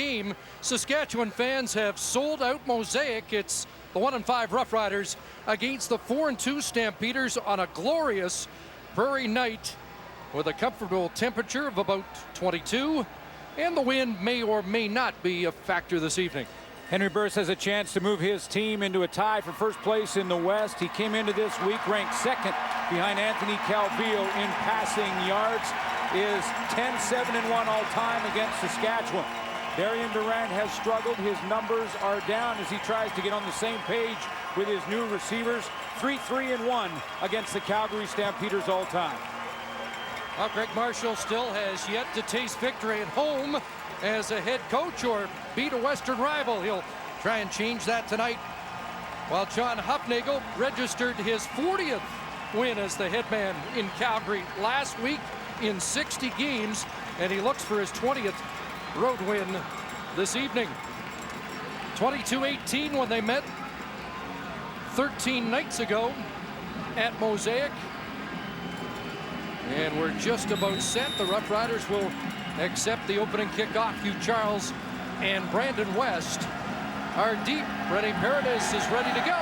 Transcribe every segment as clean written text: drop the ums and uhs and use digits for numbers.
game. Saskatchewan fans have sold out Mosaic. It's the 1-5 Roughriders against the 4-2 Stampeders on a glorious prairie night with a comfortable temperature of about 22, and the wind may or may not be a factor this evening. Henry Burris has a chance to move his team into a tie for first place in the West. He came into this week ranked second behind Anthony Calvillo in passing yards, is 10-7-1 all time against Saskatchewan. Darian Durant has struggled. His numbers are down as he tries to get on the same page with his new receivers. 3-3-1 against the Calgary Stampeders all time. Well, Greg Marshall still has yet to taste victory at home as a head coach or beat a Western rival. He'll try and change that tonight. While John Hufnagel registered his 40th win as the head man in Calgary last week in 60 games, and he looks for his 20th road win this evening. 22-18 when they met 13 nights ago at Mosaic. And we're just about set. The Roughriders will accept the opening kickoff. Hugh Charles and Brandon West are deep. René Paredes is ready to go.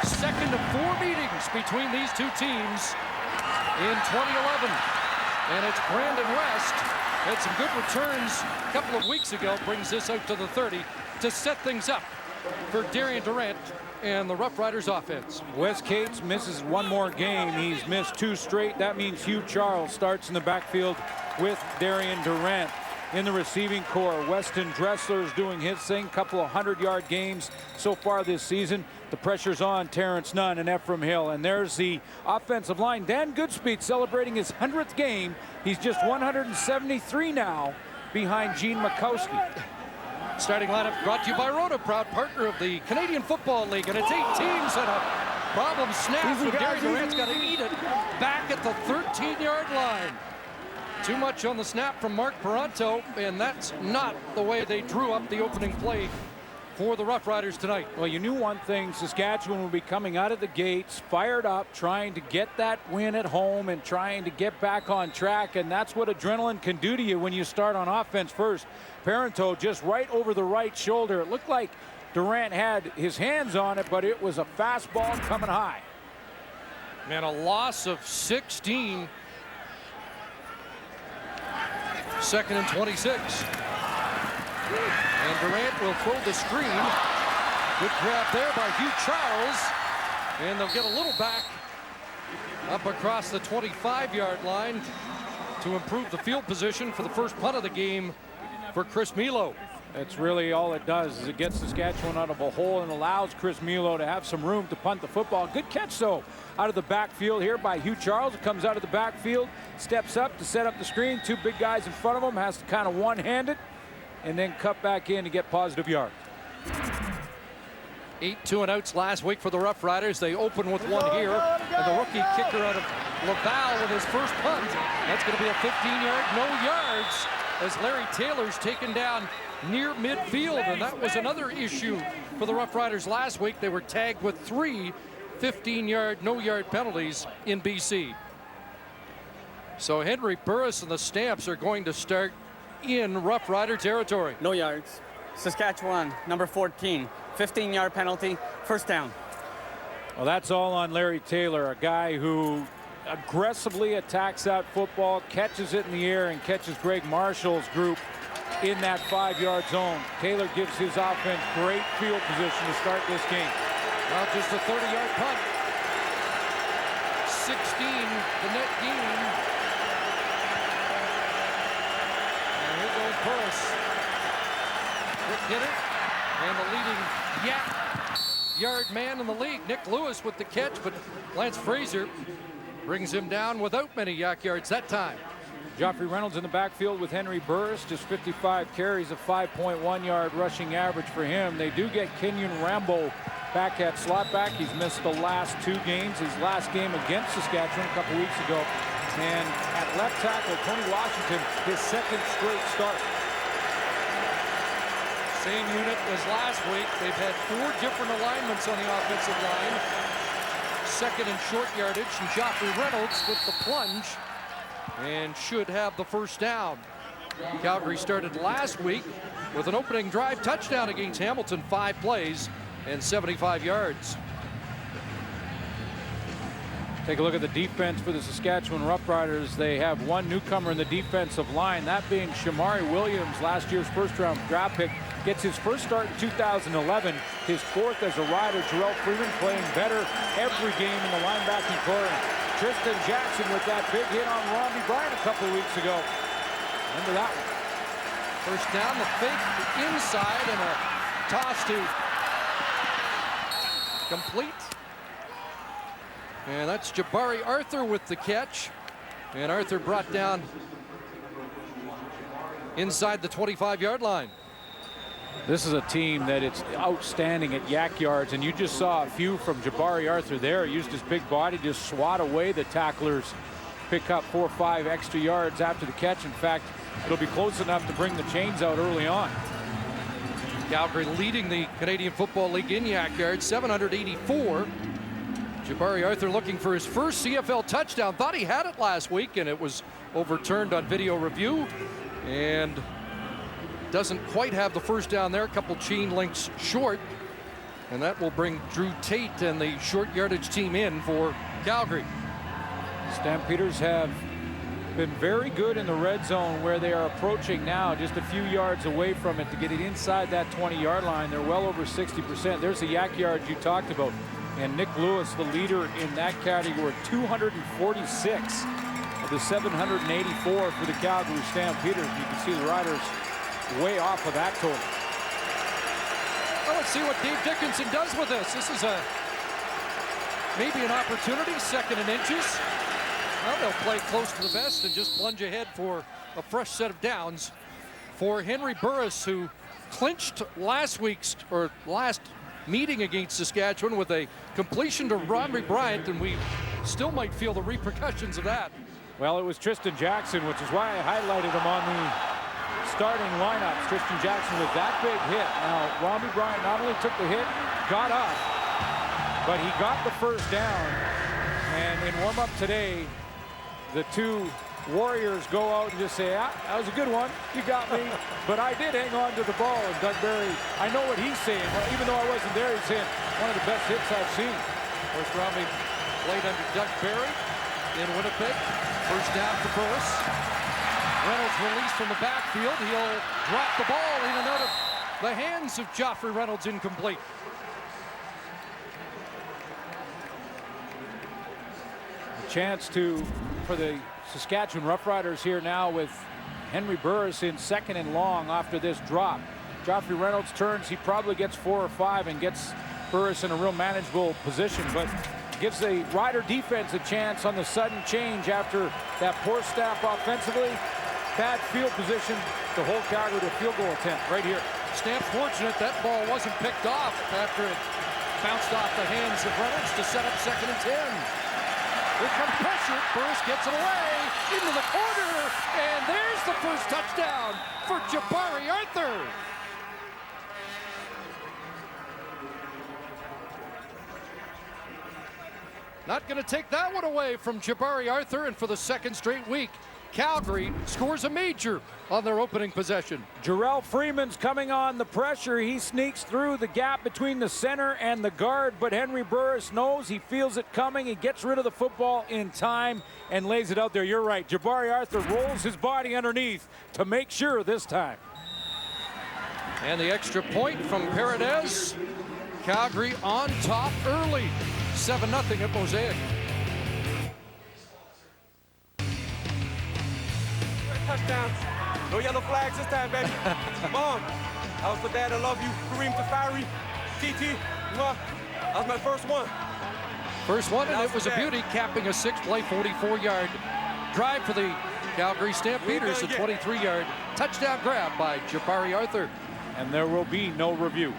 Second of 4 meetings between these two teams in 2011. And it's Brandon West. Had some good returns a couple of weeks ago. Brings this out to the 30 to set things up for Darian Durant and the Roughriders offense. Wes Cates misses one more game. He's missed 2 straight. That means Hugh Charles starts in the backfield with Darian Durant. In the receiving core, Weston Dressler is doing his thing. Couple of 100-yard games so far this season. The pressure's on Terrence Nunn and Ephraim Hill. And there's the offensive line. Dan Goodspeed celebrating his 100th game. He's just 173 now behind Gene Makowski. Starting lineup brought to you by Rhoda, proud partner of the Canadian Football League. And it's 8 teams and a problem snap. So Darian Durant's got to eat it back at the 13-yard line. Too much on the snap from Mark Paranto, and that's not the way they drew up the opening play for the Roughriders tonight. Well, you knew one thing, Saskatchewan will be coming out of the gates, fired up, trying to get that win at home and trying to get back on track, and that's what adrenaline can do to you when you start on offense first. Paranto just right over the right shoulder. It looked like Durant had his hands on it, but it was a fastball coming high. Man, a loss of 16. Second and 26. And Durant will throw the screen. Good grab there by Hugh Charles. And they'll get a little back up across the 25-yard line to improve the field position for the first punt of the game for Chris Milo. That's really all it does, is it gets Saskatchewan out of a hole and allows Chris Milo to have some room to punt the football. Good catch, though, out of the backfield here by Hugh Charles. It comes out of the backfield, steps up to set up the screen. 2 big guys in front of him, has to kind of one-hand it, and then cut back in to get positive yards. 8 2-and-outs last week for the Roughriders. They open with one here, and the rookie kicker out of Laval with his first punt. That's going to be a 15-yard, no yards, as Larry Taylor's taken down near midfield, and that was another issue for the Roughriders last week. They were tagged with 3 15-yard, no-yard penalties in BC. So Henry Burris and the Stamps are going to start in Roughrider territory. No yards. Saskatchewan, number 14. 15-yard penalty, first down. Well, that's all on Larry Taylor, a guy who aggressively attacks that football, catches it in the air, and catches Greg Marshall's group in that 5-yard zone. Taylor gives his offense great field position to start this game. Well, just a 30-yard punt. 16, the net gain. And here goes Burris. Quick hitter. And the leading yard man in the league, Nick Lewis, with the catch, but Lance Fraser brings him down without many yak yards that time. Joffrey Reynolds in the backfield with Henry Burris, just 55 carries, a 5.1-yard rushing average for him. They do get Kenyon Rambo back at slot back. He's missed the last 2 games. His last game against Saskatchewan a couple weeks ago. And at left tackle, Tony Washington, his 2nd straight start. Same unit as last week. They've had 4 different alignments on the offensive line. Second and short yardage, and Joffrey Reynolds with the plunge and should have the first down. Calgary started last week with an opening drive touchdown against Hamilton, 5 plays and 75 yards. Take a look at the defense for the Saskatchewan Roughriders. They have one newcomer in the defensive line, that being Shamari Williams, last year's first-round draft pick. Gets his first start in 2011, his 4th as a Rider. Jarrell Freeman playing better every game in the linebacking core. Tristan Jackson with that big hit on Robbie Bryant a couple of weeks ago. Remember that one. First down, the fake inside, and a toss to complete. And that's Jabari Arthur with the catch. And Arthur brought down inside the 25-yard line. This is a team that it's outstanding at yak yards, and you just saw a few from Jabari Arthur there. He used his big body to swat away the tacklers, pick up 4 or 5 extra yards after the catch. In fact, it'll be close enough to bring the chains out early on. Calgary leading the Canadian Football League in yak yards, 784. Jabari Arthur looking for his first CFL touchdown. Thought he had it last week, and it was overturned on video review. And doesn't quite have the first down there. A couple chain links short. And that will bring Drew Tate and the short yardage team in for Calgary. Stampeders have been very good in the red zone, where they are approaching now just a few yards away from it to get it inside that 20-yard line. They're well over 60%. There's the yak yards you talked about. And Nick Lewis, the leader in that category, 246 of the 784 for the Calgary Stampeders. You can see the Riders way off of that total. Well, let's see what Dave Dickinson does with this. This is maybe an opportunity, 2nd and inches. Well, they'll play close to the vest and just plunge ahead for a fresh set of downs for Henry Burris, who clinched last meeting against Saskatchewan with a completion to Robbie Bryant, and we still might feel the repercussions of that. Well, it was Tristan Jackson, which is why I highlighted him on the starting lineups. Tristan Jackson with that big hit. Now, Robbie Bryant not only took the hit, got up, but he got the first down. And in warm-up today, the two Warriors go out and just say, that was a good one. You got me. But I did hang on to the ball. And Doug Barry, I know what he's saying. Well, even though I wasn't there, he's saying one of the best hits I've seen. Of course, Robbie played under Doug Barry in Winnipeg. First down for Burris. Reynolds released from the backfield. He'll drop the ball in and out of the hands of Joffrey Reynolds, incomplete. A chance for the Saskatchewan Roughriders here now with Henry Burris in 2nd and long after this drop. Joffrey Reynolds turns. He probably gets 4 or 5 and gets Burris in a real manageable position, but gives the Rider defense a chance on the sudden change after that poor snap offensively. Bad field position to hold Calgary to a field goal attempt right here. Stamps fortunate that ball wasn't picked off after it bounced off the hands of Reynolds to set up 2nd and 10. Here comes pressure. Burris gets it away into the corner, and there's the first touchdown for Jabari Arthur. Not going to take that one away from Jabari Arthur, and for the 2nd straight week, Calgary scores a major on their opening possession. Jarrell Freeman's coming on the pressure. He sneaks through the gap between the center and the guard, but Henry Burris knows, he feels it coming. He gets rid of the football in time and lays it out there. You're right. Jabari Arthur rolls his body underneath to make sure this time. And the extra point from Paredes. Calgary on top early. 7-0 at Mosaic. Touchdown. No yellow flags this time, baby. Mom, I was for Dad, I love you. Kareem Tafari, TT, that was my first one. First one, and it was a beauty, capping a 6-play, 44-yard drive for the Calgary Stampeders. A 23-yard touchdown grab by Jabari Arthur. And there will be no review.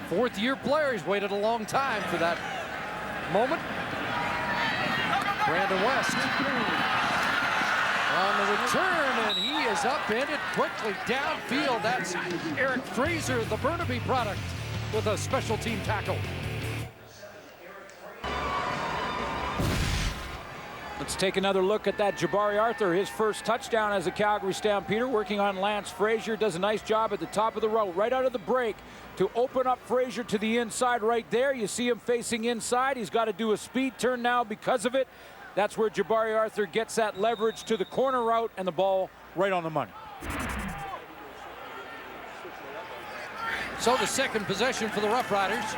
4th-year player. He's waited a long time for that moment. Brandon West on the return, and he is upended quickly downfield. That's Eric Fraser, the Burnaby product, with a special team tackle. Let's take another look at that. Jabari Arthur, his first touchdown as a Calgary Stampeder, working on Lance Frazier. Does a nice job at the top of the route, right out of the break, to open up Frazier to the inside right there. You see him facing inside. He's got to do a speed turn now because of it. That's where Jabari Arthur gets that leverage to the corner route, and the ball right on the money. So the second possession for the Roughriders.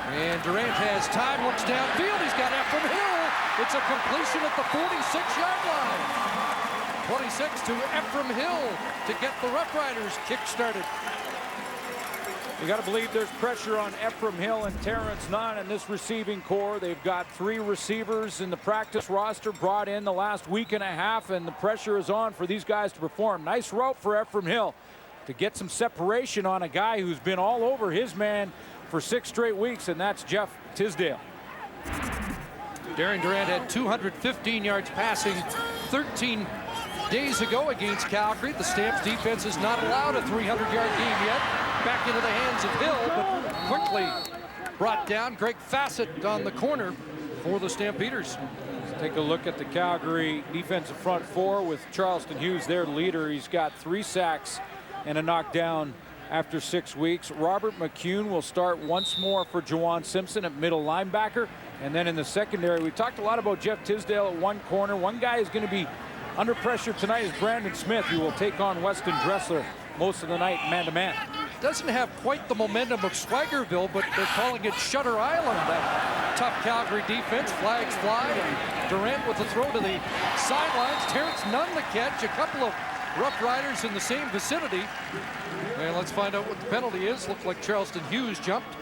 And Durant has time, looks downfield. He's got Ephraim Hill. It's a completion at the 46-yard line. 26 to Ephraim Hill to get the Roughriders kick-started. You got to believe there's pressure on Ephraim Hill and Terrence Nunn in this receiving core. They've got 3 receivers in the practice roster brought in the last week and a half, and the pressure is on for these guys to perform. Nice route for Ephraim Hill to get some separation on a guy who's been all over his man for 6 straight weeks, and that's Jeff Tisdale. Darren Durant had 215 yards passing 13 days ago against Calgary. The Stamps defense has not allowed a 300-yard game yet. Back into the hands of Hill, but quickly brought down. Greg Fassett on the corner for the Stampeders. Let's take a look at the Calgary defensive front 4 with Charleston Hughes, their leader. He's got 3 sacks and a knockdown after 6 weeks. Robert McCune will start once more for Juwan Simpson at middle linebacker. And then in the secondary, we talked a lot about Jeff Tisdale at one corner. One guy is going to be under pressure tonight is Brandon Smith, who will take on Weston Dressler most of the night man-to-man. Doesn't have quite the momentum of Swaggerville, but they're calling it Shutter Island. That tough Calgary defense. Flags fly, and Durant with the throw to the sidelines. Terrence Nunn the catch. A couple of Roughriders in the same vicinity. And let's find out what the penalty is. Looked like Charleston Hughes jumped.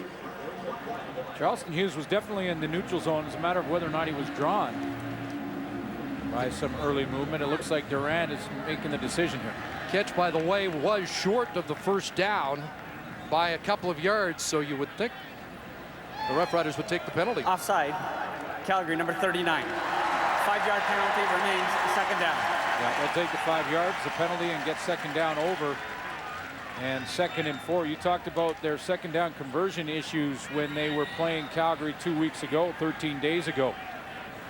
Charleston Hughes was definitely in the neutral zone. It's a matter of whether or not he was drawn by some early movement. It looks like Durant is making the decision here. Catch, by the way, was short of the first down by a couple of yards, so you would think the Roughriders would take the penalty. Offside. Calgary, number 39. 5-yard penalty remains, second down. Yeah, they'll take the 5 yards, the penalty, and get second down over. And 2nd and 4. You talked about their second down conversion issues when they were playing Calgary 2 weeks ago, 13 days ago.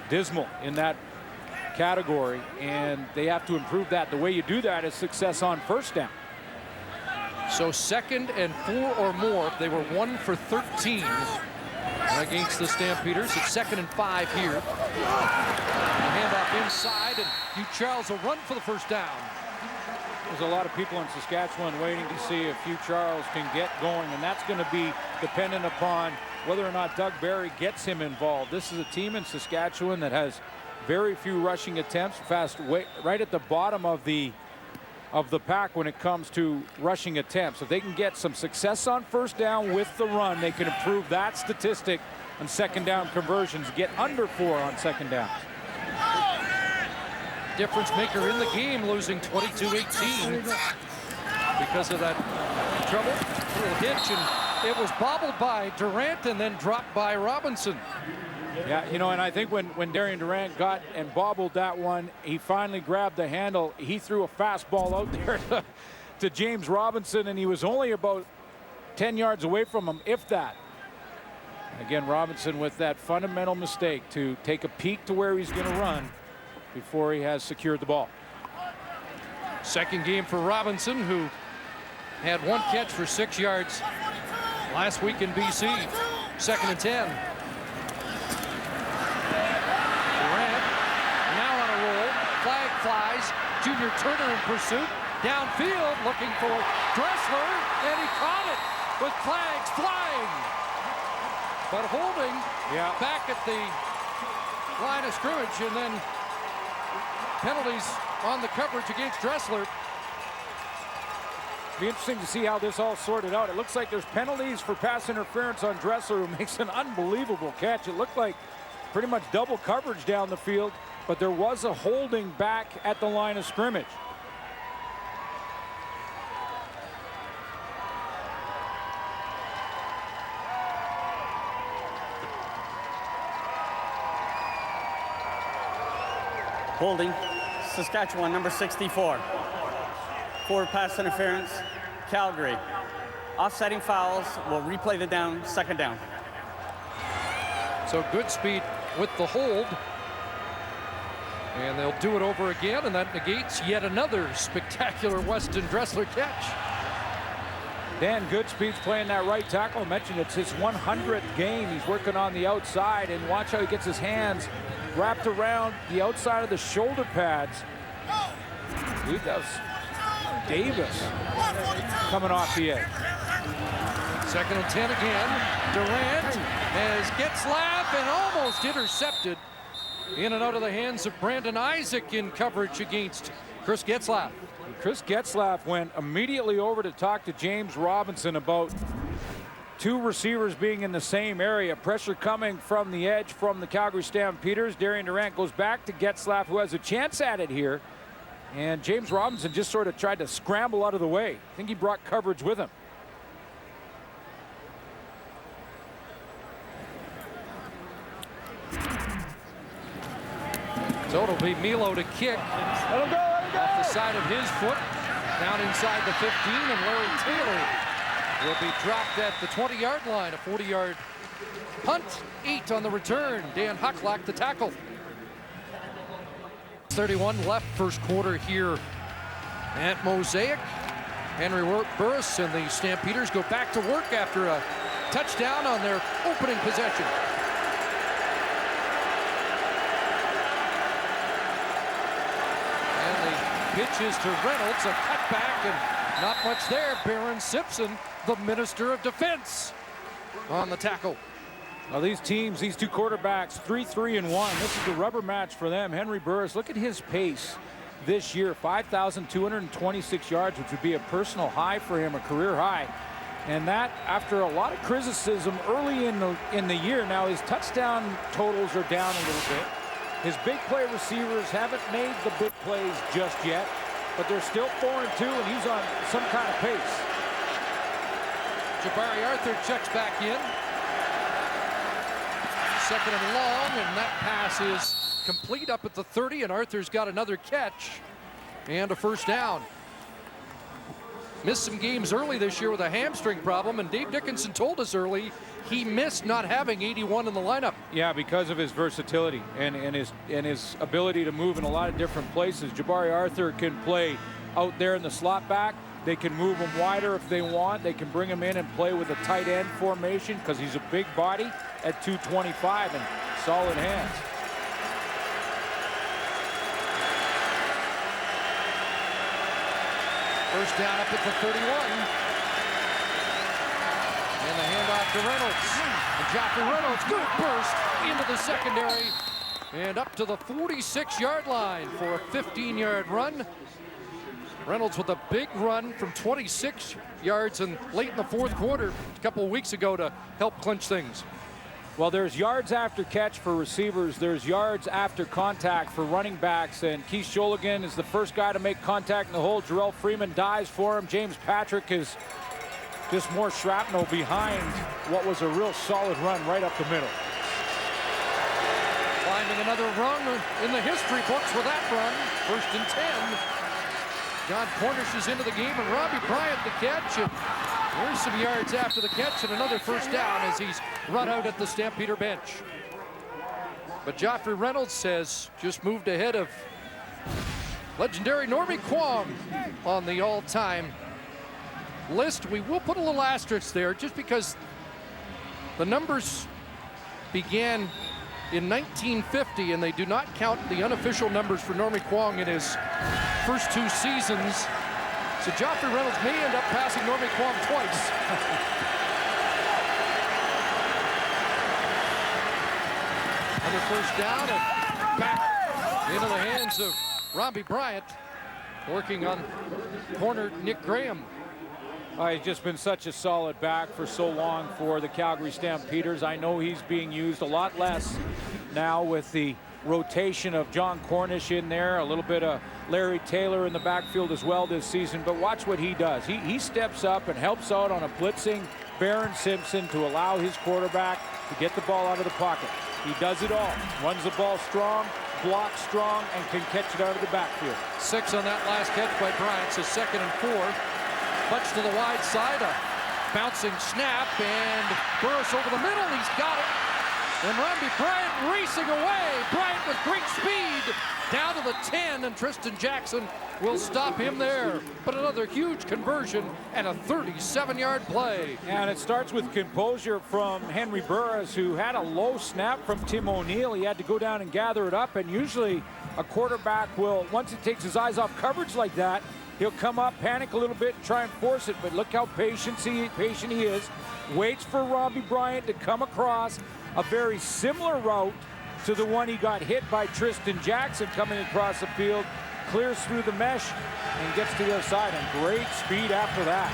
Dismal in that category, and they have to improve that. The way you do that is success on first down. So 2nd and 4 or more. They were 1 for 13 against the Stampeders. It's 2nd and 5 here. The handoff inside, and Hugh Charles will run for the first down. There's a lot of people in Saskatchewan waiting to see if Hugh Charles can get going, and that's going to be dependent upon whether or not Doug Barry gets him involved. This is a team in Saskatchewan that has very few rushing attempts, right at the bottom of the pack when it comes to rushing attempts. If they can get some success on first down with the run, they can improve that statistic on second down conversions, get under 4 on second downs. Difference maker in the game, losing 22-18 because of that trouble. Little hitch, and it was bobbled by Durant and then dropped by Robinson. Yeah, you know, and I think when Darian Durant got and bobbled that one, he finally grabbed the handle. He threw a fastball out there to James Robinson, and he was only about 10 yards away from him, if that. Again, Robinson with that fundamental mistake to take a peek to where he's going to run before he has secured the ball. Second game for Robinson, who had 1 catch for 6 yards last week in BC. 2nd and 10. Durant now on a roll. Flag flies. Junior Turner in pursuit. Downfield looking for Dressler, and he caught it with flags flying. But holding back at the line of scrimmage, and then penalties on the coverage against Dressler. Be interesting to see how this all sorted out. It looks like there's penalties for pass interference on Dressler, who makes an unbelievable catch. It looked like pretty much double coverage down the field, but there was a holding back at the line of scrimmage. Holding, Saskatchewan, number 64. 4 pass interference, Calgary. Offsetting fouls, will replay the down, second down. So good speed with the hold. And they'll do it over again, and that negates yet another spectacular Weston Dressler catch. Dan Goodspeed's playing that right tackle. I mentioned it's his 100th game. He's working on the outside, and watch how he gets his hands wrapped around the outside of the shoulder pads. I believe that was Davis coming off the edge. 2nd and 10 again. Durant has Getzlaff and almost intercepted. In and out of the hands of Brandon Isaac in coverage against Chris Getzlaff. Chris Getzlaff went immediately over to talk to James Robinson about two receivers being in the same area. Pressure coming from the edge from the Calgary Stampeders. Darian Durant goes back to Getzlaff, who has a chance at it here. And James Robinson just sort of tried to scramble out of the way. I think he brought coverage with him. So it'll be Milo to kick off the side of his foot, down inside the 15, and Larry Taylor will be dropped at the 20-yard line. A 40-yard punt, 8 on the return. Dan Hucklack the tackle. 31 left, first quarter here at Mosaic. Henry Burris and the Stampeders go back to work after a touchdown on their opening possession. Pitches to Reynolds, a cutback, and not much there. Baron Simpson, the Minister of Defense, on the tackle. Now these teams, these two quarterbacks, 3-3-1. This is the rubber match for them. Henry Burris, look at his pace this year, 5,226 yards, which would be a personal high for him, a career high. And that after a lot of criticism early in the year. Now his touchdown totals are down a little bit. His big play receivers haven't made the big plays just yet, but they're still 4-2, and he's on some kind of pace. Jabari Arthur checks back in. 2nd and long, and that pass is complete up at the 30, and Arthur's got another catch and a first down. Missed some games early this year with a hamstring problem, and Dave Dickinson told us early he missed not having 81 in the lineup. Yeah, because of his versatility and his ability to move in a lot of different places. Jabari Arthur can play out there in the slot back. They can move him wider if they want. They can bring him in and play with a tight end formation because he's a big body at 225 and solid hands. First down up at the 31. And the handoff to Reynolds. And Joffrey Reynolds, good burst into the secondary. And up to the 46-yard line for a 15-yard run. Reynolds with a big run from 26 yards and late in the fourth quarter a couple of weeks ago to help clinch things. Well, there's yards after catch for receivers. There's yards after contact for running backs. And Keith Sholigan is the first guy to make contact in the hole. Jarrell Freeman dives for him. James Patrick is just more shrapnel behind what was a real solid run right up the middle. Climbing another rung in the history books for that run. 1st and 10. John Cornish is into the game, and Robbie Bryant the catch. And there's some yards after the catch and another first down as he's run out at the Stampeder bench. But Joffrey Reynolds has just moved ahead of legendary Normie Kwong on the all-time list. We will put a little asterisk there just because the numbers began in 1950 and they do not count the unofficial numbers for Normie Kwong in his first 2 seasons. So Joffrey Reynolds may end up passing Normie Kwong twice. Another first down and back into the hands of Robbie Bryant, working on corner Nick Graham. He's just been such a solid back for so long for the Calgary Stampeders. I know he's being used a lot less now with the rotation of John Cornish in there, a little bit of Larry Taylor in the backfield as well this season. But watch what he does. He steps up and helps out on a blitzing Baron Simpson to allow his quarterback to get the ball out of the pocket. He does it all. Runs the ball strong, blocks strong, and can catch it out of the backfield. 6 on that last catch by Bryant. So 2nd and 4. Bunch to the wide side, a bouncing snap, and Burris over the middle, he's got it. And Robbie Bryant racing away. Bryant with great speed down to the 10, and Tristan Jackson will stop him there. But another huge conversion and a 37-yard play. And it starts with composure from Henry Burris, who had a low snap from Tim O'Neill. He had to go down and gather it up, and usually a quarterback will, once he takes his eyes off coverage like that, he'll come up, panic a little bit, and try and force it. But look how patient he is. Waits for Robbie Bryant to come across a very similar route to the one he got hit by Tristan Jackson coming across the field, clears through the mesh and gets to the other side, and great speed after that.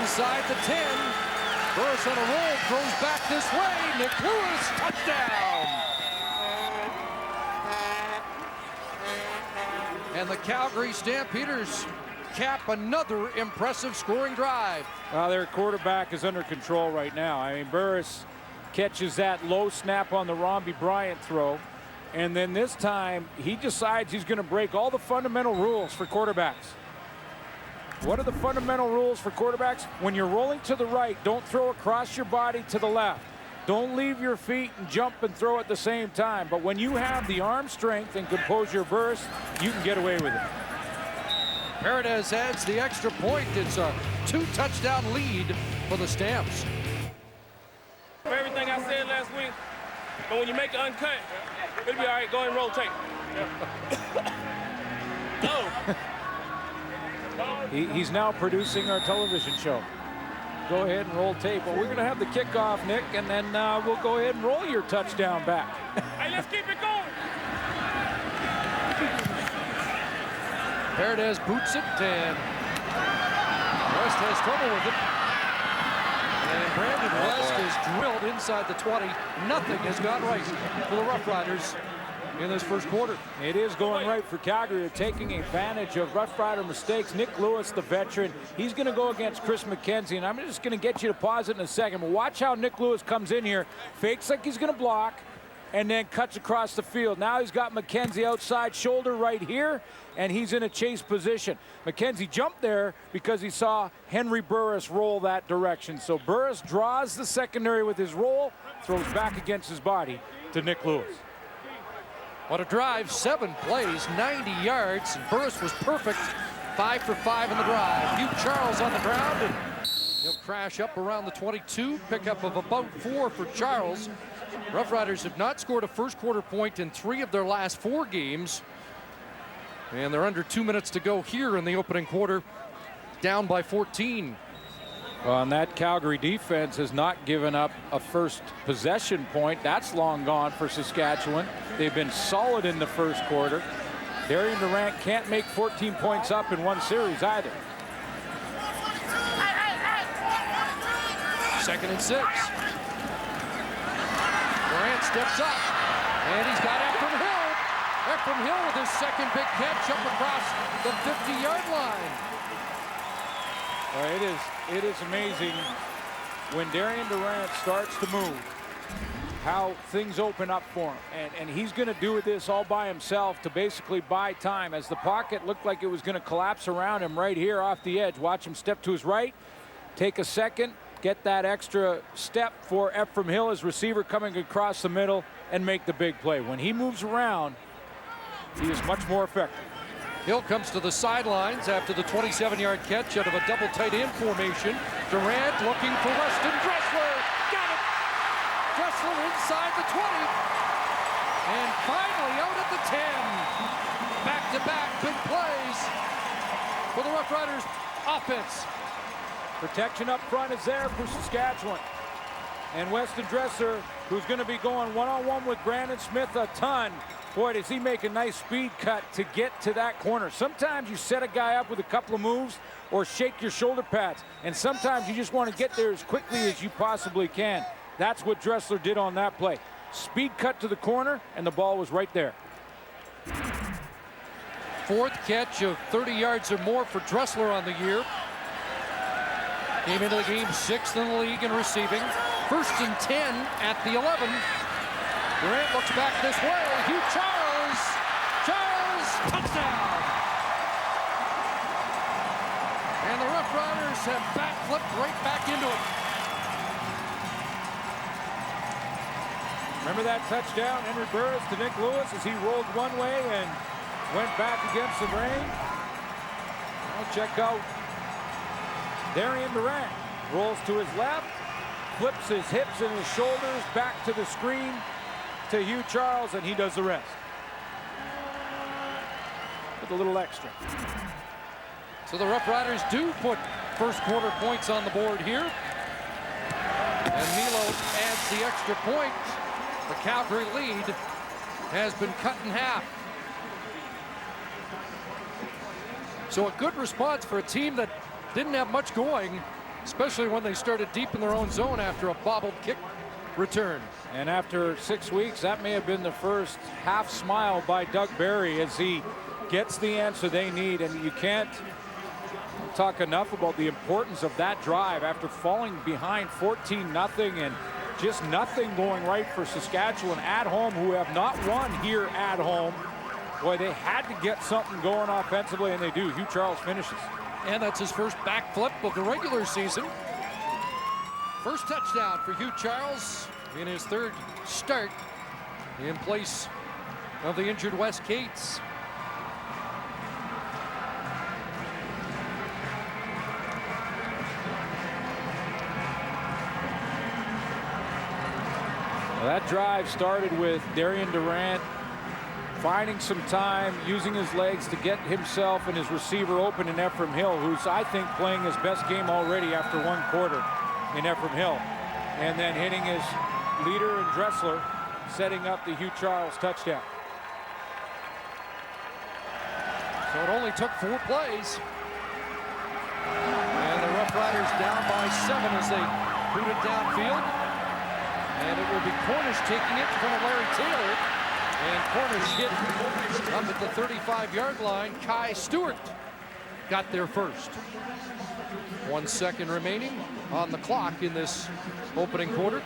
Inside the 10, Burris on a roll, throws back this way, Nick Lewis, touchdown! And the Calgary Stampeders cap another impressive scoring drive. Well, their quarterback is under control right now. I mean, Burris catches that low snap on the Robbie Bryant throw, and then this time he decides he's going to break all the fundamental rules for quarterbacks. What are the fundamental rules for quarterbacks? When you're rolling to the right, don't throw across your body to the left. Don't leave your feet and jump and throw at the same time. But when you have the arm strength and composure burst, you can get away with it. Paredes adds the extra point. It's a 2-touchdown lead for the Stamps. For everything I said last week, but when you make it uncut, it'll be all right. Go ahead and roll tape. He's now producing our television show. Go ahead and roll tape. Well, we're going to have the kickoff, Nick, and then we'll go ahead and roll your touchdown back. Hey, let's keep it going. Paredes boots it, and West has trouble with it. And Brandon West is drilled inside the 20. Nothing has gone right for the Roughriders in this first quarter. It is going right for Calgary. They're taking advantage of Rough Rider mistakes. Nick Lewis, the veteran, he's going to go against Chris McKenzie, and I'm just going to get you to pause it in a second. But watch how Nick Lewis comes in here, fakes like he's going to block, and then cuts across the field. Now he's got McKenzie outside shoulder right here, and he's in a chase position. McKenzie jumped there because he saw Henry Burris roll that direction. So Burris draws the secondary with his roll, throws back against his body to Nick Lewis. What a drive, 7 plays, 90 yards, and Burris was perfect. 5 for 5 in the drive. Hugh Charles on the ground, and he'll crash up around the 22. Pickup of about 4 for Charles. Roughriders have not scored a first quarter point in 3 of their last 4 games. And they're under 2 minutes to go here in the opening quarter, down by 14. Well, and that Calgary defense has not given up a first possession point. That's long gone for Saskatchewan. They've been solid in the first quarter. Darian Durant can't make 14 points up in one series either. 2nd and 6. Durant steps up, and he's got Ephraim Hill. Ephraim Hill with his second big catch up across the 50-yard line. It is amazing when Darian Durant starts to move, how things open up for him. And he's going to do this all by himself to basically buy time. As the pocket looked like it was going to collapse around him right here off the edge. Watch him step to his right, take a second, get that extra step for Ephraim Hill, his receiver coming across the middle, and make the big play. When he moves around, he is much more effective. Hill comes to the sidelines after the 27-yard catch out of a double tight end formation. Durant looking for Weston Dressler. Got it! Dressler inside the 20. And finally out at the 10. Back-to-back big plays for the Roughriders offense. Protection up front is there for Saskatchewan. And Weston Dressler, who's going to be going one-on-one with Brandon Smith a ton. Boy, does he make a nice speed cut to get to that corner. Sometimes you set a guy up with a couple of moves or shake your shoulder pads. And sometimes you just want to get there as quickly as you possibly can. That's what Dressler did on that play. Speed cut to the corner, and the ball was right there. 4th catch of 30 yards or more for Dressler on the year. Came into the game 6th in the league in receiving. 1st and 10 at the 11. Durant looks back this way. Hugh Charles. Charles, touchdown. And the Roughriders have backflipped right back into it. Remember that touchdown, Henry Burris to Nick Lewis as he rolled one way and went back against the grain? Well, check out Darian Durant. Rolls to his left, flips his hips and his shoulders back to the screen to Hugh Charles, and he does the rest. With a little extra. So the Roughriders do put first quarter points on the board here. And Milo adds the extra point. The Calgary lead has been cut in half. So a good response for a team that didn't have much going, especially when they started deep in their own zone after a bobbled kick return. And after 6 weeks, that may have been the first half smile by Doug Barry as he gets the answer they need. And you can't talk enough about the importance of that drive after falling behind 14-0 and just nothing going right for Saskatchewan at home, who have not won here at home. Boy, they had to get something going offensively, and they do. Hugh Charles finishes. And that's his first backflip of the regular season. First touchdown for Hugh Charles in his third start in place of the injured Wes Cates. Well, that drive started with Darian Durant finding some time, using his legs to get himself and his receiver open in Ephraim Hill, who's, I think, playing his best game already after one quarter in Ephraim Hill. And then hitting his leader and Dressler, setting up the Hugh Charles touchdown. So it only took 4 plays. And the Roughriders down by 7 as they boot it downfield. And it will be Cornish taking it from Larry Taylor. And Cornish hit up at the 35-yard line. Kai Stewart got there first. 1 second remaining on the clock in this opening quarter.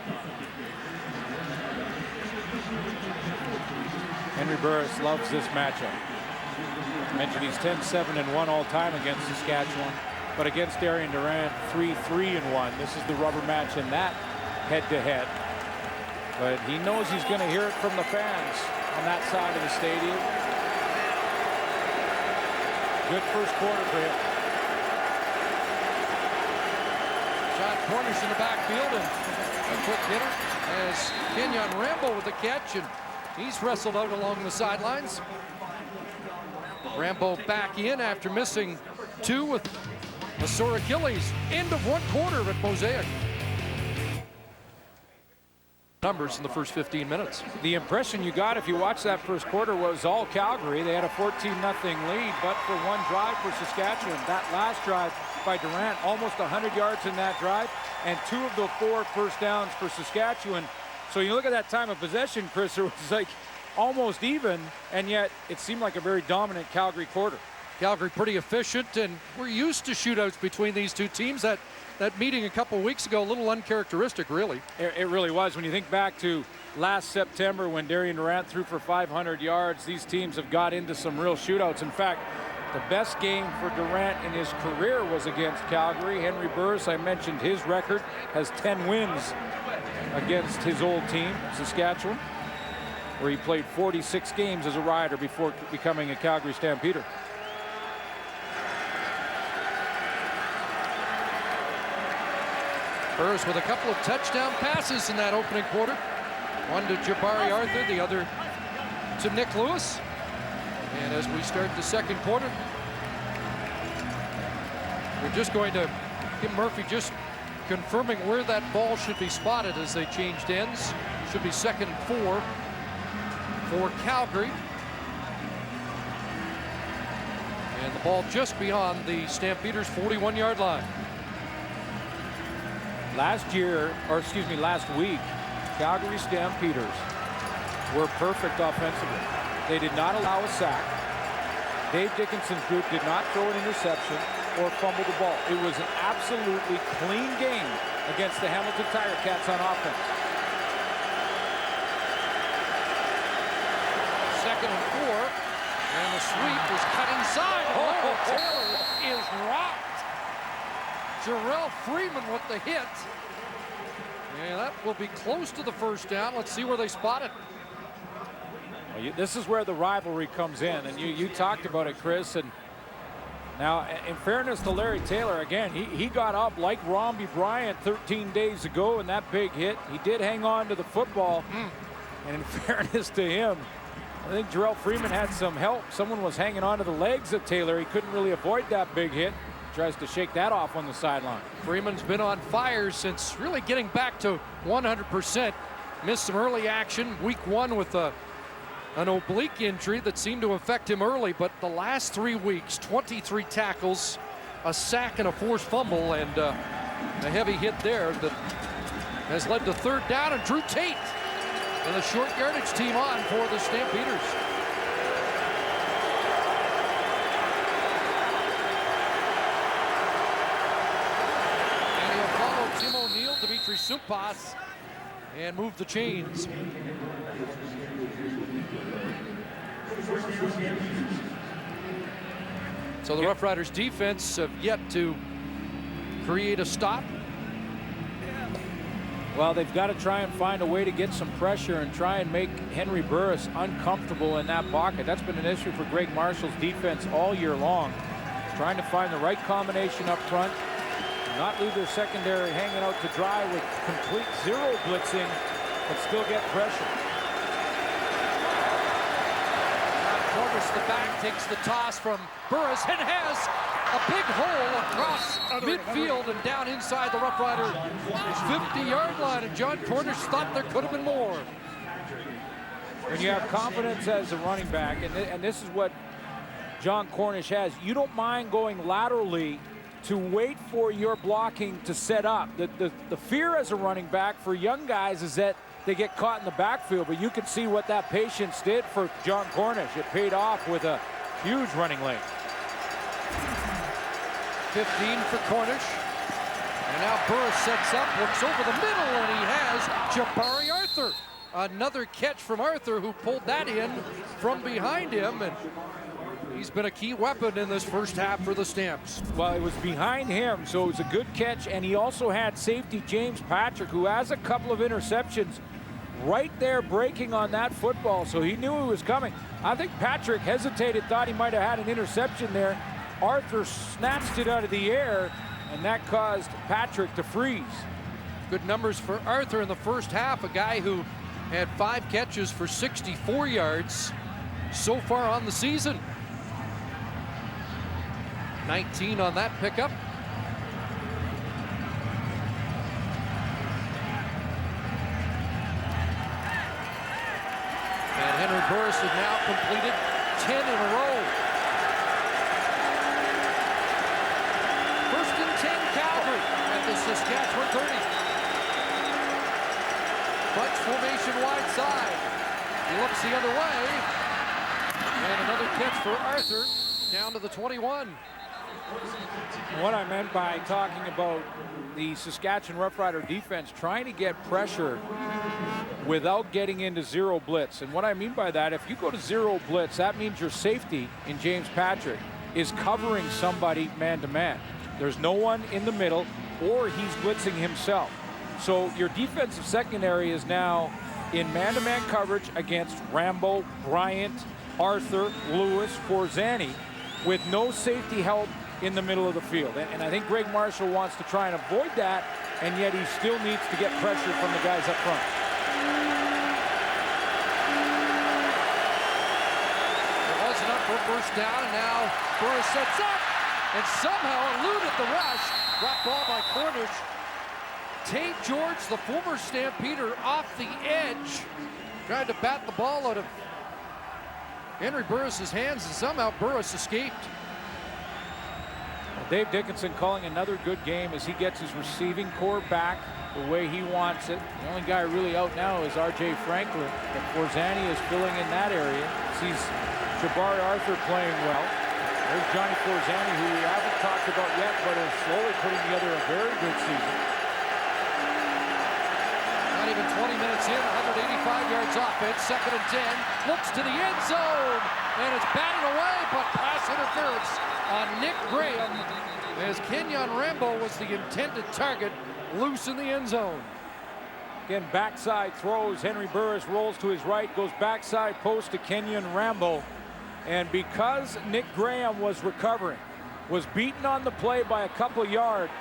Henry Burris loves this matchup. I mentioned he's 10-7-1 all time against Saskatchewan, but against Darian Durant, 3-3-1. This is the rubber match in that head-to-head. But he knows he's going to hear it from the fans on that side of the stadium. Good first quarter for him. John Cornish in the backfield, and a quick hitter as Kenyon Rambo with the catch, and he's wrestled out along the sidelines. Rambo back in after missing 2 with a sore Achilles. End of 1 quarter at Mosaic. Numbers in the first 15 minutes. The impression you got if you watched that first quarter was all Calgary. They had a 14-0 lead, but for one drive for Saskatchewan. That last drive by Durant, almost 100 yards in that drive, and 2 of the 4 first downs for Saskatchewan. So you look at that time of possession, Chris, it was like almost even, and yet it seemed like a very dominant Calgary quarter. Calgary pretty efficient, and we're used to shootouts between these two teams. That meeting a couple weeks ago, a little uncharacteristic, really. It really was. When you think back to last September when Darian Durant threw for 500 yards, these teams have got into some real shootouts. In fact, the best game for Durant in his career was against Calgary. Henry Burris, I mentioned his record, has 10 wins against his old team, Saskatchewan, where he played 46 games as a Rider before becoming a Calgary Stampeder. Burris with a couple of touchdown passes in that opening quarter. One to Jabari Arthur, the other to Nick Lewis. And as we start the second quarter, we're just going to Kim Murphy just confirming where that ball should be spotted as they changed ends. Should be 2nd and 4 for Calgary. And the ball just beyond the Stampeders' 41-yard line. Last week, Calgary Stampeders were perfect offensively. They did not allow a sack. Dave Dickinson's group did not throw an interception or fumble the ball. It was an absolutely clean game against the Hamilton Tiger Cats on offense. 2nd and 4, and the sweep was cut inside. Oh, Taylor is rocked. Jarrell Freeman with the hit. And that will be close to the first down. Let's see where they spot it. Well, this is where the rivalry comes in, and you talked about it, Chris. And now, in fairness to Larry Taylor, again, he got up like Romby Bryant 13 days ago in that big hit. He did hang on to the football. And in fairness to him, I think Jarrell Freeman had some help. Someone was hanging on to the legs of Taylor. He couldn't really avoid that big hit. Tries to shake that off on the sideline. Freeman's been on fire since really getting back to 100%. Missed some early action week 1 with an oblique injury that seemed to affect him early, but the last 3 weeks, 23 tackles, a sack and a forced fumble, and a heavy hit there that has led to third down, and Drew Tate and the short yardage team on for the Stampeders. And he'll follow Tim O'Neill, Dimitri Sumpas, and move the chains. So the Roughriders defense have yet to create a stop. Well, they've got to try and find a way to get some pressure and try and make Henry Burris uncomfortable in that pocket. That's been an issue for Greg Marshall's defense all year long. Trying to find the right combination up front, not leave their secondary hanging out to dry with complete zero blitzing, but still get pressure. Corvus, the back, takes the toss from Burris and has a big hole across midfield and down inside the Roughrider 50-yard line, and John Cornish thought there could have been more. When you have confidence as a running back, and this is what John Cornish has, you don't mind going laterally to wait for your blocking to set up. The fear as a running back for young guys is that they get caught in the backfield, but you can see what that patience did for John Cornish. It paid off with a huge running lane. 15 for Cornish. And now Burris sets up, looks over the middle, and he has Jabari Arthur. Another catch from Arthur, who pulled that in from behind him, and he's been a key weapon in this first half for the Stamps. Well, it was behind him, so it was a good catch, and he also had safety James Patrick, who has a couple of interceptions right there breaking on that football, so he knew he was coming. I think Patrick hesitated, thought he might have had an interception there. Arthur snatched it out of the air, and that caused Patrick to freeze. Good numbers for Arthur in the first half, a guy who had 5 catches for 64 yards so far on the season. 19 on that pickup. And Henry Burris has now completed 10 in a row. First and 10 Calgary at the Saskatchewan 30. Bunch formation wide side. He looks the other way. And another catch for Arthur down to the 21. What I meant by talking about the Saskatchewan Roughrider defense trying to get pressure without getting into zero blitz. And what I mean by that, if you go to zero blitz, that means your safety in James Patrick is covering somebody man-to-man. There's no one in the middle, or he's blitzing himself. So your defensive secondary is now in man-to-man coverage against Rambo, Bryant, Arthur, Lewis, Forzani, with no safety help in the middle of the field. And I think Greg Marshall wants to try and avoid that, and yet he still needs to get pressure from the guys up front. It wasn't up for first down, and now Burris sets up and somehow eluded the rush. Drop ball by Cornish. Tate George, the former Stampeder, off the edge, tried to bat the ball out of Henry Burris's hands, and somehow Burris escaped. Dave Dickinson calling another good game as he gets his receiving core back the way he wants it. The only guy really out now is R.J. Franklin, but Forzani is filling in that area. Sees Jabari Arthur playing well. There's Johnny Forzani, who we haven't talked about yet, but is slowly putting together a very good season. Not even 20 minutes in, 185 yards offense, 2nd and 10, looks to the end zone, and it's batted away, but pass interference on Nick Graham, as Kenyon Rambo was the intended target, loose in the end zone. Again, backside throws. Henry Burris rolls to his right, goes backside post to Kenyon Rambo. And because Nick Graham was recovering, was beaten on the play by a couple of yards.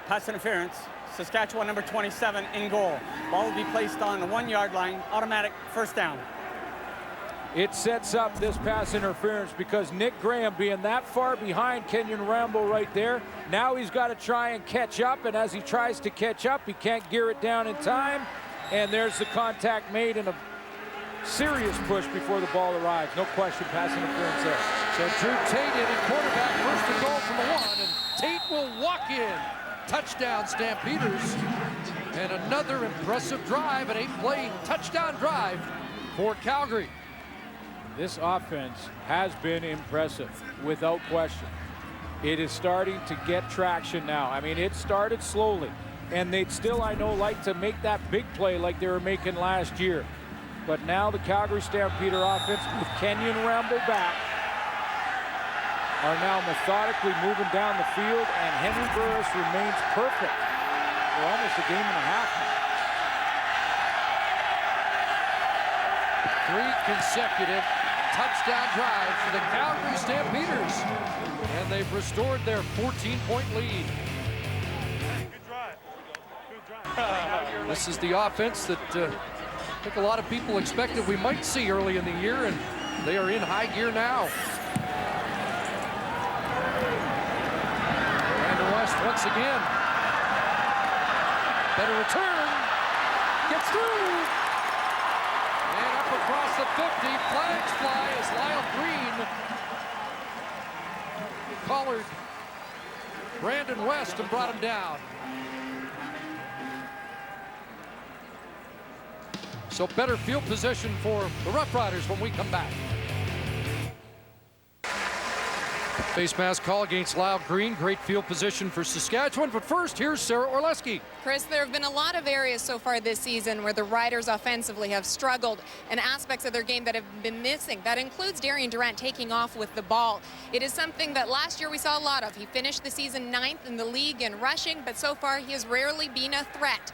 Pass interference. Saskatchewan number 27 in goal. Ball will be placed on the 1 yard line. Automatic first down. It sets up this pass interference because Nick Graham being that far behind Kenyon Rambo right there, now he's got to try and catch up, and as he tries to catch up, he can't gear it down in time, and there's the contact made and a serious push before the ball arrives. No question, pass interference there. So Drew Tate in at quarterback, first and goal from the 1, and Tate will walk in. Touchdown Stampeders, and another impressive drive, an 8-play touchdown drive for Calgary. This offense has been impressive, without question. It is starting to get traction now. I mean, it started slowly, and they'd still, I know, like to make that big play like they were making last year. But now the Calgary Stampeder offense, with Kenyon Rambo back, are now methodically moving down the field, and Henry Burris remains perfect for almost a game and a half now. 3 consecutive touchdown drives for the Calgary Stampeders, and they've restored their 14-point lead. This is the offense that I think a lot of people expected we might see early in the year, and they are in high gear now. Brandon West once again. Better return. Gets through. And up across the 50. Flags fly as Lyle Green collared Brandon West and brought him down. So better field position for the Roughriders when we come back. Face mask call against Lyle Green. Great field position for Saskatchewan. But first, here's Sarah Orlesky. Chris, there have been a lot of areas so far this season where the Riders offensively have struggled, and aspects of their game that have been missing. That includes Darian Durant taking off with the ball. It is something that last year we saw a lot of. He finished the season 9th in the league in rushing, but so far he has rarely been a threat.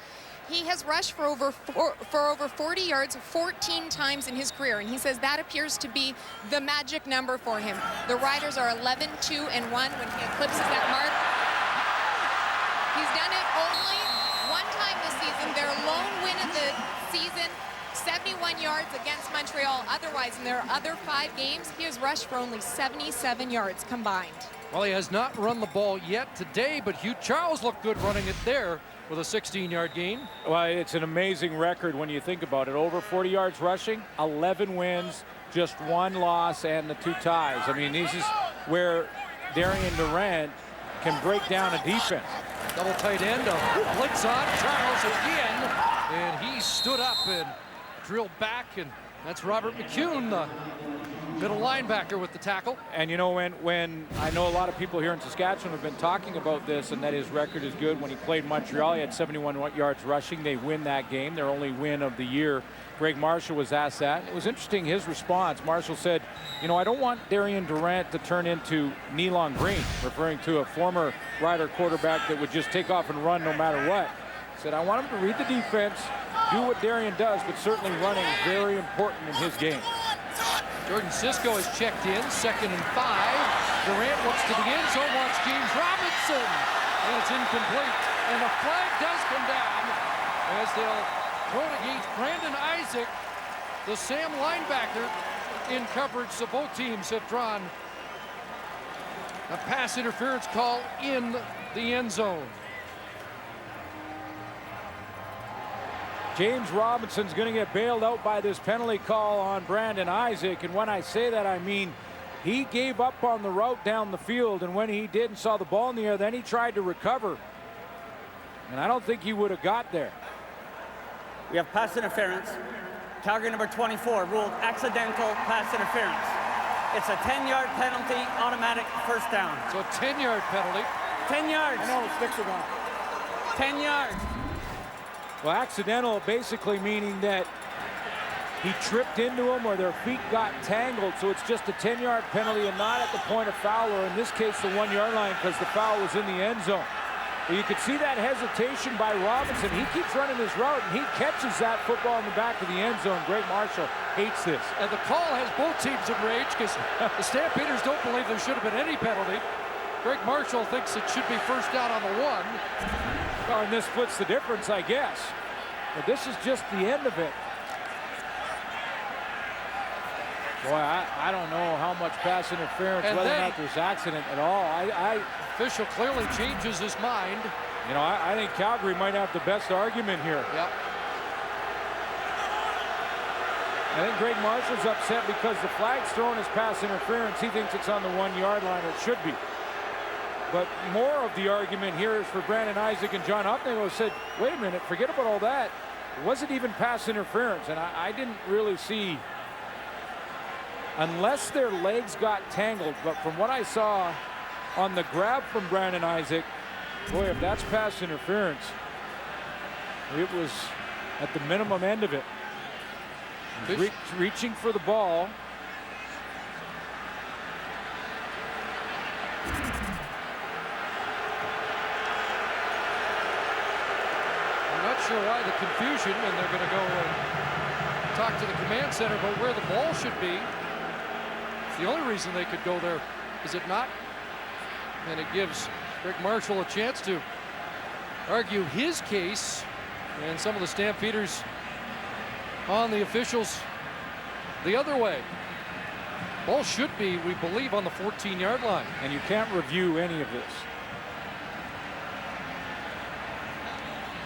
He has rushed for over 40 yards 14 times in his career, and he says that appears to be the magic number for him. The Riders are 11-2-1 when he eclipses that mark. He's done it only one time this season. Their lone win of the season, 71 yards against Montreal. Otherwise, in their other 5 games, he has rushed for only 77 yards combined. Well, he has not run the ball yet today, but Hugh Charles looked good running it there with a 16-yard gain. Well, it's an amazing record when you think about it. Over 40 yards rushing, 11 wins, just 1 loss, and the 2 ties. I mean, this is where Darian Durant can break down a defense. Double tight end, a blitz on Charles again, and he stood up and drilled back, and that's Robert McCune, the middle linebacker, with the tackle. And you know, when I know a lot of people here in Saskatchewan have been talking about this, and that his record is good. When he played Montreal, he had 71 yards rushing. They win that game, their only win of the year. Greg Marshall was asked that. It was interesting, his response. Marshall said, you know, I don't want Darian Durant to turn into Nealon Green, referring to a former Rider quarterback that would just take off and run no matter what. He said, I want him to read the defense, do what Darian does, but certainly running very important in his game. Jordan Cisco is checked in, 2nd and 5. Durant looks to the end zone, wants James Robinson, and it's incomplete. And the flag does come down as they'll throw it against Brandon Isaac, the Sam linebacker, in coverage. So both teams have drawn a pass interference call in the end zone. James Robinson's going to get bailed out by this penalty call on Brandon Isaac. And when I say that, I mean he gave up on the route down the field, and when he did and saw the ball in the air, then he tried to recover. And I don't think he would have got there. We have pass interference. Calgary number 24 ruled accidental pass interference. It's a 10-yard penalty, automatic first down. So a 10-yard penalty. 10 yards. I know, sticks are gone. 10 yards. Well, accidental basically meaning that he tripped into him or their feet got tangled, so it's just a 10-yard penalty and not at the point of foul, or in this case the 1-yard line, because the foul was in the end zone. Well, you could see that hesitation by Robinson. He keeps running his route, and he catches that football in the back of the end zone. Greg Marshall hates this. And the call has both teams enraged because the Stampeders don't believe there should have been any penalty. Greg Marshall thinks it should be first down on the 1. Well, and this splits the difference, I guess. But this is just the end of it. Boy, I don't know how much pass interference, And whether or then- not there's accident at all. Official clearly changes his mind. You know, I think Calgary might have the best argument here. Yep. I think Greg Marshall's upset because the flag's thrown as pass interference. He thinks it's on the 1-yard line, or it should be. But more of the argument here is for Brandon Isaac and John Upnagel, said, wait a minute, forget about all that. It wasn't even pass interference, and I didn't really see, unless their legs got tangled, but from what I saw on the grab from Brandon Isaac, boy, if that's pass interference, it was at the minimum end of it. Reaching for the ball. I'm not sure why the confusion, and they're going to go and talk to the command center about where the ball should be. It's the only reason they could go there, is it not? And it gives Greg Marshall a chance to argue his case, and some of the Stampeders on the officials the other way. Ball should be, we believe, on the 14-yard line. And you can't review any of this.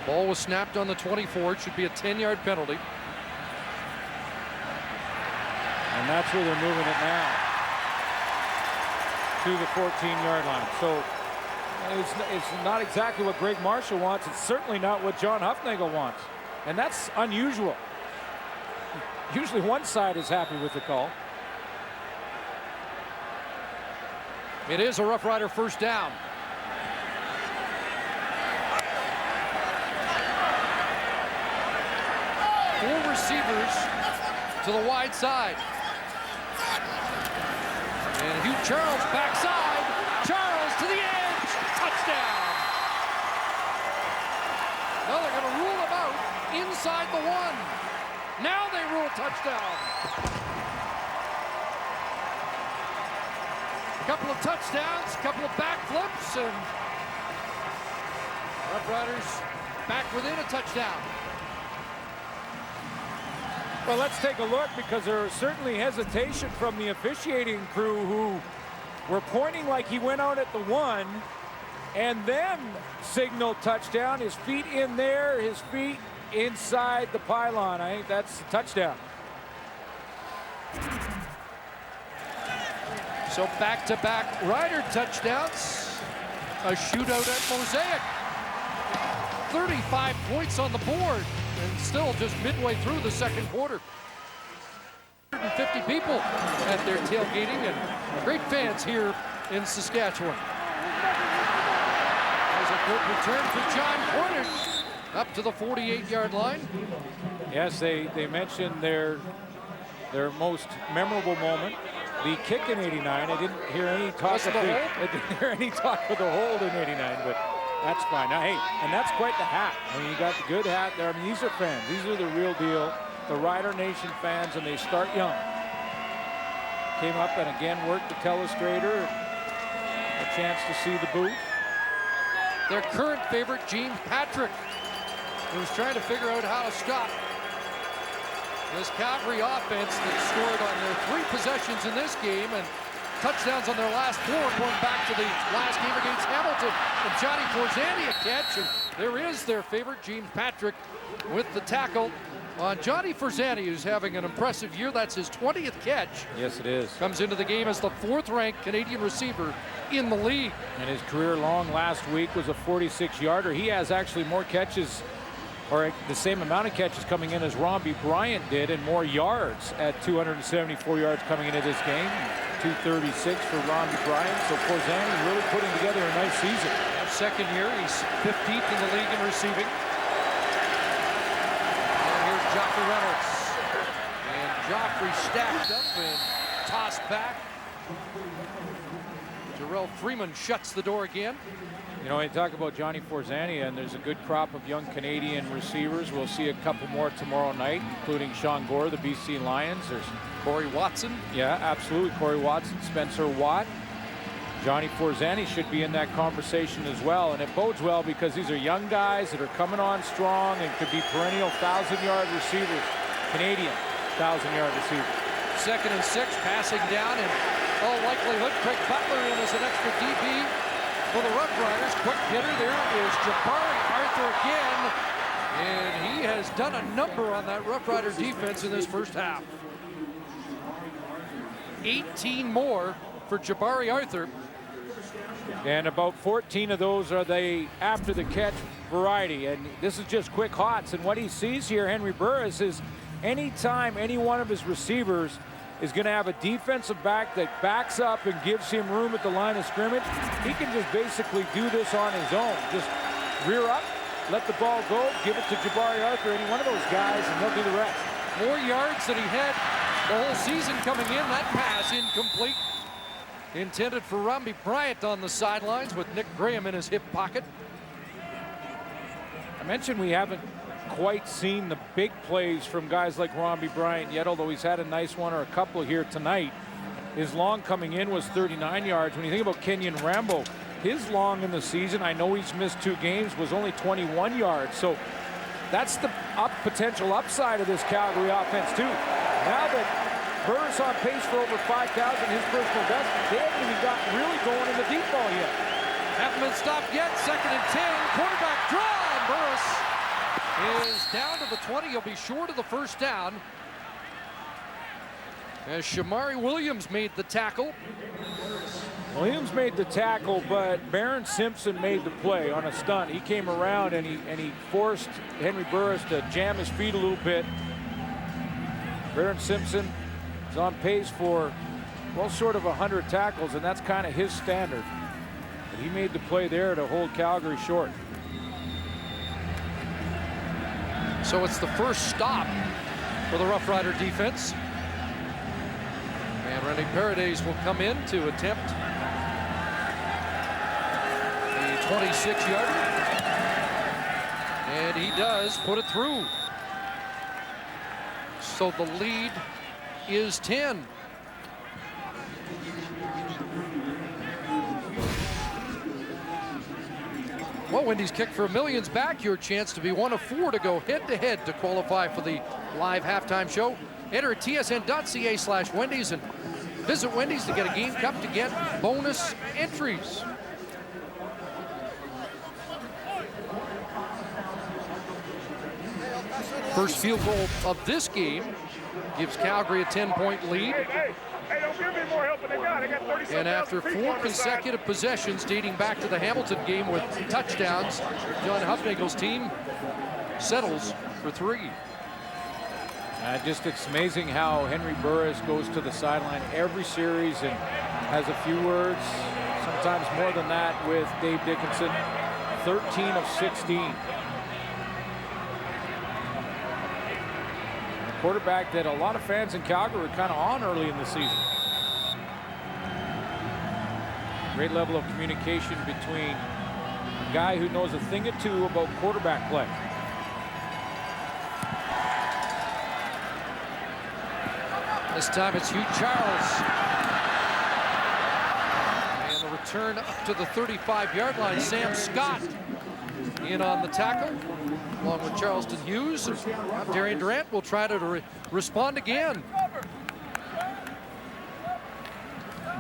Ball was snapped on the 24. It should be a 10-yard penalty. And that's where they're moving it now, to the 14-yard line. So it's not exactly what Greg Marshall wants. It's certainly not what John Hufnagel wants. And that's unusual. Usually one side is happy with the call. It is a Rough Rider first down. Four receivers to the wide side. And Hugh Charles backside. Charles to the edge. Touchdown. Now they're going to rule him out inside the 1. Now they rule touchdown. A couple of touchdowns, a couple of backflips, and Rough Riders back within a touchdown. Well, let's take a look, because there was certainly hesitation from the officiating crew, who were pointing like he went out at the 1 and then signaled touchdown. His feet in there, his feet inside the pylon. I think that's a touchdown. So back-to-back Rider touchdowns. A shootout at Mosaic. 35 points on the board, and still just midway through the second quarter. 150 people at their tailgating, and great fans here in Saskatchewan. There's a quick return for John Cornish up to the 48-yard line. Yes, they mentioned their most memorable moment, the kick in '89. I didn't hear any talk of the hold in '89, but that's fine. Now, hey, and that's quite the hat. I mean, you got the good hat there. I mean, these are fans. These are the real deal, the Rider Nation fans, and they start young. Came up and again worked the telestrator. A chance to see the booth. Their current favorite, James Patrick, who's trying to figure out how to stop this Calgary offense that scored on their 3 possessions in this game and touchdowns on their last 4, going back to the last game against Hamilton. And Johnny Forzani a catch, and there is their favorite, James Patrick, with the tackle on Johnny Forzani, who's having an impressive year. That's his 20th catch. Yes, it is. Comes into the game as the 4th-ranked Canadian receiver in the league. And his career long last week was a 46-yarder. He has actually more catches, or the same amount of catches coming in as Romby Bryant did, and more yards at 274 yards coming into this game. 236 for Romby Bryant. So Forzani really putting together a nice season. Second year, he's 15th in the league in receiving. And here's Joffrey Reynolds. And Joffrey stacked up and tossed back. Jarrell Freeman shuts the door again. You know, when you talk about Johnny Forzani, and there's a good crop of young Canadian receivers. We'll see a couple more tomorrow night, including Sean Gore, the BC Lions. There's Corey Watson. Yeah, absolutely. Corey Watson, Spencer Watt. Johnny Forzani should be in that conversation as well. And it bodes well because these are young guys that are coming on strong and could be perennial 1,000-yard receivers, Canadian 1,000-yard receivers. 2nd and 6, passing down, and all likelihood, Craig Butler in as an extra DB for the Roughriders. Quick hitter there is Jabari Arthur again, and he has done a number on that Roughrider defense in this first half. 18 more for Jabari Arthur. And about 14 of those are the after the catch variety. And this is just quick hots. And what he sees here, Henry Burris, is anytime any one of his receivers is going to have a defensive back that backs up and gives him room at the line of scrimmage, he can just basically do this on his own. Just rear up, let the ball go, give it to Jabari Arthur, any one of those guys, and he'll do the rest. More yards than he had the whole season coming in. That pass incomplete. Intended for Rombie Bryant on the sidelines with Nick Graham in his hip pocket. I mentioned we haven't quite seen the big plays from guys like Rombie Bryant yet, although he's had a nice one or a couple here tonight. His long coming in was 39 yards. When you think about Kenyon Rambo, his long in the season, I know he's missed 2 games, was only 21 yards. So that's the potential upside of this Calgary offense too. Now that Burris on pace for over 5,000, his personal best, they haven't even gotten really going in the deep ball yet. Haven't been stopped yet. 2nd and 10. Quarterback draw. Burris is down to the 20. He'll be short of the first down. As Shamari Williams made the tackle. Williams made the tackle, but Barron Simpson made the play on a stunt. He came around and he forced Henry Burris to jam his feet a little bit. Barron Simpson is on pace for well short of 100 tackles, and that's kind of his standard. But he made the play there to hold Calgary short. So it's the first stop for the Roughrider defense. And Rene Paredes will come in to attempt the 26-yarder. And he does put it through. So the lead is 10. Well, Wendy's Kick for Millions back. Your chance to be one of 4 to go head-to-head to qualify for the live halftime show. Enter at tsn.ca/Wendy's and visit Wendy's to get a game cup to get bonus entries. First field goal of this game gives Calgary a 10-point lead. Hey, don't give me more help than they got. They got 37,000 And after people 4 on the side. consecutive possessions dating back to the Hamilton game with touchdowns, John Hufnagel's team settles for 3. It's amazing how Henry Burris goes to the sideline every series and has a few words, sometimes more than that, with Dave Dickinson. 13 of 16. Quarterback that a lot of fans in Calgary were kind of on early in the season. Great level of communication between a guy who knows a thing or two about quarterback play. This time it's Hugh Charles. And the return up to the 35-yard line. Sam Scott in on the tackle, along with Charleston Hughes. And Darian Durant will try to respond again.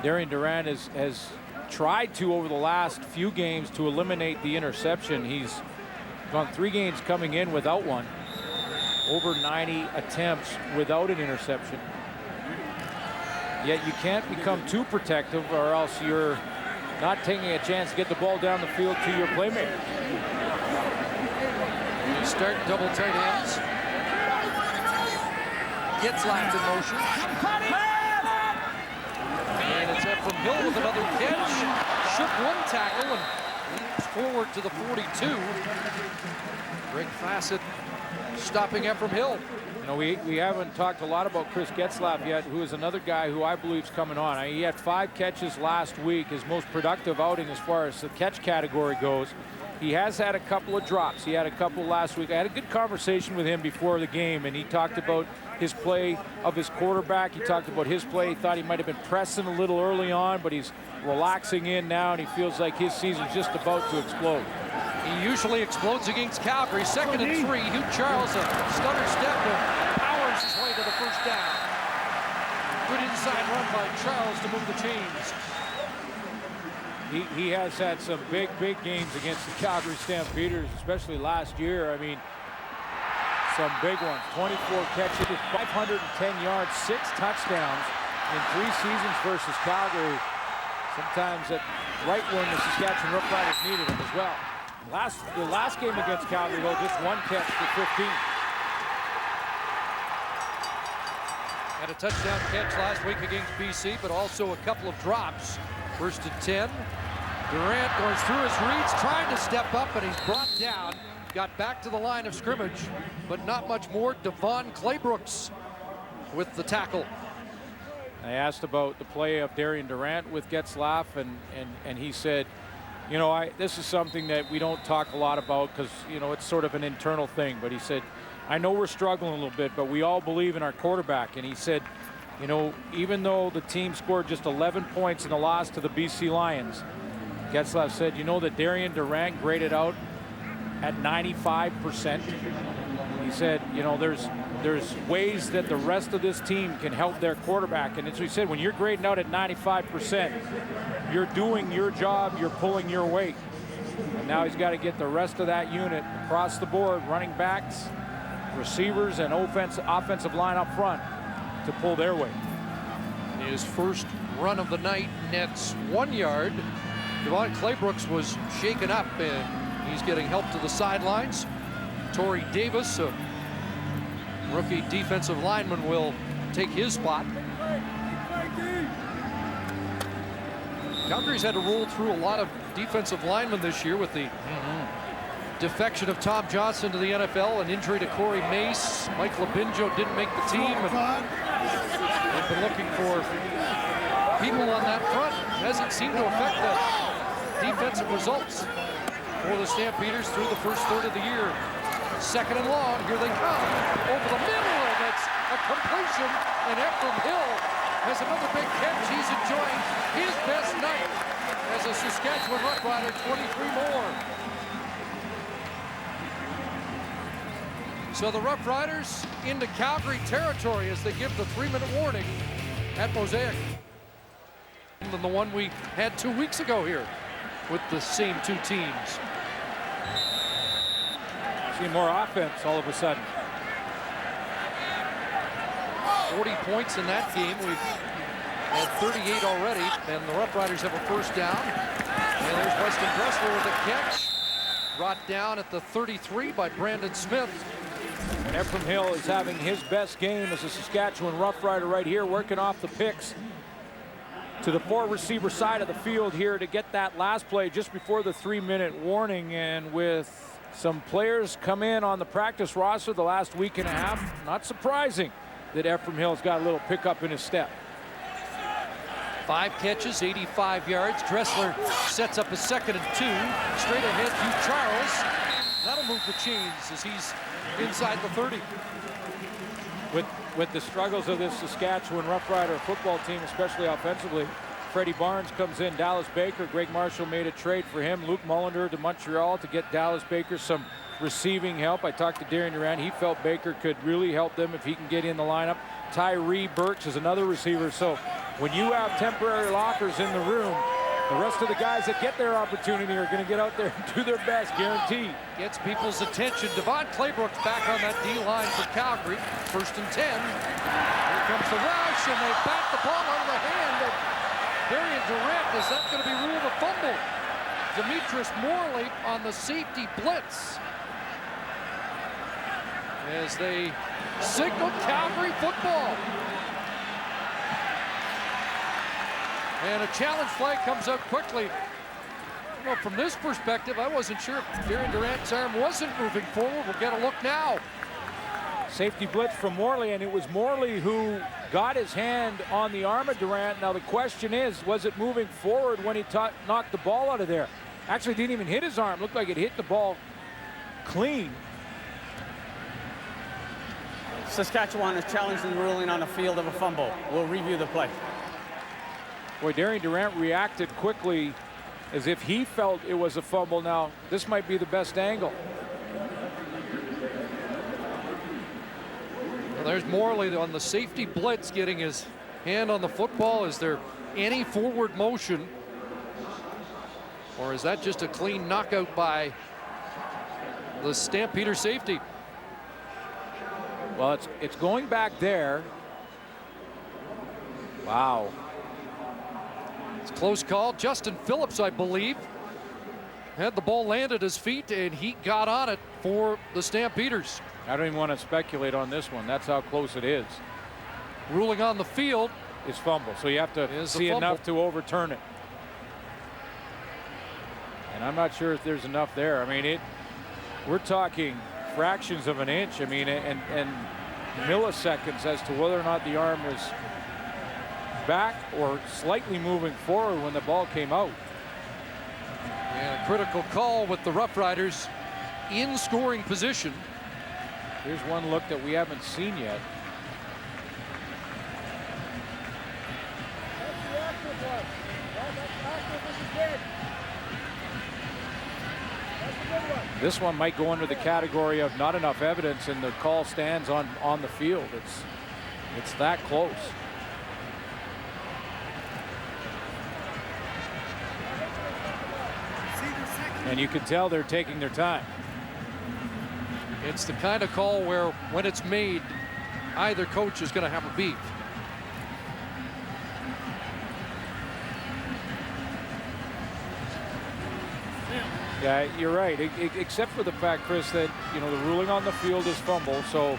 Darian Durant has tried to, over the last few games, to eliminate the interception. He's gone 3 games coming in without one. Over 90 attempts without an interception. Yet you can't become too protective, or else you're not taking a chance to get the ball down the field to your playmaker. You start double tight ends. Gets locked in motion. And it's Ephraim Hill with another catch. Shook 1 tackle and leaps forward to the 42. Greg Fassett stopping Ephraim Hill. know, we haven't talked a lot about Chris Getzlaf yet, who is another guy who I believe is coming on. He had 5 catches last week, his most productive outing as far as the catch category goes. He has had a couple of drops. He had a couple last week. I had a good conversation with him before the game, and he talked about his play of his quarterback. He talked about his play. He thought he might have been pressing a little early on, but he's relaxing in now, and he feels like his season's just about to explode. He usually explodes against Calgary. 2nd and 3. Hugh Charles, a stutter step, and powers his way to the first down. Good inside run by Charles to move the chains. He has had some big games against the Calgary Stampeders, especially last year. I mean, some big ones. 24 catches, 510 yards, 6 touchdowns in 3 seasons versus Calgary. Sometimes right when the Saskatchewan Roughriders needed him as well. The last game against Calgary, though, just 1 catch for 15. Had a touchdown catch last week against BC, but also a couple of drops. 1st and 10. Durant goes through his reads, trying to step up, and he's brought down. Got back to the line of scrimmage, but not much more. Devon Claybrooks with the tackle. I asked about the play of Darian Durant with Getzlaf, and he said, you know, this is something that we don't talk a lot about because, you know, it's sort of an internal thing. But he said, I know we're struggling a little bit, but we all believe in our quarterback. And he said, you know, even though the team scored just 11 points in the loss to the BC Lions, Getzlaf said, you know that Darian Durant graded out at 95%. He said, you know, there's ways that the rest of this team can help their quarterback. And as we said, when you're grading out at 95%, you're doing your job, you're pulling your weight. And now he's got to get the rest of that unit across the board, running backs, receivers, and offensive line up front to pull their weight. His first run of the night nets 1 yard. Devon Claybrooks was shaken up, and he's getting help to the sidelines. Torrey Davis, a rookie defensive lineman, will take his spot. Calgary's had to roll through a lot of defensive linemen this year with the defection of Tom Johnson to the NFL, an injury to Corey Mace. Mike Labinjo didn't make the team, and they've been looking for people on that front. Hasn't seemed to affect the defensive results for the Stampeders through the first third of the year. 2nd and long, here they come. Over the middle, that's a completion, and Ephraim Hill has another big catch. He's enjoying his best night as a Saskatchewan Roughrider, 23 more. So the Roughriders into Calgary territory as they give the 3-minute warning at Mosaic. Than the one we had 2 weeks ago here with the same 2 teams. See more offense all of a sudden. 40 points in that game. We've had 38 already, and the Roughriders have a first down. And there's Weston Dressler with a catch. Brought down at the 33 by Brandon Smith. And Ephraim Hill is having his best game as a Saskatchewan Roughrider right here, working off the picks to the 4-receiver side of the field here to get that last play just before the 3-minute warning. And with some players come in on the practice roster the last week and a half, not surprising that Ephraim Hill's got a little pickup in his step. 5 catches, 85 yards. Dressler sets up a 2nd and 2. Straight ahead, Hugh Charles. That'll move the chains as he's inside the 30. With the struggles of this Saskatchewan Roughrider football team, especially offensively, Freddie Barnes comes in. Dallas Baker, Greg Marshall made a trade for him. Luke Mullender to Montreal to get Dallas Baker some receiving help. I talked to Darian Durant. He felt Baker could really help them if he can get in the lineup. Tyree Birch is another receiver. So when you have temporary lockers in the room, the rest of the guys that get their opportunity are going to get out there and do their best, guaranteed. Gets people's attention. Devon Claybrooks back on that D-line for Calgary. 1st and 10. Here comes the rush, and they bat the ball out of the hand of Darian Durant. Is that going to be ruled a fumble? Demetrius Morley on the safety blitz as they signal Calgary football. And a challenge flag comes up quickly. Well, from this perspective, I wasn't sure if Darian Durant's arm wasn't moving forward. We'll get a look now. Safety blitz from Morley, and it was Morley who got his hand on the arm of Durant. Now the question is, was it moving forward when he knocked the ball out of there? Actually didn't even hit his arm. Looked like it hit the ball clean. Saskatchewan is challenging the ruling on the field of a fumble. We'll review the play. Boy, Darian Durant reacted quickly as if he felt it was a fumble. Now, this might be the best angle. Well, there's Morley on the safety blitz getting his hand on the football. Is there any forward motion? Or is that just a clean knockout by the Stampeder safety? Well, it's going back there. Wow. It's a close call. Justin Phillips, I believe, had the ball land at his feet, and he got on it for the Stampeders. I don't even want to speculate on this one. That's how close it is. Ruling on the field is fumble, so you have to see enough to overturn it. And I'm not sure if there's enough there. I mean, we're talking fractions of an inch. I mean, and milliseconds as to whether or not the arm was back or slightly moving forward when the ball came out. And a critical call with the Roughriders in scoring position. Here's one look that we haven't seen yet. This one might go under the category of not enough evidence, and the call stands on the field. It's that close. And you can tell they're taking their time. It's the kind of call where when it's made, either coach is going to have a beef. Yeah, you're right. Except for the fact, Chris, that the ruling on the field is fumble. So,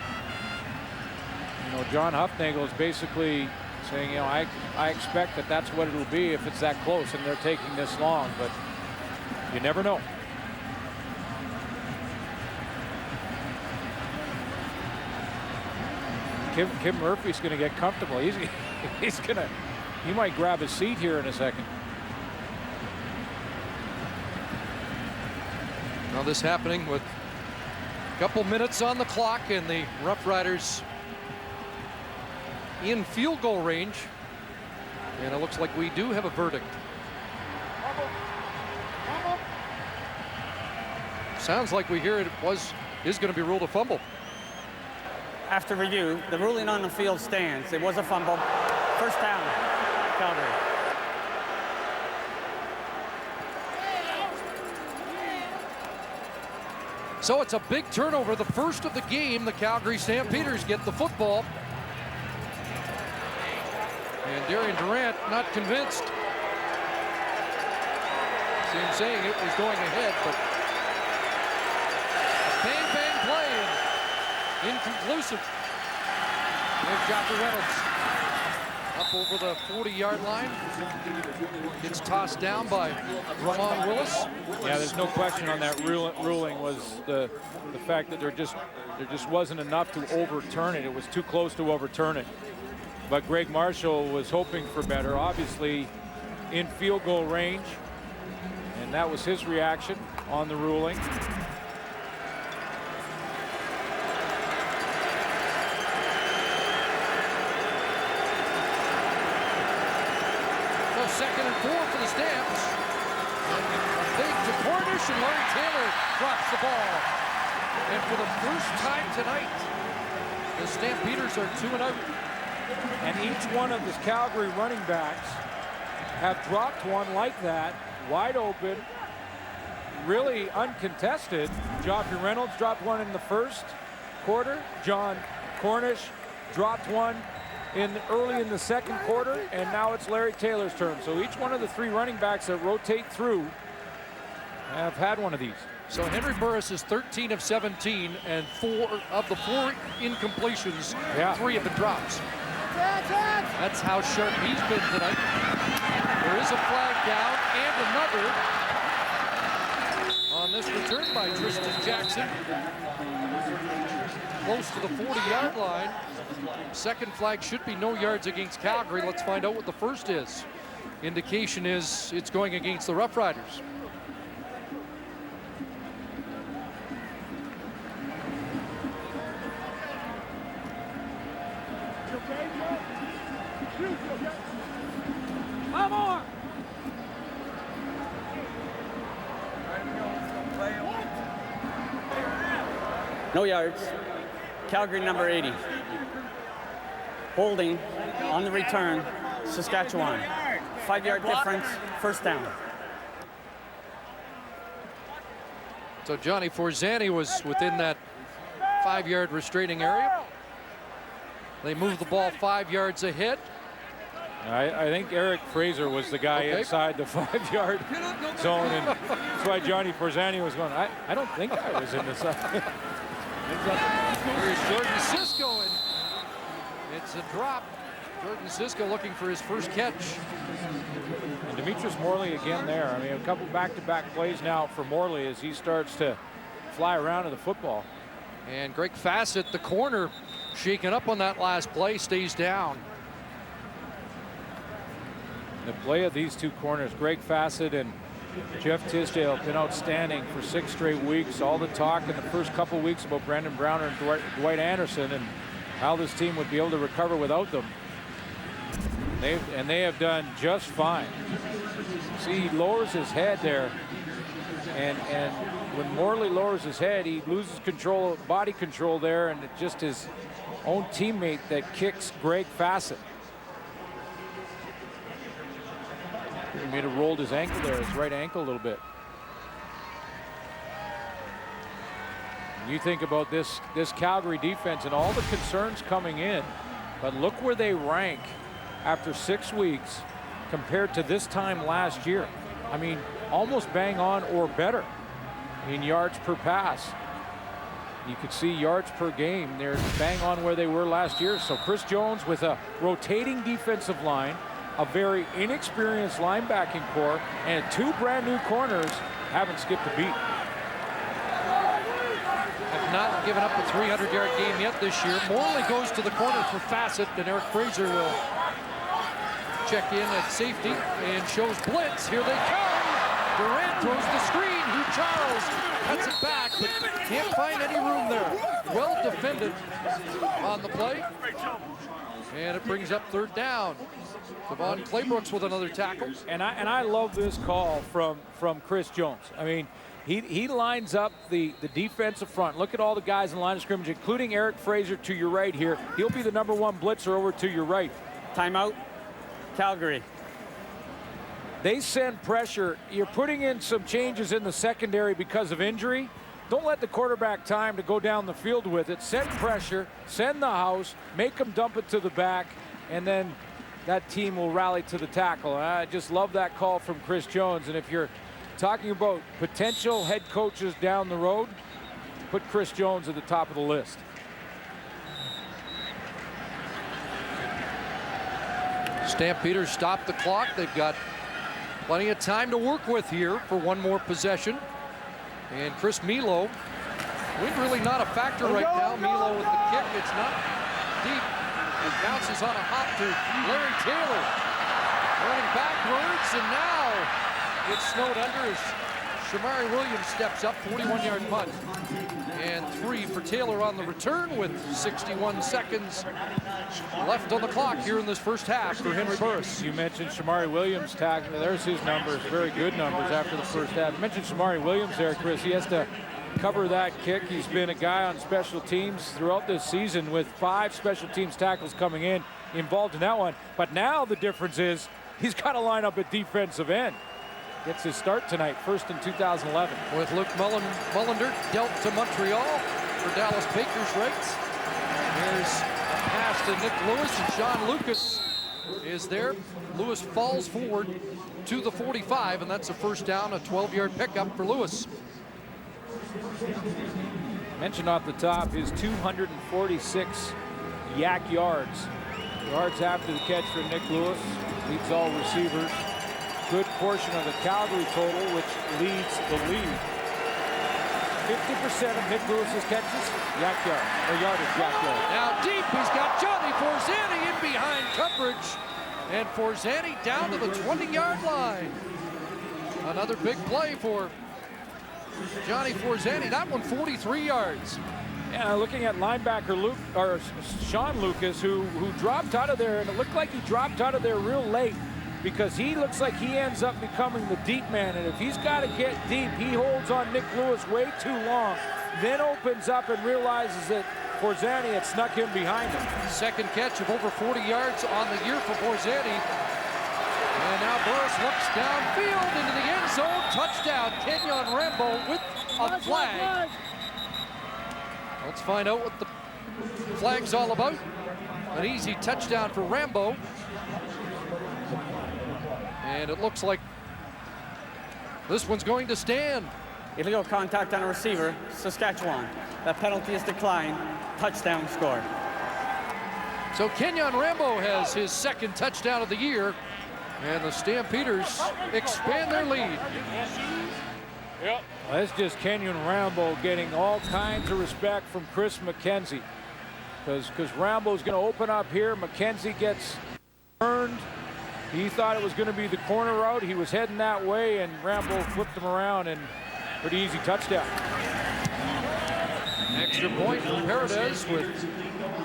John Huffnagel is basically saying, I expect that that's what it'll be if it's that close, and they're taking this long. But you never know. Kim Murphy's going to get comfortable. He might grab his seat here in a second. Now this happening with a couple minutes on the clock, and the Roughriders in field goal range. And it looks like we do have a verdict. Sounds like we hear it is going to be ruled a fumble. After review, the ruling on the field stands. It was a fumble. First down, Calgary. So it's a big turnover, the first of the game. The Calgary Stampeders get the football. And Darian Durant not convinced. See him saying it was going ahead, but bang play and inconclusive. There's Joffrey Reynolds up over the 40-yard line. Gets tossed down by Ramon Willis. Yeah, there's no question on that ruling was the fact that there just wasn't enough to overturn it. It was too close to overturn it. But Greg Marshall was hoping for better, obviously in field goal range, and that was his reaction on the ruling. So 2nd and 4 for the Stamps. Big to Cornish, and Larry Taylor drops the ball. And for the first time tonight, the Stampeders are 2-0. And each one of the Calgary running backs have dropped one like that, wide open, really uncontested. Joffrey Reynolds dropped one in the first quarter. John Cornish dropped one early in the second quarter, and now it's Larry Taylor's turn. So each one of the 3 running backs that rotate through have had one of these. So Henry Burris is 13 of 17, and 4 of the 4 incompletions, 3 have been drops. That's how sharp he's been tonight. There is a flag down and another on this return by Tristan Jackson. Close to the 40-yard line. Second flag should be no yards against Calgary. Let's find out what the first is. Indication is it's going against the Roughriders. Come on! No yards. Calgary number 80. Holding on the return, Saskatchewan. 5-yard difference, first down. So Johnny Forzani was within that 5-yard restraining area. They moved the ball 5 yards ahead. I think Eric Fraser was the guy inside the 5-yard zone, and that's why Johnny Forzani was going, I don't think I was in the side. Here's Jordan Cisco, and it's a drop. Jordan Cisco looking for his first catch. And Demetrius Morley again there. I mean, a couple back-to-back plays now for Morley as he starts to fly around to the football. And Greg Fassett, the corner, shaken up on that last play, stays down. The play of these two corners, Greg Fassett and Jeff Tisdale, have been outstanding for 6 straight weeks. All the talk in the first couple weeks about Brandon Browner and Dwight Anderson and how this team would be able to recover without them. They have done just fine. See, he lowers his head there, and when Morley lowers his head, he loses control, body control there, and it's just his own teammate that kicks Greg Fassett. He may have rolled his ankle there, his right ankle a little bit. And you think about this Calgary defense and all the concerns coming in, but look where they rank after 6 weeks compared to this time last year. I mean, almost bang on or better in yards per pass. You could see yards per game. They're bang on where they were last year. So Chris Jones with a rotating defensive line, a very inexperienced linebacking core, and 2 brand new corners haven't skipped a beat. Have not given up a 300-yard game yet this year. Morley goes to the corner for Fassett, and Eric Fraser will check in at safety and shows blitz. Here they come. Durant throws the screen. Hugh Charles cuts it back, but can't find any room there. Well defended on the play. And it brings up 3rd down. Devon Claybrooks with another tackle. And I love this call from Chris Jones. I mean, he lines up the defensive front. Look at all the guys in the line of scrimmage, including Eric Fraser to your right here. He'll be the #1 blitzer over to your right. Timeout, Calgary. They send pressure. You're putting in some changes in the secondary because of injury. Don't let the quarterback time to go down the field with it. Send pressure, send the house, make them dump it to the back, and then that team will rally to the tackle. I just love that call from Chris Jones. And if you're talking about potential head coaches down the road, put Chris Jones at the top of the list. Stampeders stop the clock. They've got plenty of time to work with here for one more possession. And Chris Milo, wind really not a factor right now. Milo with the kick. It's not deep. It bounces on a hop to Larry Taylor. Running backwards, and now it's snowed under as Shamari Williams steps up. 41-yard punt. And 3 for Taylor on the return with 61 seconds left on the clock here in this first half for Henry Burris. You mentioned Shamari Williams tackling. There's his numbers, very good numbers after the first half. You mentioned Shamari Williams there, Chris. He has to cover that kick. He's been a guy on special teams throughout this season with 5 special teams tackles coming in, involved in that one. But now the difference is he's got to line up at defensive end. Gets his start tonight, first in 2011. With Luke Mullender dealt to Montreal for Dallas Bakersreiz. There's a pass to Nick Lewis, and Sean Lucas is there. Lewis falls forward to the 45, and that's a first down, a 12-yard pickup for Lewis. Mentioned off the top his 246 yak yards. Yards after the catch for Nick Lewis. Leads all receivers. Good portion of the Calgary total, which leads the league. 50% of Nick Lewis's catches, yak yard, or yardage, yak yard. Now deep, he's got Johnny Forzani in behind coverage. And Forzani down to the 20-yard line. Another big play for Johnny Forzani. That one 43 yards. Yeah, looking at linebacker Sean Lucas, who dropped out of there, and it looked like he dropped out of there real late because he looks like he ends up becoming the deep man. And if he's got to get deep, he holds on Nick Lewis way too long, then opens up and realizes that Forzani had snuck in behind him. Second catch of over 40 yards on the year for Forzani. And now Burris looks downfield into the end zone. Touchdown, Kenyon Rambo with a flag. Let's find out what the flag's all about. An easy touchdown for Rambo. And it looks like this one's going to stand. Illegal contact on a receiver, Saskatchewan. That penalty is declined. Touchdown scored. So Kenyon Rambo has his second touchdown of the year. And the Stampeders expand their lead. Yep. That's just Kenyon Rambo getting all kinds of respect from Chris McKenzie. Because Rambo's going to open up here. McKenzie gets turned. He thought it was going to be the corner route. He was heading that way, and Rambo flipped him around, and pretty easy touchdown. Extra point for Paradise with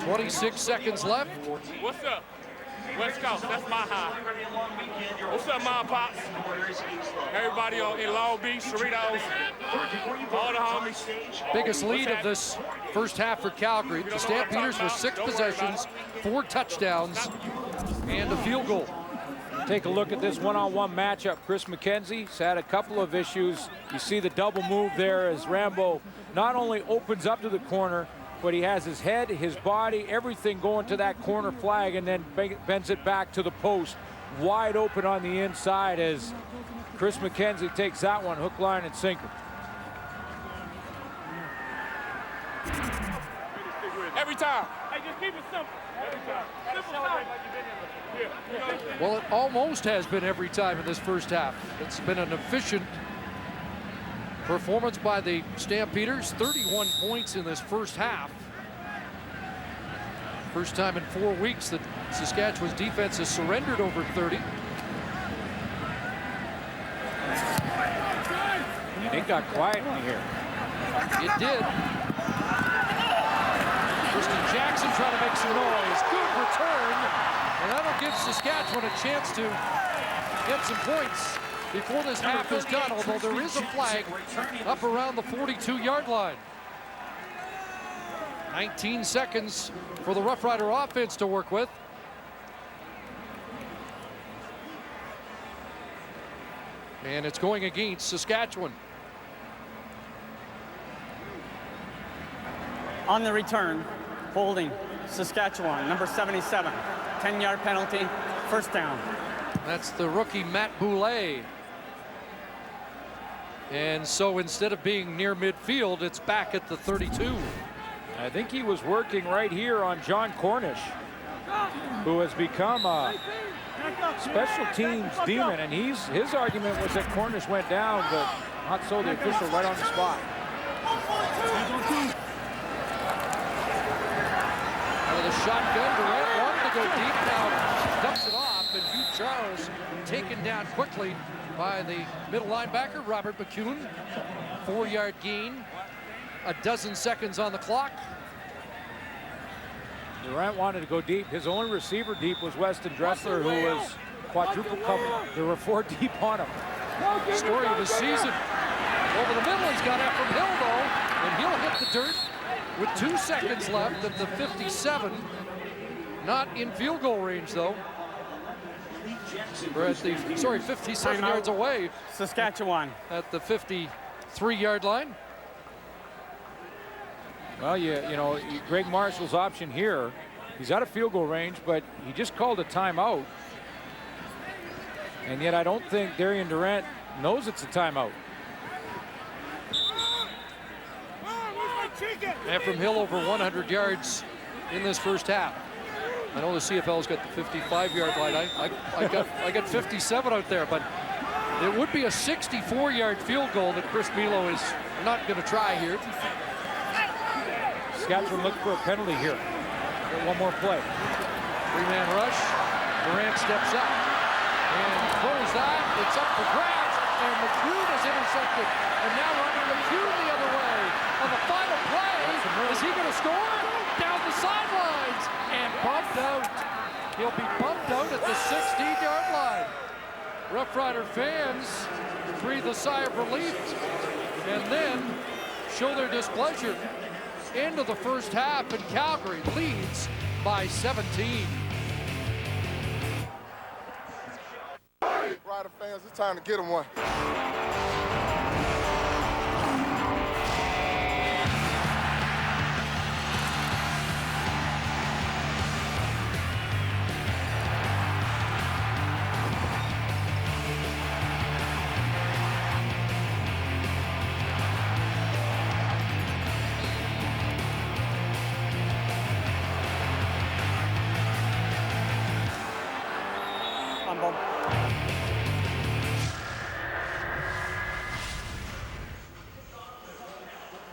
26 seconds left. What's up? West Coast, that's my high. What's up, Mom Pops? Everybody in Long Beach, Cerritos, all the homies. Biggest lead of this first half for Calgary. The Stampeders with 6 possessions, 4 touchdowns, and a field goal. Take a look at this one-on-one matchup. Chris McKenzie's had a couple of issues. You see the double move there as Rambo not only opens up to the corner, but he has his head, his body, everything going to that corner flag, and then bends it back to the post. Wide open on the inside as Chris McKenzie takes that one, hook, line, and sinker. Every time. Hey, just keep it simple. Every time. Well, it almost has been every time in this first half. It's been an efficient performance by the Stampeders. 31 points in this first half. First time in 4 weeks that Saskatchewan's defense has surrendered over 30. It got quiet in here. It did. Tristan Jackson trying to make some noise. Good return. And that'll give Saskatchewan a chance to get some points before this half is done, although there is a flag up around the 42-yard line. 19 seconds for the Rough Rider offense to work with. And it's going against Saskatchewan. On the return, holding Saskatchewan, number 77. 10-yard penalty, first down. That's the rookie Matt Boulay. And so instead of being near midfield, it's back at the 32. I think he was working right here on John Cornish, who has become a special teams demon. And his argument was that Cornish went down, but not so the official right on the spot. With a shotgun, Durant wanted to go deep, now dumps it off, and Hugh Charles taken down quickly by the middle linebacker, Robert McCune. 4-yard gain, a dozen seconds on the clock. Durant wanted to go deep. His only receiver deep was Weston Dressler, who was quadruple covered. There were 4 deep on him. Story of the season. Over the middle, he's got Ephraim Hill, though, and he'll hit the dirt with 2 seconds left at the 57. Not in field goal range, though. We're at the, 57 yards away. Saskatchewan. At the 53-yard line. Well, you know, Greg Marshall's option here, he's out of field goal range, but he just called a timeout. And yet I don't think Darian Durant knows it's a timeout. Ephraim Hill over 100 yards in this first half. I know the CFL's got the 55-yard line. I got 57 out there, but it would be a 64-yard field goal that Chris Milo is They're not going to try here. Saskatchewan looking for a penalty here. Get one more play. Three-man rush. Durant steps up and throws that. It's up for grabs, and McCune is intercepted. And now running McCune the other way. On the final play, is he going to score? Down the sidelines and bumped out. He'll be bumped out at the 16-yard line. Rough Rider fans breathe a sigh of relief and then show their displeasure. End of the first half, and Calgary leads by 17. Rider fans, it's time to get them one.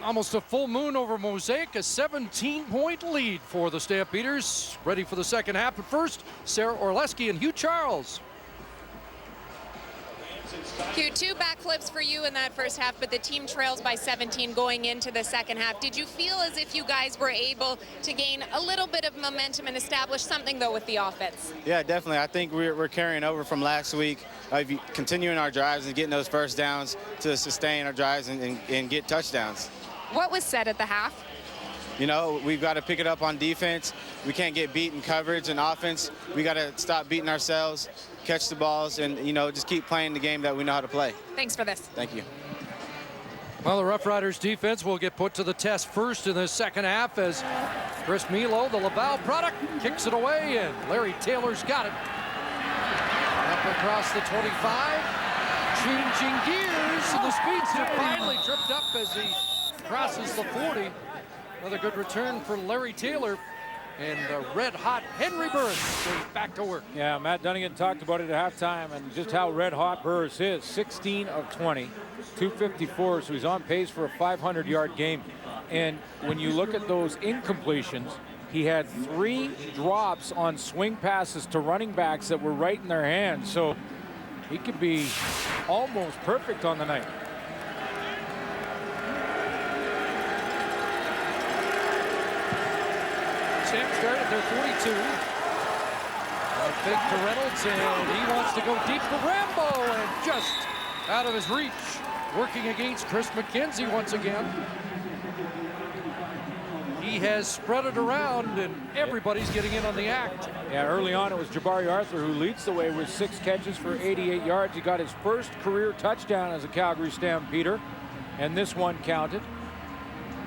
Almost a full moon over Mosaic, a 17-point lead for the Stampeders. Ready for the second half, but first, Sarah Orleski and Hugh Charles. Hugh, 2 backflips for you in that first half, but the team trails by 17 going into the second half. Did you feel as if you guys were able to gain a little bit of momentum and establish something, though, with the offense? Yeah, definitely. I think we're carrying over from last week, continuing our drives and getting those first downs to sustain our drives and get touchdowns. What was said at the half? You know, we've got to pick it up on defense. We can't get beat in coverage and offense. We got to stop beating ourselves, catch the balls, and, you know, just keep playing the game that we know how to play. Thanks for this. Thank you. Well, the Rough Riders defense will get put to the test first in the second half as Chris Milo, the Laval product, kicks it away, and Larry Taylor's got it. Up across the 25, changing gears, and the speedster finally tripped up as he crosses the 40. Another good return for Larry Taylor, and red-hot Henry Burris goes back to work. Yeah, Matt Dunnigan talked about it at halftime and just how red-hot Burris is. 16 of 20, 254, so he's on pace for a 500-yard game. And when you look at those incompletions, he had 3 drops on swing passes to running backs that were right in their hands, so he could be almost perfect on the night. Sam started their 42. Big to Reynolds, and he wants to go deep to Rambo, and just out of his reach. Working against Chris McKenzie once again. He has spread it around, and everybody's getting in on the act. Yeah, early on it was Jabari Arthur who leads the way with 6 catches for 88 yards. He got his first career touchdown as a Calgary Stampeder, and this one counted.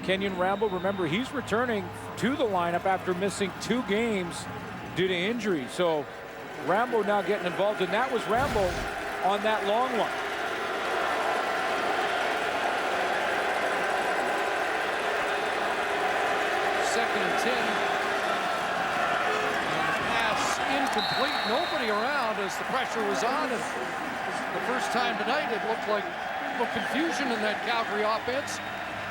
Kenyon Rambo, remember, he's returning to the lineup after missing 2 games due to injury. So Rambo now getting involved, and that was Rambo on that long one. Second and 10. And the pass incomplete. Nobody around as the pressure was on. And the first time tonight, it looked like a little confusion in that Calgary offense.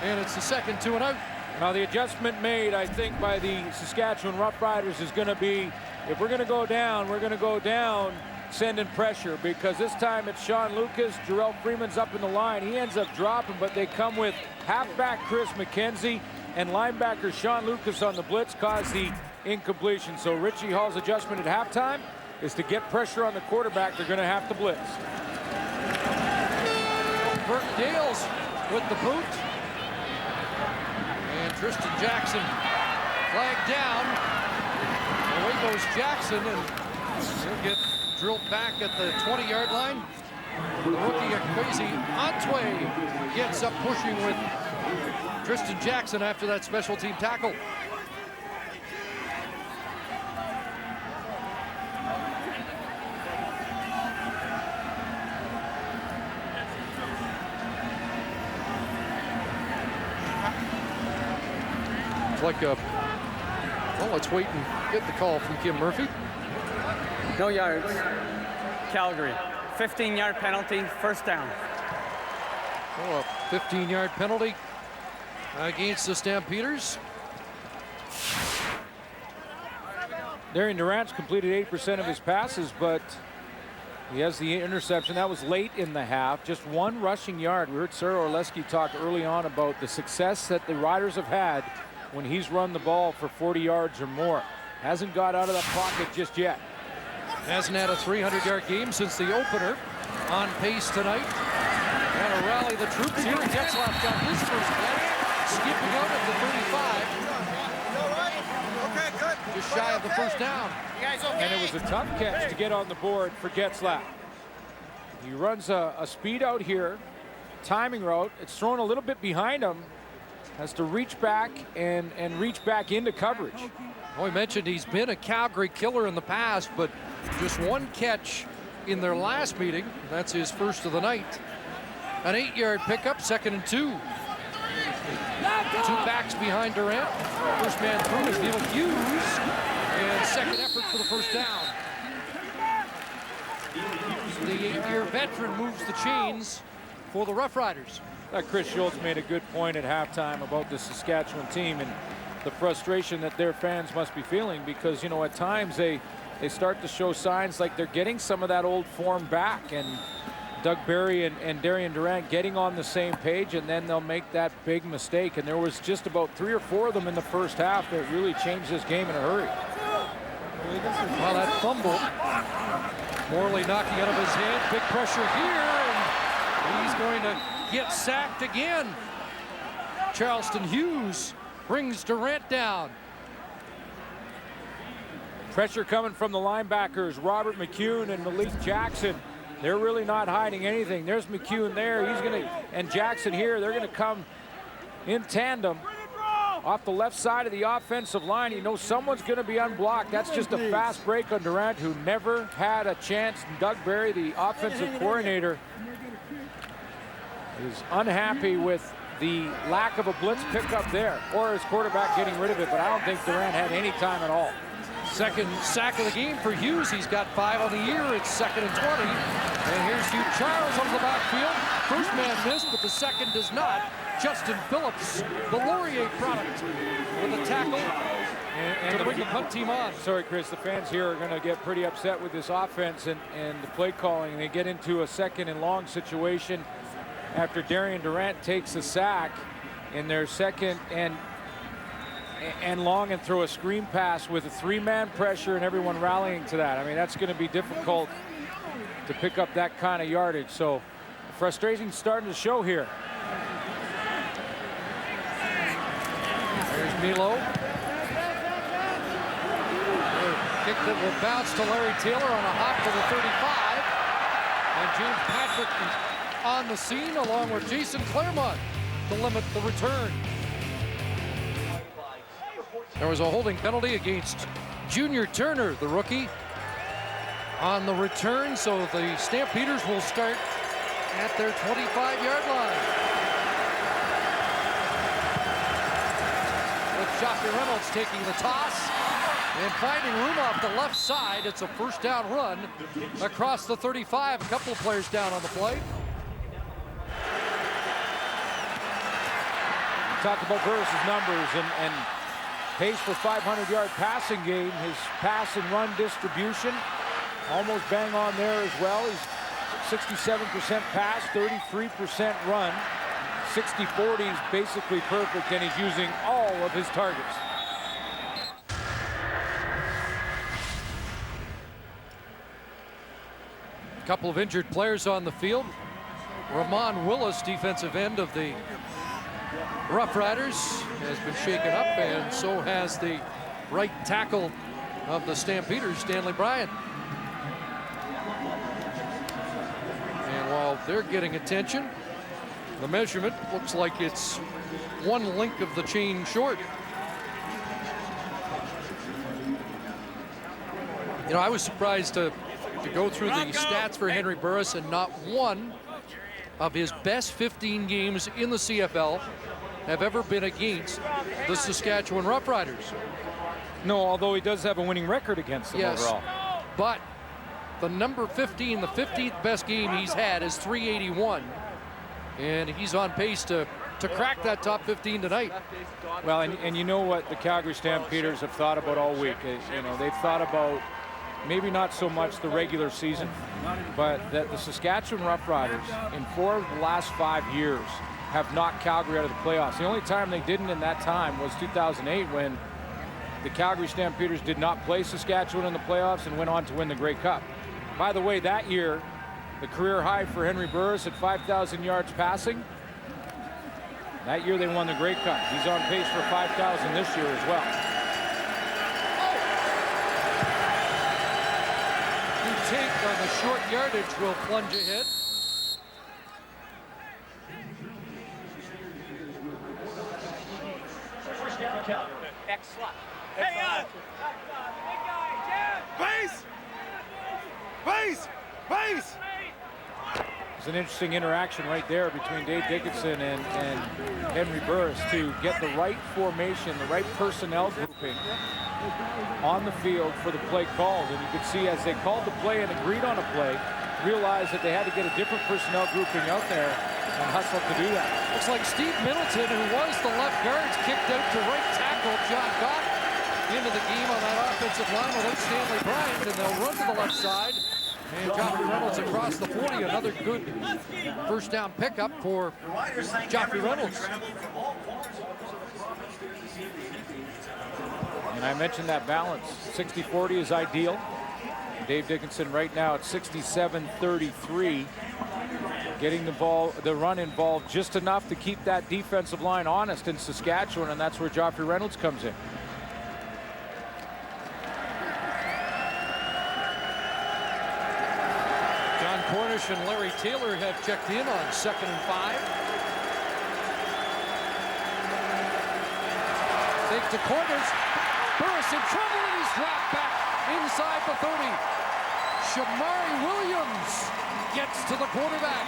And it's the second 2 and out. Now the adjustment made, I think, by the Saskatchewan Roughriders is going to be, if we're going to go down, we're going to go down sending pressure, because this time it's Sean Lucas. Jarrell Freeman's up in the line. He ends up dropping, but they come with halfback Chris McKenzie and linebacker Sean Lucas on the blitz, caused the incompletion. So Richie Hall's adjustment at halftime is to get pressure on the quarterback. They're going to have to blitz. Burke Dales with the boot. And Tristan Jackson flagged down. Away goes Jackson, and he'll get drilled back at the 20-yard line. The rookie Kwesi Antwe gets up pushing with Tristan Jackson after that special team tackle. Like a, well, let's wait and get the call from Kim Murphy. No yards. Calgary. 15-yard penalty, first down. Oh, a 15-yard penalty against the Stampeders. Darian Durant's completed 8% of his passes, but he has the interception. That was late in the half. Just 1 rushing yard. We heard Sarah Orleski talk early on about the success that the Riders have had when he's run the ball for 40 yards or more. Hasn't got out of the pocket just yet. Hasn't had a 300-yard game since the opener. On pace tonight. And to rally the troops here. Getzlaff got his first catch. Skipping out at the 35. Just shy of the first down. And it was a tough catch to get on the board for Getzlaff. He runs a speed out here, timing route. It's thrown a little bit behind him. Has to reach back and reach back into coverage. Well, we mentioned he's been a Calgary killer in the past, but just 1 catch in their last meeting. That's his first of the night. An 8-yard pickup, 2nd and 2. 2 backs behind Durant. First man through is Neil Hughes. And second effort for the first down. The 8-year veteran moves the chains for the Roughriders. Chris Schultz made a good point at halftime about the Saskatchewan team and the frustration that their fans must be feeling, because, you know, at times they start to show signs like they're getting some of that old form back, and Doug Barry and Darian Durant getting on the same page, and then they'll make that big mistake. And there was just about 3 or 4 of them in the first half that really changed this game in a hurry. Well, that fumble. Morley knocking out of his hand. Big pressure here, and he's going to get sacked again. Charleston Hughes brings Durant down. Pressure coming from the linebackers, Robert McCune and Malik Jackson. They're really not hiding anything. There's McCune there. He's going to, and Jackson here. They're going to come in tandem off the left side of the offensive line. You know someone's going to be unblocked. That's just a fast break on Durant, who never had a chance. And Doug Barry, the offensive coordinator, is unhappy with the lack of a blitz pickup there, or his quarterback getting rid of it. But I don't think Durant had any time at all. Second sack of the game for Hughes. He's got 5 on the year. It's 2nd and 20. And here's Hugh Charles on the backfield. First man missed, but the second does not. Justin Phillips, the Laurier product, with a tackle and to bring the punt team on. Sorry, Chris, the fans here are going to get pretty upset with this offense and the play calling. They get into a 2nd and long situation after Darian Durant takes a sack in their 2nd and long, and throw a screen pass with a 3-man pressure and everyone rallying to that. I mean, that's going to be difficult to pick up that kind of yardage. So frustration starting to show here. There's Milo. Kick that will bounce to Larry Taylor on a hop to the 35. And James Patrick on the scene along with Jason Claremont to limit the return. There was a holding penalty against Junior Turner, the rookie, on the return, so the Stampeders will start at their 25-yard line. With Joffrey Reynolds taking the toss and finding room off the left side. It's a first down run across the 35. A couple of players down on the play. Talk about Burris' numbers and pace for 500-yard passing game. His pass and run distribution almost bang on there as well. He's 67% pass, 33% run. 60-40 is basically perfect, and he's using all of his targets. A couple of injured players on the field. Ramon Willis, defensive end of the Roughriders, has been shaken up, and so has the right tackle of the Stampeders, Stanley Bryant. And while they're getting attention, the measurement looks like it's 1 link of the chain short. You know, I was surprised to go through the stats for Henry Burris, and not one of his best 15 games in the CFL have ever been against the Saskatchewan Roughriders. No, although he does have a winning record against them overall. But the number 15, the 15th best game he's had is 381. And he's on pace to crack that top 15 tonight. Well, and you know what the Calgary Stampeders have thought about all week. You know, they've thought about maybe not so much the regular season, but that the Saskatchewan Roughriders in 4 of the last 5 years have knocked Calgary out of the playoffs. The only time they didn't in that time was 2008, when the Calgary Stampeders did not play Saskatchewan in the playoffs and went on to win the Grey Cup. By the way, that year, the career high for Henry Burris at 5,000 yards passing. That year they won the Grey Cup. He's on pace for 5,000 this year as well. Take on the short yardage will plunge ahead. Base! Base! Base! It's an interesting interaction right there between Dave Dickinson and Henry Burris to get the right formation, the right personnel grouping on the field for the play called. And you could see as they called the play and agreed on a play, realized that they had to get a different personnel grouping out there and hustle to do that. Looks like Steve Middleton, who was the left guard, kicked out to right tackle. John got into the game on that offensive line without Stanley Bryant, and they'll run to the left side. And Joffrey Reynolds across the 40, another good first down pickup for Joffrey Reynolds. And I mentioned that balance. 60-40 is ideal. Dave Dickinson right now at 67-33. Getting the run involved just enough to keep that defensive line honest in Saskatchewan, and that's where Joffrey Reynolds comes in. John Cornish and Larry Taylor have checked in on 2nd and 5. Fake to Cornish. Burris in trouble, and he's dropped back inside the 30. Shamari Williams gets to the quarterback.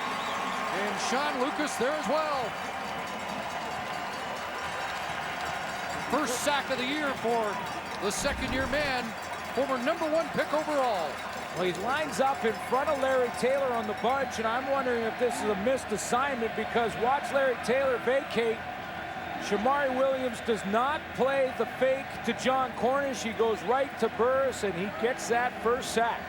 And Sean Lucas there as well. First sack of the year for the second-year man, former #1 pick overall. Well, he lines up in front of Larry Taylor on the bunch, and I'm wondering if this is a missed assignment, because watch Larry Taylor vacate. Shamari Williams does not play the fake to John Cornish. He goes right to Burris, and he gets that first sack.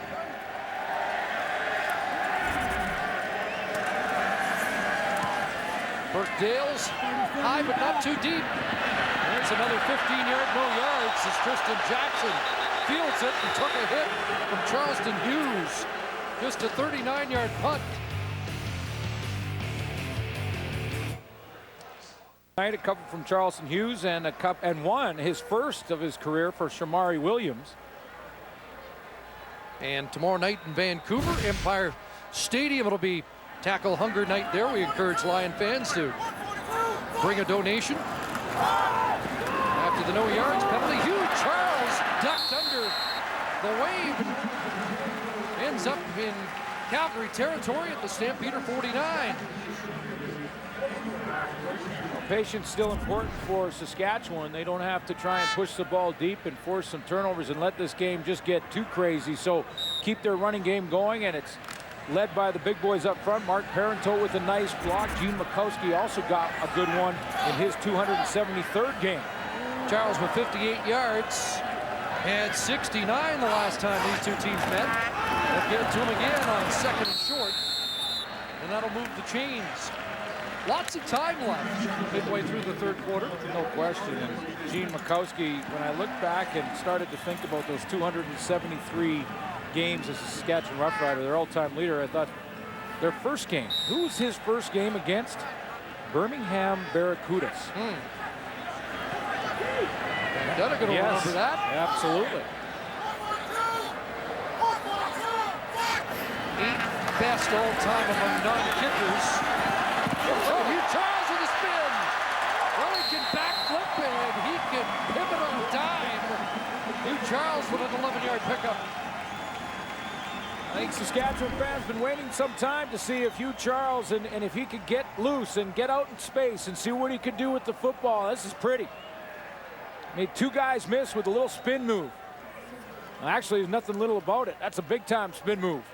Burke Dales, high but not too deep. And it's another 15-yard, no yards as Tristan Jackson fields it and took a hit from Charleston Hughes. Just a 39-yard punt. A couple from Charleston Hughes and one, his first of his career, for Shamari Williams. And tomorrow night in Vancouver, Empire Stadium, it'll be Tackle Hunger Night there. We encourage Lion fans to bring a donation. After the no yards penalty, Hugh Charles ducked under the wave and ends up in Calgary territory at the Stampeder 49. Patience still important for Saskatchewan. They don't have to try and push the ball deep and force some turnovers and let this game just get too crazy. So keep their running game going, and it's led by the big boys up front. Mark Parenteau with a nice block. Gene Mikowski also got a good one in his 273rd game. Charles with 58 yards. Had 69 the last time these two teams met. They'll get it to him again on 2nd and short. And that'll move the chains. Lots of time left midway through the third quarter. No question. And Gene Mikowski, when I looked back and started to think about those 273 games as a Saskatchewan Roughrider, their all-time leader, I thought their first game. Who was his first game against? Birmingham Barracudas. Donna going to remember that. Absolutely. 8th best all-time among non-kickers. Oh, Hugh Charles with a spin. Well, he can backflip and he can pivot on a dime. Hugh Charles with an 11-yard pickup. I think Saskatchewan fans have been waiting some time to see if Hugh Charles and if he could get loose and get out in space and see what he could do with the football. This is pretty. Made 2 guys miss with a little spin move. Well, actually, there's nothing little about it. That's a big-time spin move.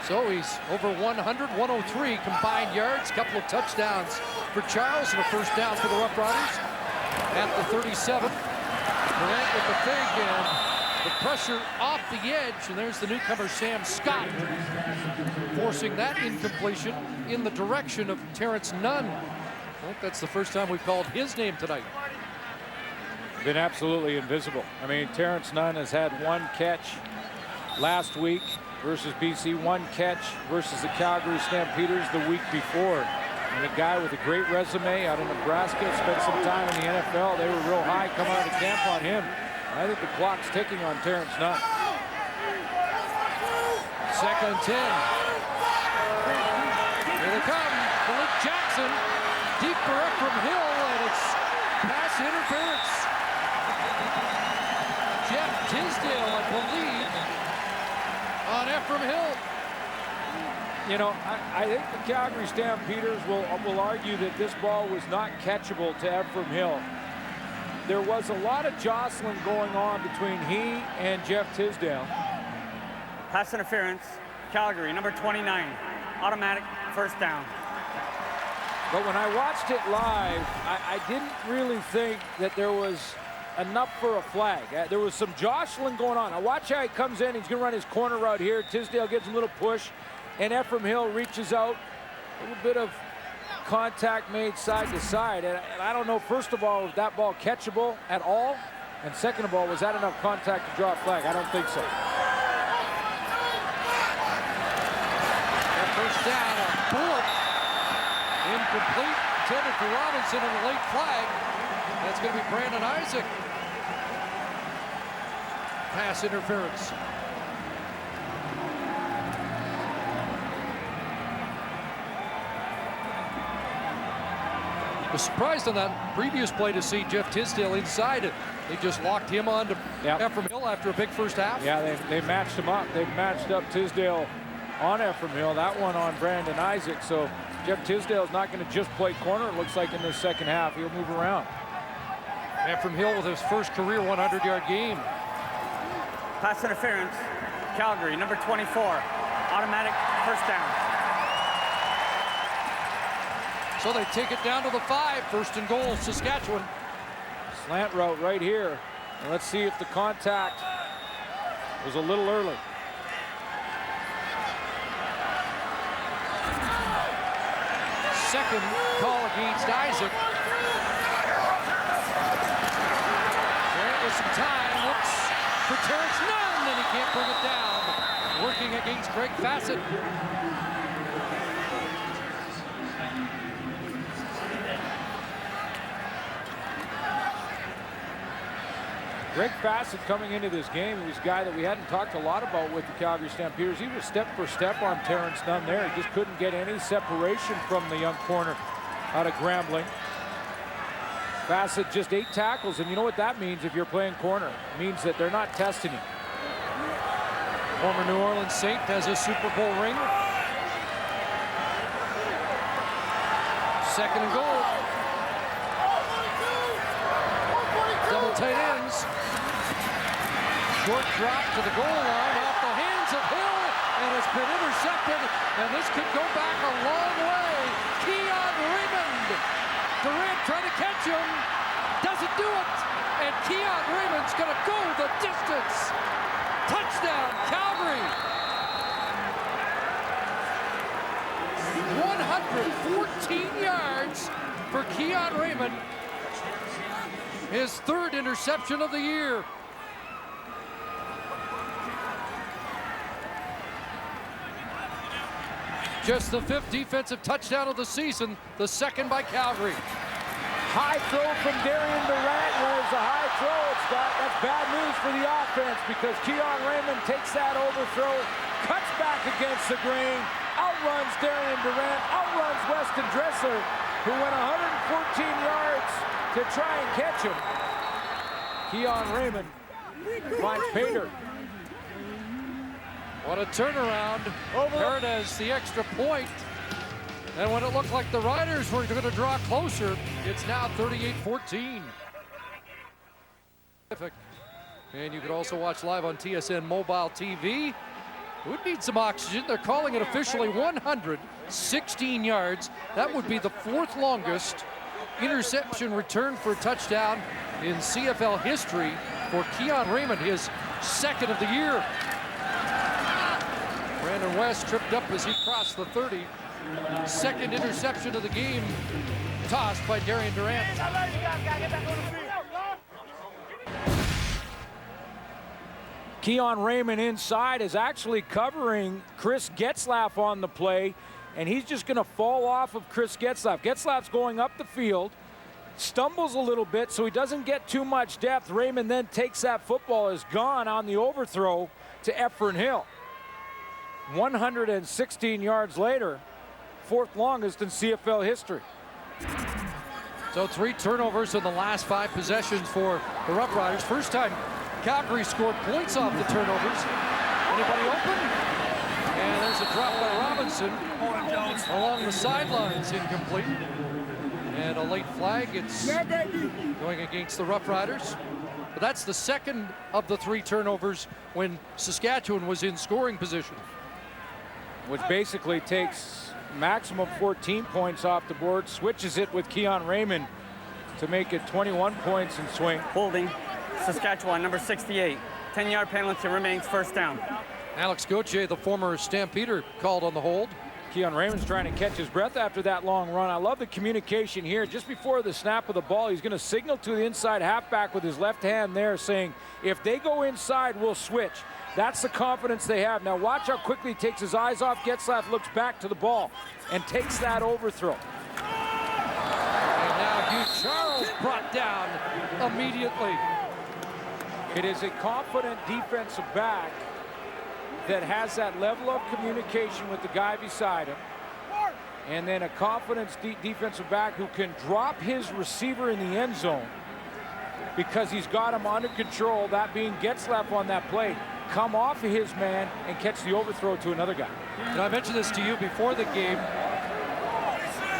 So he's over 100, 103 combined yards, couple of touchdowns for Charles, and a first down for the Roughriders at the 37. Durant with the fig and the pressure off the edge, and there's the newcomer Sam Scott forcing that incompletion in the direction of Terrence Nunn. I think that's the first time we've called his name tonight. Been absolutely invisible. I mean, Terrence Nunn has had one catch last week versus BC, one catch versus the Calgary Stampeders the week before. And a guy with a great resume out of Nebraska, spent some time in the NFL. They were real high coming out of camp on him. I think the clock's ticking on Terrence Nunn. Second and 10. Here they come. Malik Jackson, deep for Ephraim Hill, and it's pass interference. Jeff Tisdale, I believe, on Ephraim Hill. You know, I think the Calgary Stampeders will argue that this ball was not catchable to Ephraim Hill. There was a lot of jostling going on between he and Jeff Tisdale. Pass interference, Calgary, number 29. Automatic first down. But when I watched it live, I didn't really think that there was enough for a flag. There was some jostling going on. Now watch how he comes in. He's going to run his corner route here. Tisdale gets a little push, and Ephraim Hill reaches out. A little bit of contact made side to side. And I don't know, first of all, was that ball catchable at all? And second of all, was that enough contact to draw a flag? I don't think so. That first down, a bullet. Incomplete, intended for Robinson, and a late flag. That's going to be Brandon Isaac. Pass interference. I was surprised on that previous play to see Jeff Tisdale inside it. They just locked him on to Ephraim Hill after a big first half. Yeah, they matched him up. They matched up Tisdale on Ephraim Hill. That one on Brandon Isaac. So Jeff Tisdale's not going to just play corner, it looks like, in this second half. He'll move around. Ephraim Hill with his first career 100-yard game. Pass interference, Calgary, number 24. Automatic first down. So they take it down to the 5, first and goal, Saskatchewan. Slant route right here. And let's see if the contact was a little early. Second call against Isaac. Grant with some time, looks for Terrence Nunn, and he can't bring it down. Working against Greg Fassett. Greg Fassett coming into this game, he was a guy that we hadn't talked a lot about with the Calgary Stampeders. He was step for step on Terrence Nunn there. He just couldn't get any separation from the young corner out of Grambling. Fassett just 8 tackles, and you know what that means if you're playing corner. It means that they're not testing him. Former New Orleans Saint has a Super Bowl ring. Second and goal. Double tight ends. Short drop to the goal line off the hands of Hill, and it's been intercepted, and this could go back a long way. Keon Raymond. Durant trying to catch him. Doesn't do it, and Keon Raymond's going to go the distance. Touchdown, Calgary. 114 yards for Keon Raymond. His 3rd interception of the year. Just the 5th defensive touchdown of the season, the 2nd by Calgary. High throw from Darian Durant. Where's the high throw? That's bad news for the offense because Keon Raymond takes that overthrow, cuts back against the grain, outruns Darian Durant, outruns Weston Dressler, who went 114 yards to try and catch him. Keon Raymond finds Pater. What a turnaround. Paredes the extra point. And when it looked like the Riders were going to draw closer, it's now 38-14. And you can also watch live on TSN Mobile TV. would need some oxygen. They're calling it officially 116 yards. That would be the 4th longest interception return for a touchdown in CFL history for Keon Raymond, his 2nd of the year. Brandon West tripped up as he crossed the 30. 2nd interception of the game, tossed by Darian Durant. Keon Raymond inside is actually covering Chris Getzlaff on the play, and he's just going to fall off of Chris Getzlaff. Getzlaff's going up the field, stumbles a little bit, so he doesn't get too much depth. Raymond then takes that football, is gone on the overthrow to Efren Hill. 116 yards later, 4th longest in CFL history. So 3 turnovers in the last 5 possessions for the Roughriders. First time Calgary scored points off the turnovers. Anybody open? And there's a drop by Robinson along the sidelines, incomplete. And a late flag. It's going against the Roughriders. But that's the 2nd of the 3 turnovers when Saskatchewan was in scoring position. Which basically takes maximum 14 points off the board, switches it with Keon Raymond to make it 21 points in swing. Holding Saskatchewan, number 68. 10-yard penalty remains, 1st down. Alex Gauthier, the former Stampeder, called on the hold. Keon Raymond's trying to catch his breath after that long run. I love the communication here. Just before the snap of the ball, he's going to signal to the inside halfback with his left hand there, saying, if they go inside, we'll switch. That's the confidence they have. Now watch how quickly he takes his eyes off Getzlaff, looks back to the ball, and takes that overthrow. And now Hugh Charles brought down immediately. It is a confident defensive back that has that level of communication with the guy beside him, and then a confident defensive back who can drop his receiver in the end zone because he's got him under control, that being Getzlaff on that play, come off of his man and catch the overthrow to another guy. And I mentioned this to you before the game.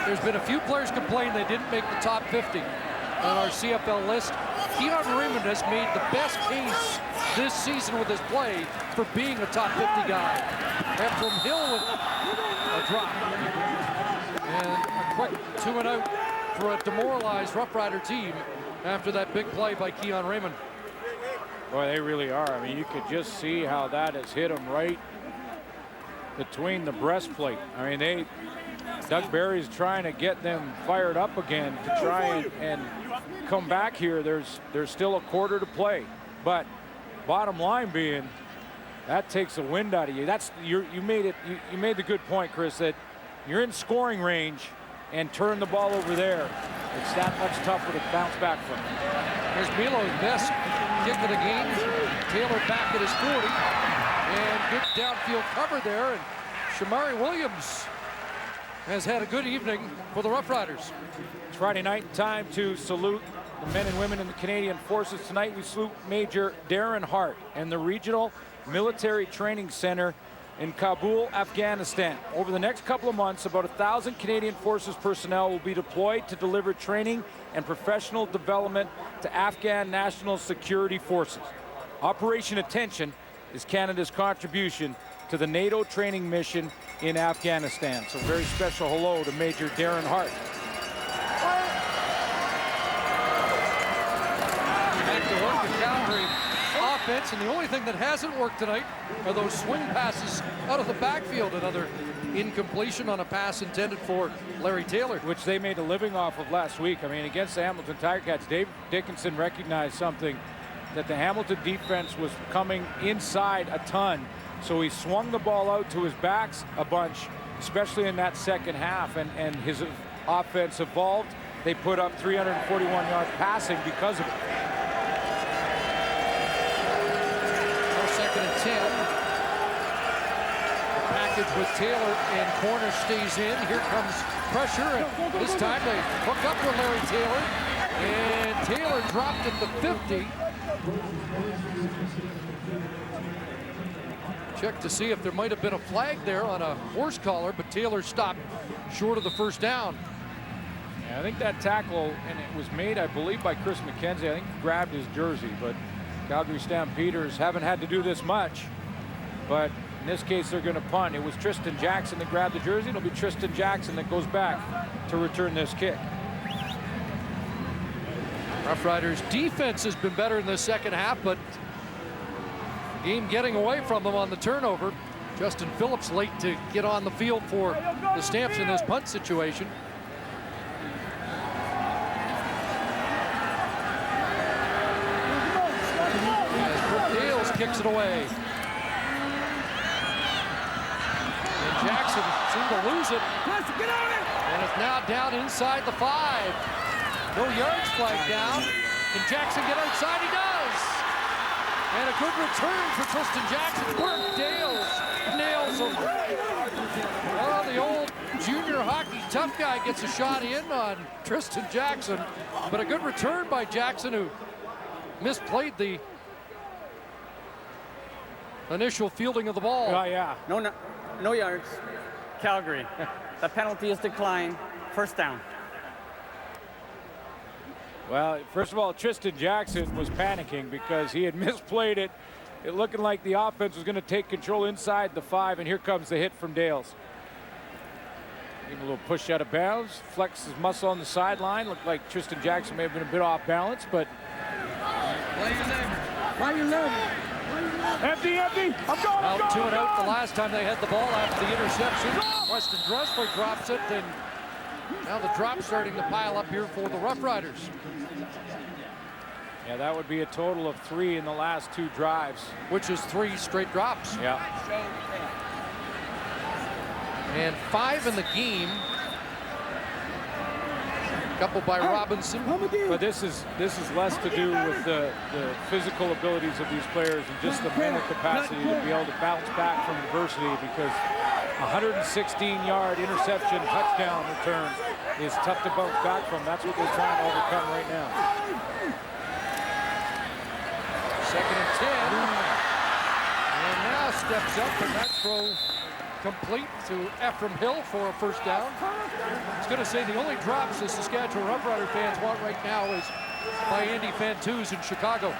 There's been a few players complain they didn't make the top 50 on our CFL list. Keon Raymond has made the best case this season with his play for being a top 50 guy. Efren Hill with a drop. And a quick 2-and-out for a demoralized Rough Rider team after that big play by Keon Raymond. Boy, they really are. I mean, you could just see how that has hit him right between the breastplate. I mean, Doug Barry's trying to get them fired up again to try and come back here. There's still a quarter to play, but bottom line being that takes the wind out of you. You made the good point, Chris, that you're in scoring range and turn the ball over there. It's that much tougher to bounce back from. There's Milo's best kick of the game. Taylor back at his 40, and good downfield cover there. And Shamari Williams has had a good evening for the Rough Riders. It's Friday night, time to salute the men and women in the Canadian Forces. Tonight we salute Major Darren Hart and the Regional Military Training Center in Kabul, Afghanistan. Over the next couple of months, about 1,000 Canadian Forces personnel will be deployed to deliver training and professional development to Afghan National Security Forces. Operation Attention is Canada's contribution to the NATO training mission in Afghanistan. So very special hello to Major Darren Hart. Back to work in Calgary offense, and the only thing that hasn't worked tonight are those swing passes out of the backfield. Another incompletion on a pass intended for Larry Taylor, which they made a living off of last week. I mean, against the Hamilton Tiger Cats, Dave Dickinson recognized something, that the Hamilton defense was coming inside a ton. So he swung the ball out to his backs a bunch, especially in that second half, and his offense evolved. They put up 341 yards passing because of it. Second and 10. The package with Taylor, and corner stays in. Here comes pressure, and this time they hook up with Larry Taylor, and Taylor dropped at the 50. Check to see if there might have been a flag there on a horse collar, but Taylor stopped short of the first down. Yeah, I think that tackle, and it was made, I believe, by Chris McKenzie. I think he grabbed his jersey, but Calgary Stampeders haven't had to do this much, but In this case, they're going to punt. It was Tristan Jackson that grabbed the jersey. It'll be Tristan Jackson that goes back to return this kick. Roughriders defense has been better in the second half, but the game getting away from them on the turnover. Justin Phillips late to get on the field for the Stamps in this punt situation. As Brooke Dales kicks it away. And Jackson seemed to lose it. And it's now down inside the 5. No yards flag down. Can Jackson get outside? He does. And a good return for Tristan Jackson. Brooke Dales nails him. Well, the old junior hockey tough guy gets a shot in on Tristan Jackson. But a good return by Jackson, who misplayed the initial fielding of the ball. Oh, yeah. No yards. Calgary. The penalty is declined. First down. Well, first of all, Tristan Jackson was panicking because he had misplayed it. It looking like the offense was going to take control inside the 5, and here comes the hit from Dales. Give him a little push out of bounds, flex his muscle on the sideline. Looked like Tristan Jackson may have been a bit off balance, but empty. I'm going. Out 2 and out the last time they had the ball after the interception. Weston Dressler drops it, and now the drop starting to pile up here for the Roughriders. Yeah, that would be a total of 3 in the last 2 drives. Which is 3 straight drops. Yeah. And 5 in the game. Couple by Robinson. But this is less to do with the physical abilities of these players and just the mental capacity to be able to bounce back from adversity, because 116-yard interception touchdown return is tough to bounce back from. That's what they're trying to overcome right now. 2nd and 10. And now steps up, and that throw complete to Ephraim Hill for a first down. I was going to say the only drops the Saskatchewan Roughrider fans want right now is by Andy Fantuz in Chicago.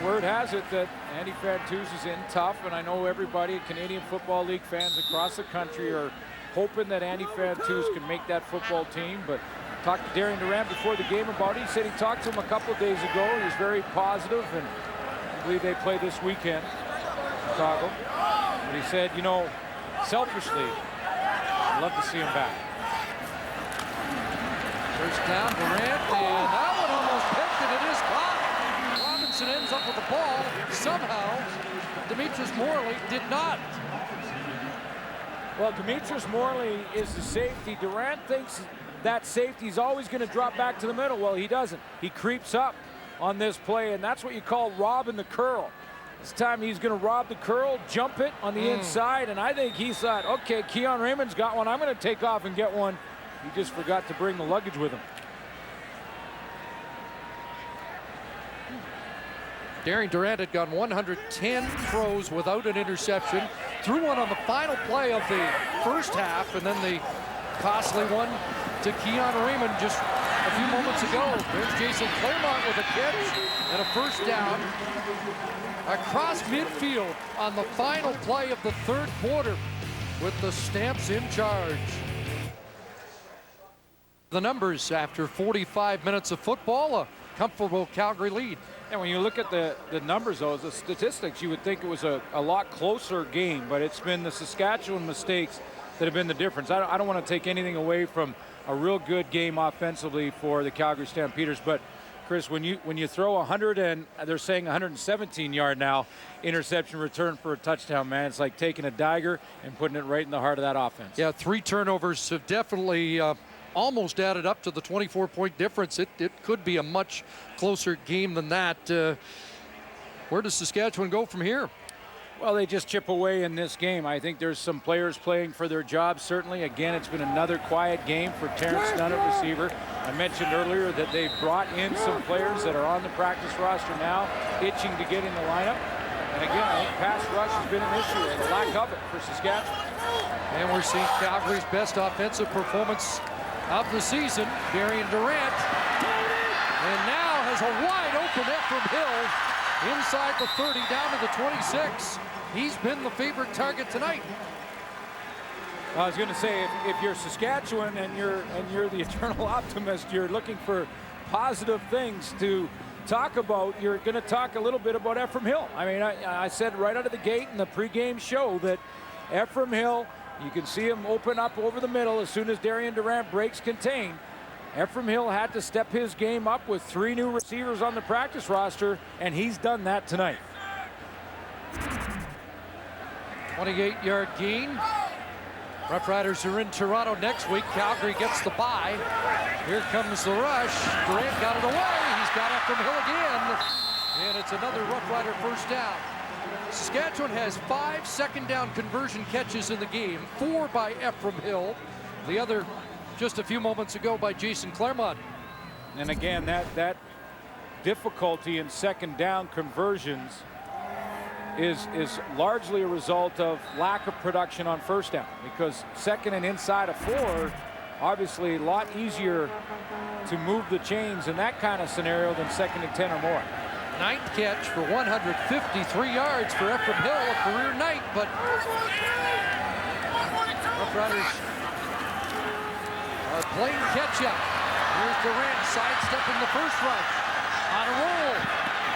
Word has it that Andy Fantuz is in tough, and I know everybody, Canadian Football League fans across the country, are hoping that Andy Fantuz can make that football team. But talked to Darian Durant before the game about it. He said he talked to him a couple of days ago. He was very positive, and I believe they play this weekend, Chicago. But he said, you know, selfishly, I'd love to see him back. First down, Durant, and that one almost picked, and it is caught. Robinson ends up with the ball. Somehow, Demetrius Morley did not. Well, Demetrius Morley is the safety. Durant thinks that safety is always going to drop back to the middle. Well, he doesn't. He creeps up on this play, and that's what you call robbing the curl. This time he's going to rob the curl, jump it on the inside, and I think he thought, okay, Keon Raymond's got one. I'm going to take off and get one. He just forgot to bring the luggage with him. Darian Durant had gone 110 throws without an interception. Threw one on the final play of the first half, and then the costly one to Keon Raymond just a few moments ago. There's Jason Claremont with a catch and a first down across midfield on the final play of the 3rd quarter with the Stamps in charge. The numbers after 45 minutes of football, a comfortable Calgary lead. And when you look at the numbers, though, the statistics, you would think it was a lot closer game, but it's been the Saskatchewan mistakes that have been the difference. I don't want to take anything away from a real good game offensively for the Calgary Stampeders, but Chris, when you throw 100 and they're saying 117-yard now interception return for a touchdown, man, it's like taking a dagger and putting it right in the heart of that offense. Yeah, 3 turnovers have definitely almost added up to the 24-point difference. It could be a much closer game than that. Where does Saskatchewan go from here? Well, they just chip away in this game. I think there's some players playing for their jobs, certainly. Again, it's been another quiet game for Terrence Nunn at receiver. I mentioned earlier that they've brought in some players that are on the practice roster now, itching to get in the lineup. And again, I think pass rush has been an issue, and the lack of it for Saskatchewan. And we're seeing Calgary's best offensive performance of the season, Darian Durant. And now has a wide open Ephraim Hill inside the 30, down to the 26. He's been the favorite target tonight. I was going to say, if you're Saskatchewan and you're the eternal optimist, you're looking for positive things to talk about. You're going to talk a little bit about Ephraim Hill. I mean, I said right out of the gate in the pregame show that Ephraim Hill, you can see him open up over the middle as soon as Darian Durant breaks contain. Ephraim Hill had to step his game up with 3 new receivers on the practice roster, and he's done that tonight. 28-yard gain. Roughriders are in Toronto next week. Calgary gets the bye. Here comes the rush. Durant got it away. He's got Ephraim Hill again. And it's another Roughrider first down. Saskatchewan has 5 second down conversion catches in the game. 4 by Ephraim Hill. The other just a few moments ago by Jason Claremont. And again, that difficulty in second down conversions is largely a result of lack of production on first down, because second and inside of 4, obviously a lot easier to move the chains in that kind of scenario than second and 10 or more. 9th catch for 153 yards for Ephraim Hill, a career night, but Roughriders are playing catch-up. Here's Durant sidestepping the first rush. On a roll.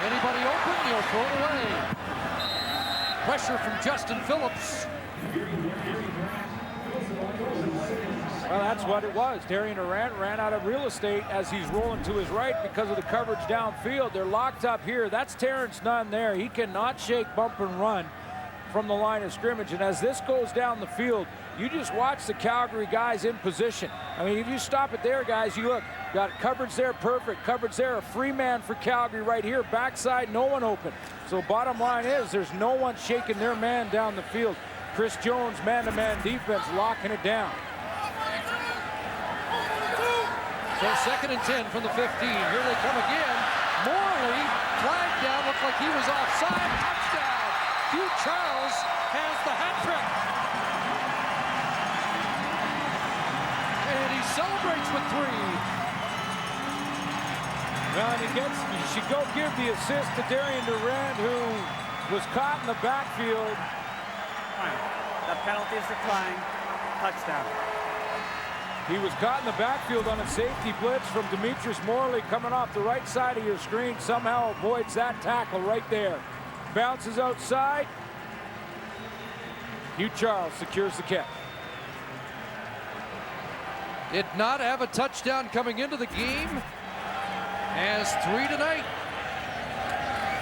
Anybody open, he'll throw it away. Pressure from Justin Phillips. Well, that's what it was. Darian Durant ran out of real estate as he's rolling to his right because of the coverage downfield. They're locked up here. That's Terrence Nunn there. He cannot shake, bump, and run from the line of scrimmage. And as this goes down the field, you just watch the Calgary guys in position. I mean, if you stop it there, guys, you look. Got coverage there, perfect. Coverage there, a free man for Calgary right here. Backside, no one open. So bottom line is there's no one shaking their man down the field. Chris Jones, man-to-man defense, locking it down. So 2nd and 10 from the 15. Here they come again. Morley, flagged down, looked like he was offside. Touchdown. Hugh Charles has the hat trick. And he celebrates with 3. Well, and you should go give the assist to Darian Durant, who was caught in the backfield. The penalty is declined. Touchdown. He was caught in the backfield on a safety blitz from Demetrius Morley coming off the right side of your screen. Somehow avoids that tackle right there. Bounces outside. Hugh Charles secures the catch. Did not have a touchdown coming into the game. Has 3 tonight.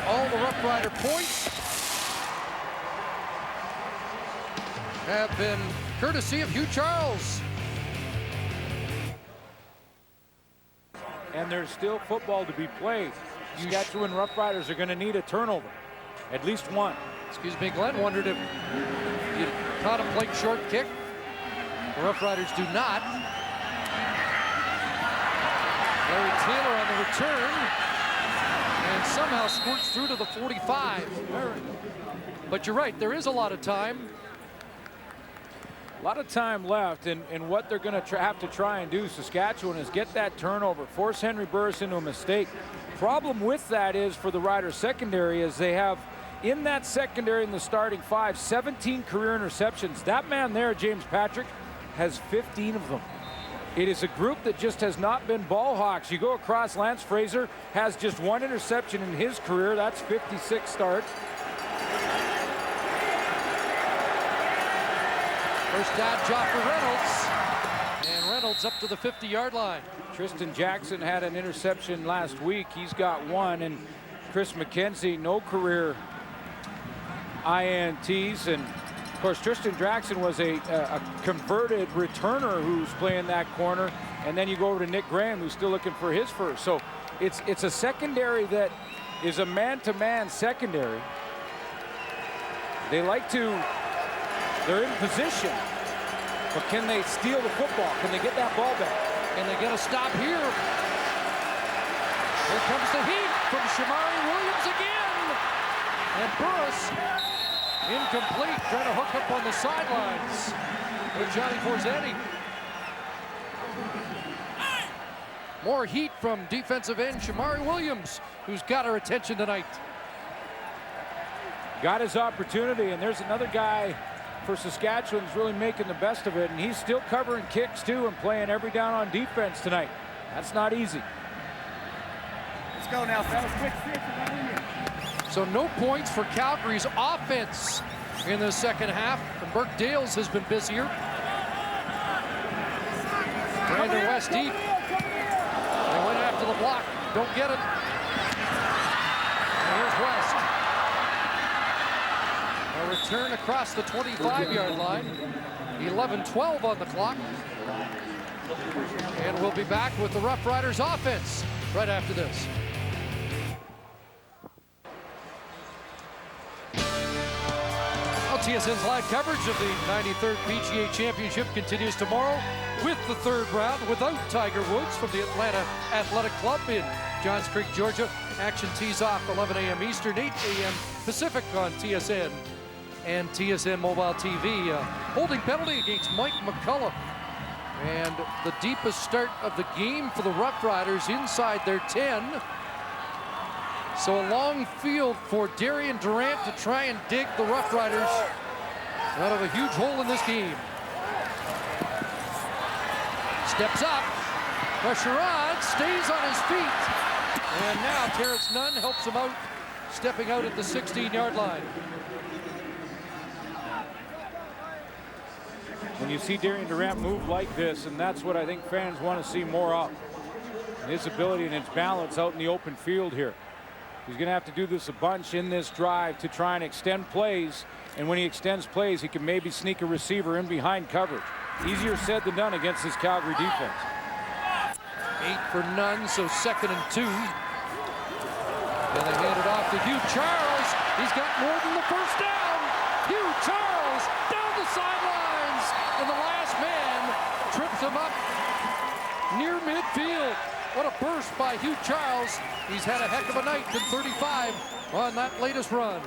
All the Roughrider points have been courtesy of Hugh Charles. And there's still football to be played. Saskatchewan Roughriders are going to need a turnover. At least one. Excuse me, Glenn wondered if you contemplate short kick. The Roughriders do not. Larry Taylor on the return and somehow squirts through to the 45. But you're right, there is a lot of time. A lot of time left, and what they're going to have to try and do, Saskatchewan, is get that turnover, force Henry Burris into a mistake. Problem with that is for the Riders secondary is they have in that secondary in the starting 5, 17 career interceptions. That man there, James Patrick, has 15 of them. It is a group that just has not been ball hawks. You go across, Lance Fraser has just 1 interception in his career. That's 56 starts. First down, Joffrey Reynolds. And Reynolds up to the 50-yard line. Tristan Jackson had an interception last week. He's got 1. And Chris McKenzie, no career INTs. And, of course, Tristan Jackson was a converted returner who's playing that corner. And then you go over to Nick Graham, who's still looking for his first. So it's a secondary that is a man-to-man secondary. They like to... They're in position, but can they steal the football? Can they get that ball back? Can they get a stop here? Here comes the heat from Shamari Williams again. And Burris, incomplete, trying to hook up on the sidelines with Johnny Forzetti. More heat from defensive end Shamari Williams, who's got our attention tonight. got his opportunity, and there's another guy for Saskatchewan who's really making the best of it, and he's still covering kicks too and playing every down on defense tonight. That's not easy. Let's go now, fellas. Quick switch. So no points for Calgary's offense in the second half. And Burke Dales has been busier. Brandon West deep. They went after the block. Don't get it. And here's West. A return across the 25-yard line. 11-12 on the clock. And we'll be back with the Roughriders offense right after this. TSN's live coverage of the 93rd PGA Championship continues tomorrow with the third round without Tiger Woods from the Atlanta Athletic Club in Johns Creek, Georgia. Action tees off 11 a.m. Eastern, 8 a.m. Pacific on TSN and TSN Mobile TV. Holding penalty against Mike McCullough. And the deepest start of the game for the Roughriders inside their 10. So a long field for Darian Durant to try and dig the Roughriders out of a huge hole in this game. Steps up, pressure on, stays on his feet. And now Terrence Nunn helps him out, stepping out at the 16-yard line. When you see Darian Durant move like this, and that's what I think fans want to see more of. His ability and his balance out in the open field here. He's going to have to do this a bunch in this drive to try and extend plays. And when he extends plays, he can maybe sneak a receiver in behind coverage. Easier said than done against this Calgary defense. 8 for Nunn, so 2nd and 2. And they hand it off to Hugh Charles. He's got more than the first down. Hugh Charles down the sidelines. And the last man trips him up near midfield. What a burst by Hugh Charles. He's had a heck of a night in 35 on that latest run.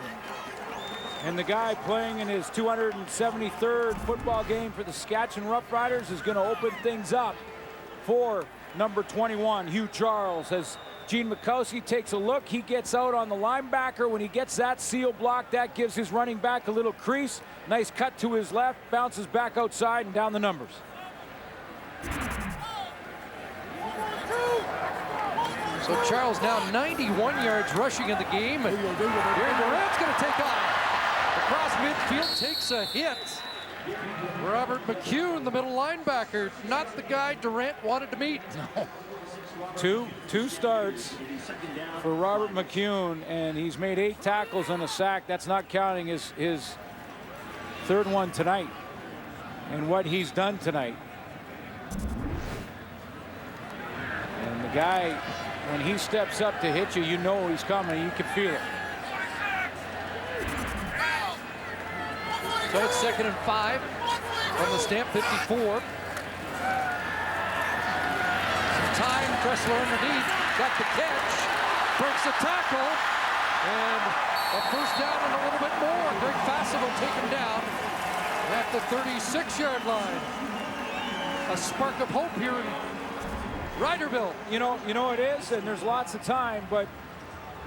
And the guy playing in his 273rd football game for the Saskatchewan Roughriders is going to open things up for number 21, Hugh Charles. As Gene Mikowski takes a look, he gets out on the linebacker. When he gets that seal block, that gives his running back a little crease. Nice cut to his left, bounces back outside and down the numbers. So Charles now 91 yards rushing in the game. And Darian Durant's going to take off. Across midfield, takes a hit. Robert McCune, the middle linebacker, not the guy Durant wanted to meet. No. Two starts for Robert McCune, and he's made 8 tackles and a sack. That's not counting his third one tonight and what he's done tonight. And the guy, when he steps up to hit you, you know he's coming. You can feel it. So it's 2nd and 5 from the Stamp 54. Some time, Dressler underneath, got the catch, breaks the tackle, and a first down and a little bit more. Greg Fassett will take him down at the 36-yard line. A spark of hope here in Ryderville. You know it is, and there's lots of time, but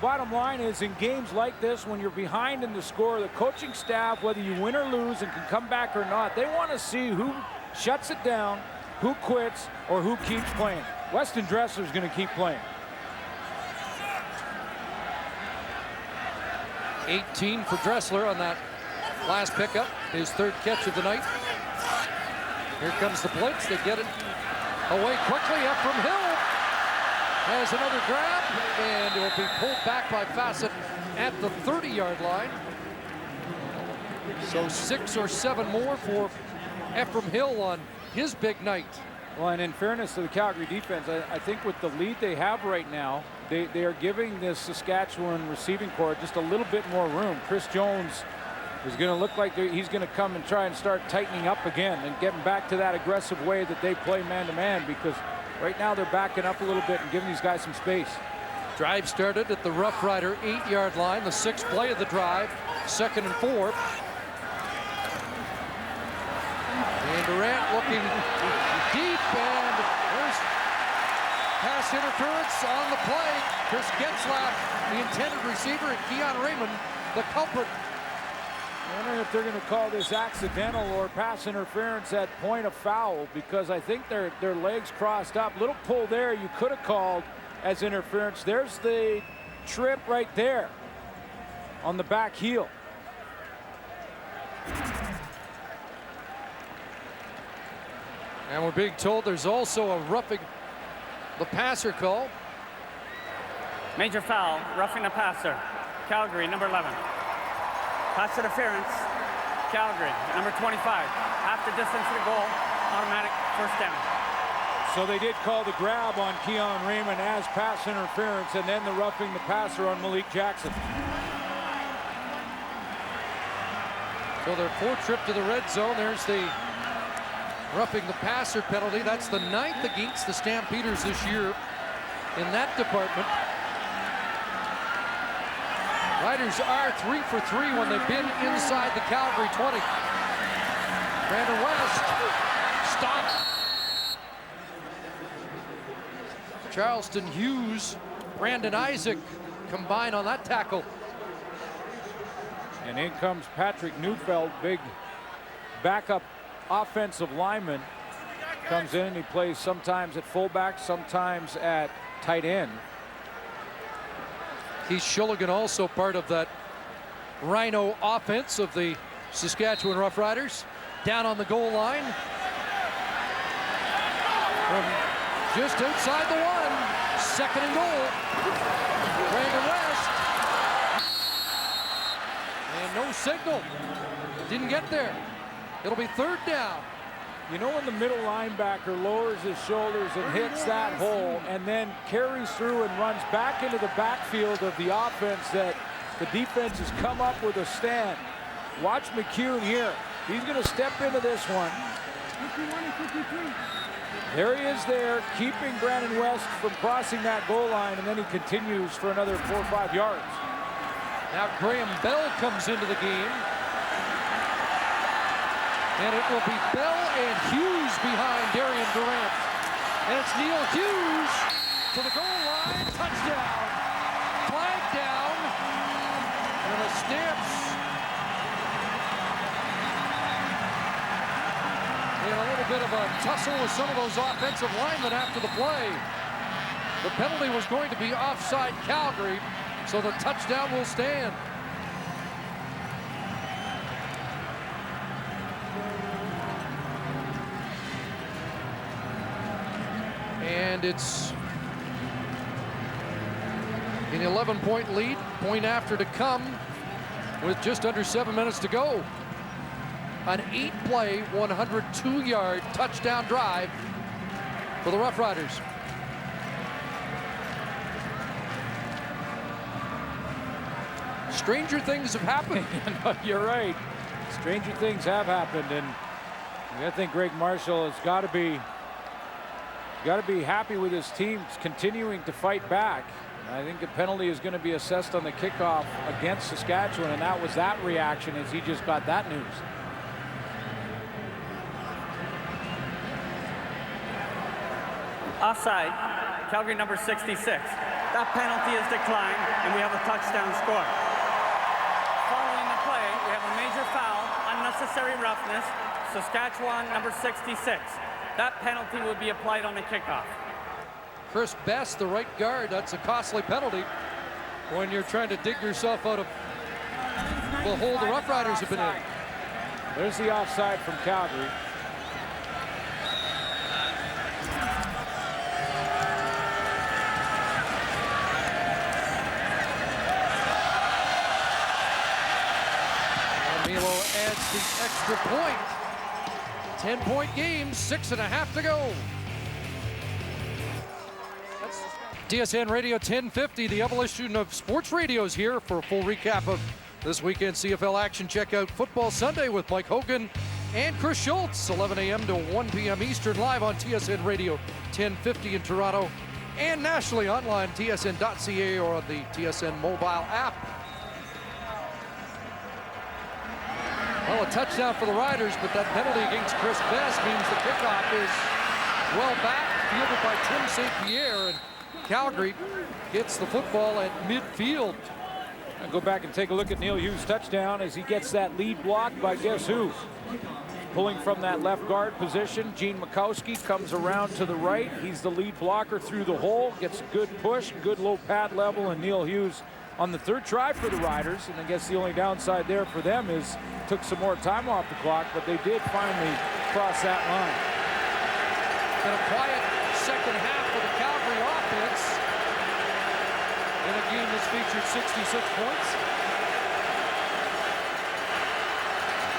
bottom line is, in games like this, when you're behind in the score, the coaching staff, whether you win or lose and can come back or not, they want to see who shuts it down, who quits, or who keeps playing. Weston Dressler's going to keep playing. 18 for Dressler on that last pickup, his 3rd catch of the night. Here comes the blitz. They get it away quickly. Ephraim Hill has another grab, and it will be pulled back by Fassett at the 30-yard line. So 6 or 7 more for Ephraim Hill on his big night. Well, and in fairness to the Calgary defense, I think with the lead they have right now, they are giving this Saskatchewan receiving corps just a little bit more room. Chris Jones is going to look like he's going to come and try and start tightening up again and getting back to that aggressive way that they play man-to-man, because right now they're backing up a little bit and giving these guys some space. Drive started at the Rough Rider 8-yard line, the 6th play of the drive, 2nd and 4. And Durant looking deep, and there's pass interference on the play. Chris Getzlaff, the intended receiver, and Keon Raymond, the culprit, wondering if they're going to call this accidental or pass interference at point of foul, because I think their legs crossed up. Little pull there you could have called as interference. There's the trip right there on the back heel. And we're being told there's also a roughing the passer call. Major foul, roughing the passer. Calgary, number 11. Pass interference, Calgary, number 25. Half the distance to the goal, automatic first down. So they did call the grab on Keon Raymond as pass interference, and then the roughing the passer on Malik Jackson. So their fourth trip to the red zone. There's the roughing the passer penalty. That's the 9th against the Stampeders this year in that department. Riders are 3 for 3 when they've been inside the Calgary 20. Brandon West stopped. Charleston Hughes, Brandon Isaac combined on that tackle. And in comes Patrick Neufeld, big backup offensive lineman. Comes in and he plays sometimes at fullback, sometimes at tight end. Keith Shulligan also part of that Rhino offense of the Saskatchewan Roughriders. Down on the goal line. From just outside the 1, second and goal. Brandon West. And no signal. Didn't get there. It'll be third down. You know when the middle linebacker lowers his shoulders and hits that hole and then carries through and runs back into the backfield of the offense, that the defense has come up with a stand. Watch McCune here. He's going to step into this one. There he is there, keeping Brandon West from crossing that goal line, and then he continues for another 4 or 5 yards. Now Graham Bell comes into the game. And it will be Bell and Hughes behind Darian Durant. And it's Neil Hughes to the goal line. Touchdown. Flag down. And the Stamps in a little bit of a tussle with some of those offensive linemen after the play. The penalty was going to be offside Calgary, so the touchdown will stand. And it's an 11-point lead, point after to come with just under 7 minutes to go. An 8-play, 102-yard touchdown drive for the Roughriders. Stranger things have happened. You're right. Stranger things have happened, and I think Greg Marshall has got to be happy with his team continuing to fight back. I think the penalty is going to be assessed on the kickoff against Saskatchewan, and that was that reaction as he just got that news. Offside, Calgary number 66. That penalty is declined, and we have a touchdown score. Following the play, we have a major foul, unnecessary roughness, Saskatchewan number 66. That penalty will be applied on the kickoff. Chris Best, the right guard, that's a costly penalty when you're trying to dig yourself out of the hole the Roughriders have been in. There's the offside from Calgary. Milo adds the extra point. 10-point game, 6.5 to go. TSN Radio 1050, the evolution of sports radios here for a full recap of this weekend CFL action. Check out Football Sunday with Mike Hogan and Chris Schultz, 11 a.m. to 1 p.m. Eastern, live on TSN Radio 1050 in Toronto and nationally online, tsn.ca or on the TSN mobile app. Well, a touchdown for the Riders, but that penalty against Chris Best means the kickoff is well back, fielded by Tim St. Pierre, and Calgary gets the football at midfield. I'll go back and take a look at Neil Hughes' touchdown as he gets that lead block by guess who? Pulling from that left guard position, Gene Mikowski comes around to the right. He's the lead blocker through the hole, gets a good push, good low pad level, and Neil Hughes on the third try for the Riders. And I guess the only downside there for them is took some more time off the clock, but they did finally cross that line. Been a quiet second half for the Calgary offense in a game that's featured 66 points.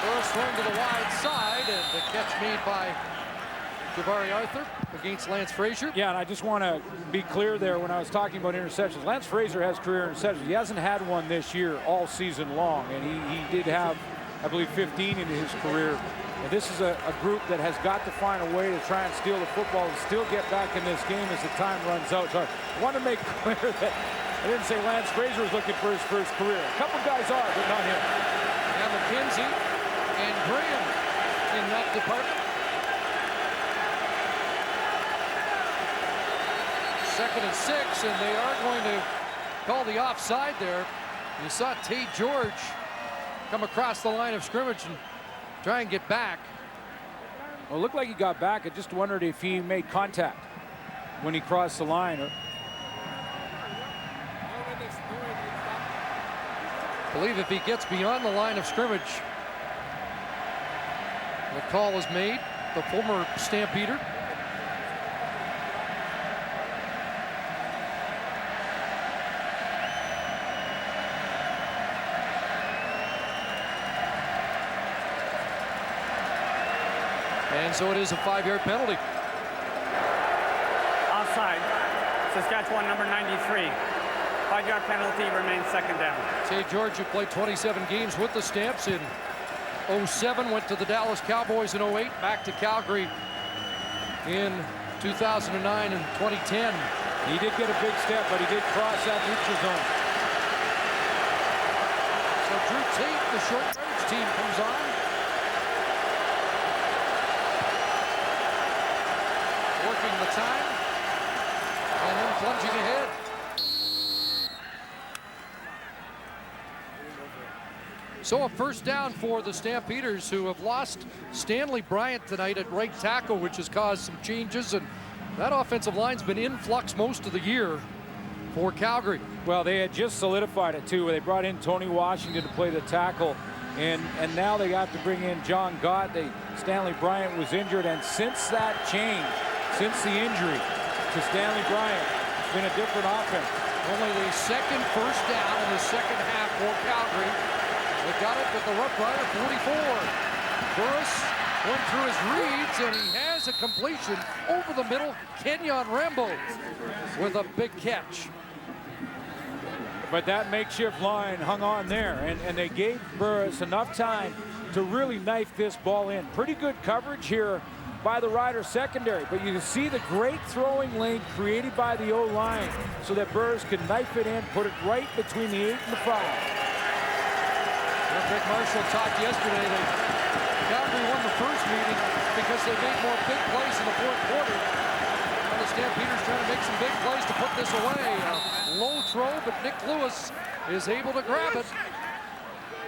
First thrown to the wide side, and the catch made by Jabari Arthur against Lance Frazier. Yeah, and I just want to be clear there when I was talking about interceptions. Lance Frazier has career interceptions. He hasn't had one this year all season long, and he did have, I believe, 15 in his career. And this is a group that has got to find a way to try and steal the football and still get back in this game as the time runs out. So I want to make clear that I didn't say Lance Frazier was looking for his first career. A couple guys are, but not him. Now McKenzie and Graham in that department. Second and 6, and they are going to call the offside there. You saw Tate George come across the line of scrimmage and try and get back. Well, it looked like he got back. I just wondered if he made contact when he crossed the line. I believe if he gets beyond the line of scrimmage, the call is made. The former Stampeder. And so it is a 5-yard penalty. Offside. Saskatchewan number 93. 5-yard penalty, remains second down. Tate George, who played 27 games with the Stamps in 07, went to the Dallas Cowboys in 08, back to Calgary in 2009 and 2010. He did get a big step, but he did cross that neutral zone. So Drew Tate, the short yardage team, comes on. Working the time and then plunging ahead. So a first down for the Stampeders, who have lost Stanley Bryant tonight at right tackle, which has caused some changes, and that offensive line's been in flux most of the year for Calgary. Well, they had just solidified it too. They brought in Tony Washington to play the tackle, and now they got to bring in John Gott. Stanley Bryant was injured, and since that change, since the injury to Stanley Bryant, it's been a different offense. Only the second first down in the second half for Calgary. They got it with the Roughrider 44. Burris went through his reads, and he has a completion over the middle. Kenyon Rambo with a big catch. But that makeshift line hung on there, and they gave Burris enough time to really knife this ball in. Pretty good coverage here by the Riders secondary, but you can see the great throwing lane created by the O-line so that Burris could knife it in, put it right between the 8 and the 5. Rick Marshall talked yesterday that Calgary won the first meeting because they made more big plays in the fourth quarter. And the Stampeders trying to make some big plays to put this away. A low throw, but Nick Lewis is able to grab it.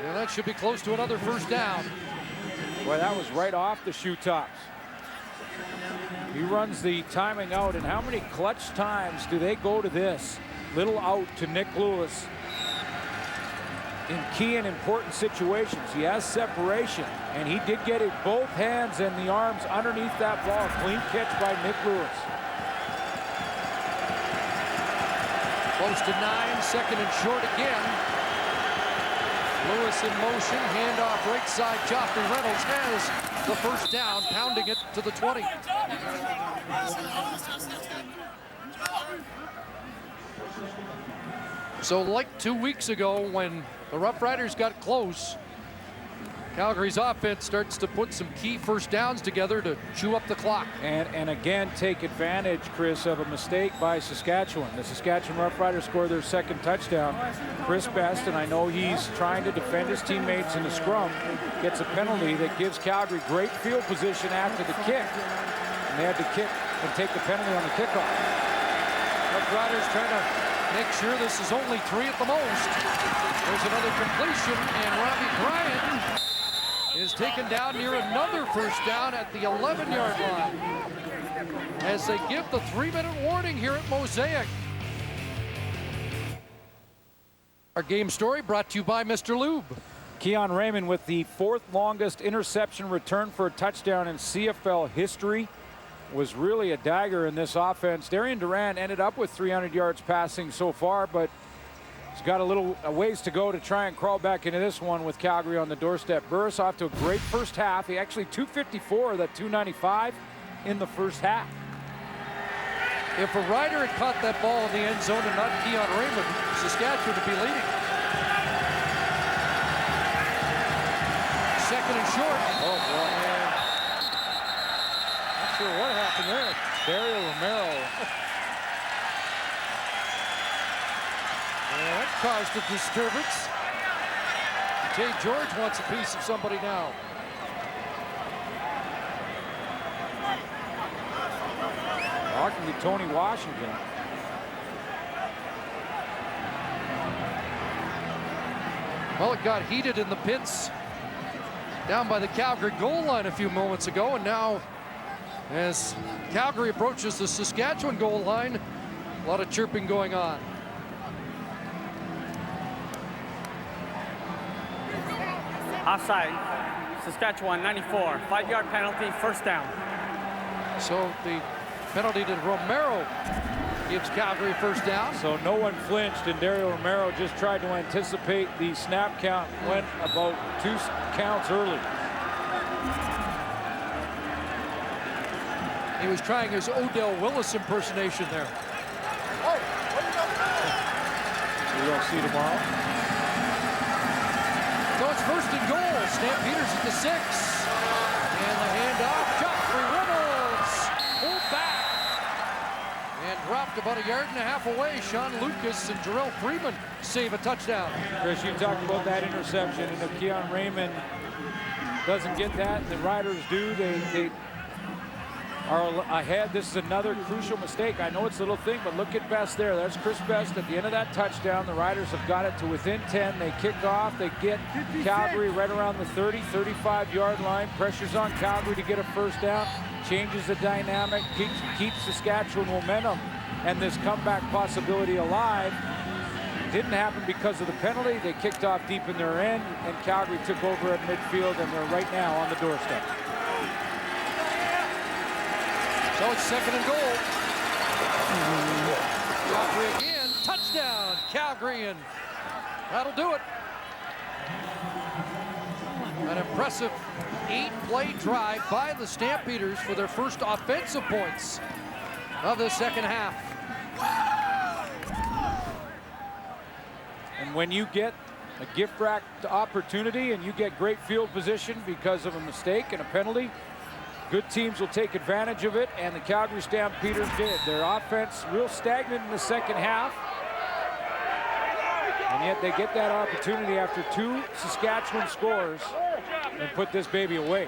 And that should be close to another first down. Boy, that was right off the shoe tops. He runs the timing out, and how many clutch times do they go to this? Little out to Nick Lewis. In key and important situations, he has separation, and he did get it both hands and the arms underneath that ball. Clean catch by Nick Lewis. Close to 9, second and short again. Lewis in motion, handoff right side. Joffrey Reynolds has the first down, pounding it to the 20. So like 2 weeks ago when the Roughriders got close, Calgary's offense starts to put some key first downs together to chew up the clock. And again, take advantage, Chris, of a mistake by Saskatchewan. The Saskatchewan Roughriders scored their second touchdown. Chris Best, and I know he's trying to defend his teammates in the scrum, gets a penalty that gives Calgary great field position after the kick. And they had to kick and take the penalty on the kickoff. Roughriders trying to make sure this is only 3 at the most. There's another completion, and Robbie Bryant is taken down near another first down at the 11-yard line as they give the 3-minute warning here at Mosaic. Our game story brought to you by Mr. Lube. Keon Raymond with the 4th longest interception return for a touchdown in CFL history. Was really a dagger in this offense. Darian Durant ended up with 300 yards passing so far, but he's got a ways to go to try and crawl back into this one with Calgary on the doorstep. Burris off to a great first half. He actually 254 of that 295 in the first half. If a Rider had caught that ball in the end zone and not Keon Raymond, Saskatchewan would be leading. Second and short. Oh, boy. Not sure what happened there. Dario Romero. Yeah, that caused a disturbance. Jay George wants a piece of somebody now. Talking to Tony Washington. Well, it got heated in the pits down by the Calgary goal line a few moments ago, and now as Calgary approaches the Saskatchewan goal line, a lot of chirping going on. Offside. Saskatchewan 94. 5-yard penalty, first down. So the penalty to Romero gives Calgary first down. So no one flinched, and Dario Romero just tried to anticipate the snap count. Went about 2 counts early. He was trying his Odell Willis impersonation there. We will see tomorrow. So it's first and goal. Stampeders at the 6. And the handoff. Joffrey Reynolds pulled back and dropped about 1.5 yards away. Sean Lucas and Jarrell Freeman save a touchdown. Chris, you talked about that interception, and if Keon Raymond doesn't get that, the Riders do. They are ahead. This is another crucial mistake. I know it's a little thing, but look at Best there. That's Chris Best at the end of that touchdown. The Riders have got it to within 10. They kick off. They get Calgary right around the 30, 35-yard line. Pressures on Calgary to get a first down. Changes the dynamic, keeps Saskatchewan momentum and this comeback possibility alive. Didn't happen because of the penalty. They kicked off deep in their end, and Calgary took over at midfield, and they're right now on the doorstep. So it's second and goal. Calgary again. Touchdown, Calgary, and that'll do it. An impressive 8-play drive by the Stampeders for their first offensive points of the second half. And when you get a gift-wrapped opportunity and you get great field position because of a mistake and a penalty, good teams will take advantage of it, and the Calgary Stampeders did. Their offense real stagnant in the second half, and yet they get that opportunity after 2 Saskatchewan scores and put this baby away.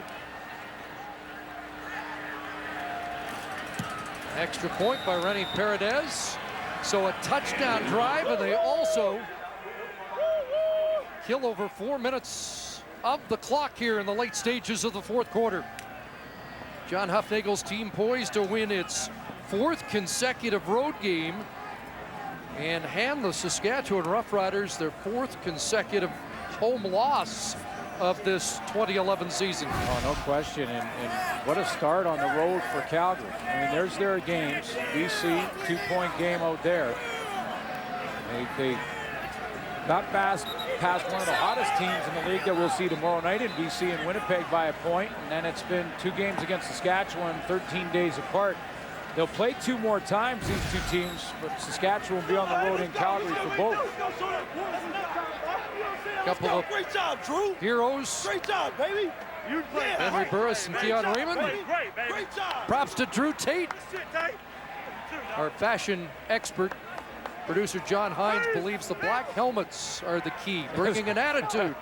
Extra point by Rennie Paredes. So a touchdown drive, and they also kill over 4 minutes of the clock here in the late stages of the fourth quarter. John Huffnagel's team poised to win its 4th consecutive road game and hand the Saskatchewan Roughriders their 4th consecutive home loss of this 2011 season. Oh, no question, and what a start on the road for Calgary. I mean, there's their games. BC, 2-point game out there. They got past one of the hottest teams in the league that we'll see tomorrow night in BC and Winnipeg by a point, and then it's been 2 games against Saskatchewan 13 days apart. They'll play 2 more times, these 2 teams, but Saskatchewan will be on the road in Calgary for both. Couple of great job, Drew. Heroes. Great job, baby. Henry Burris and Keon Raymond. Great job. Props to Drew Tate. Our fashion expert, producer John Hines, believes the black helmets are the key, bringing an attitude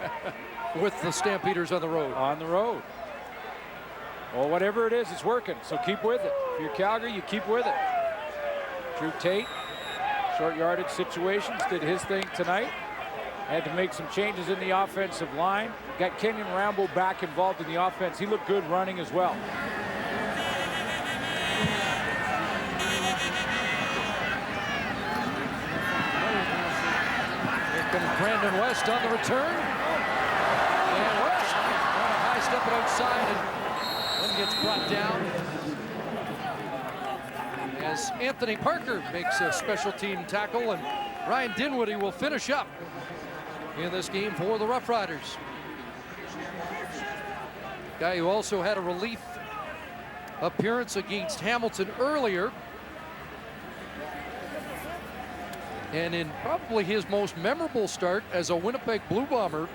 with the Stampeders on the road. On the road. Well, whatever it is, it's working, so keep with it. If you're Calgary, you keep with it. Drew Tate Short yardage situations, did his thing tonight. Had to make some changes in the offensive line. Got Kenyon Rambo back involved in the offense. He looked good running as well. Here comes Brandon West on the return. And West on a high step it outside and then gets brought down. As Anthony Parker makes a special team tackle, and Ryan Dinwiddie will finish up in this game for the Roughriders. Guy who also had a relief appearance against Hamilton earlier. And in probably his most memorable start as a Winnipeg Blue Bomber,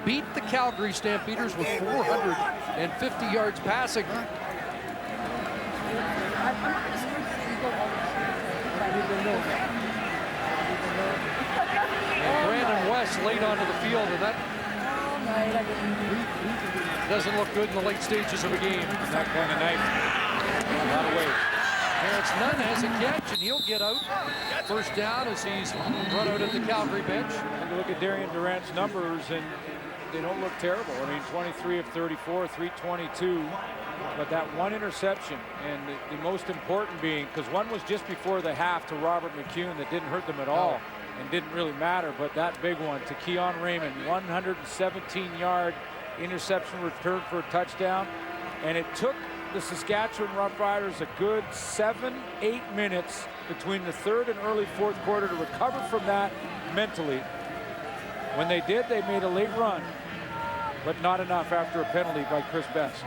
beat the Calgary Stampeders with 450 yards passing. And Brandon West late onto the field, and that doesn't look good in the late stages of a game. That kind of night. A lot of weight. Terrence Nunn has a catch, and he'll get out. First down as he's run out at the Calgary bench. Take a look at Darian Durant's numbers, and they don't look terrible. I mean, 23 of 34, 322. But that one interception, and the most important being, because one was just before the half to Robert McCune that didn't hurt them at all and didn't really matter, but that big one to Keon Raymond, 117-yard interception return for a touchdown. And it took the Saskatchewan Roughriders a good 7-8 minutes between the third and early fourth quarter to recover from that mentally. When they did, they made a late run, but not enough after a penalty by Chris Best.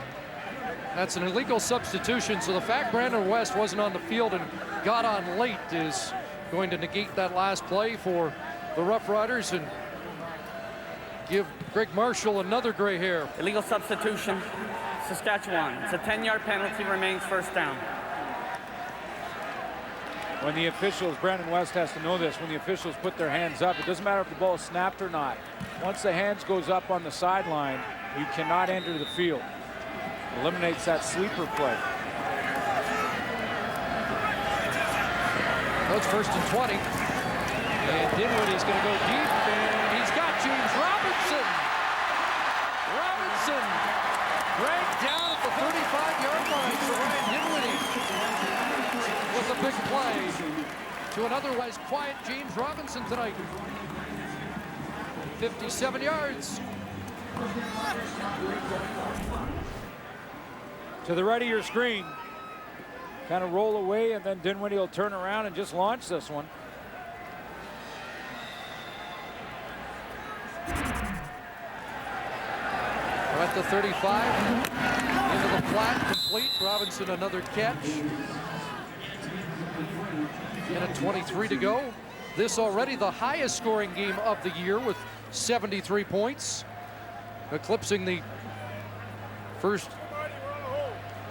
That's an illegal substitution, so the fact Brandon West wasn't on the field and got on late is going to negate that last play for the Roughriders and give Greg Marshall another gray hair. Illegal substitution, Saskatchewan. It's a 10-yard penalty, remains first down. When the officials, Brandon West has to know this, when the officials put their hands up, it doesn't matter if the ball is snapped or not. Once the hands goes up on the sideline, you cannot enter the field. Eliminates that sleeper play. It's 1st and 20. And Dinwiddie's going to go deep, and he's got James Robinson. Robinson dragged down at the 35-yard line for Ryan Dinwiddie with a big play to an otherwise quiet James Robinson tonight. 57 yards. To the right of your screen. Kind of roll away, and then Dinwiddie will turn around and just launch this one. We're at the 35. Into the flat, complete. Robinson another catch. Minute 23 to go. This already the highest scoring game of the year with 73 points. Eclipsing the first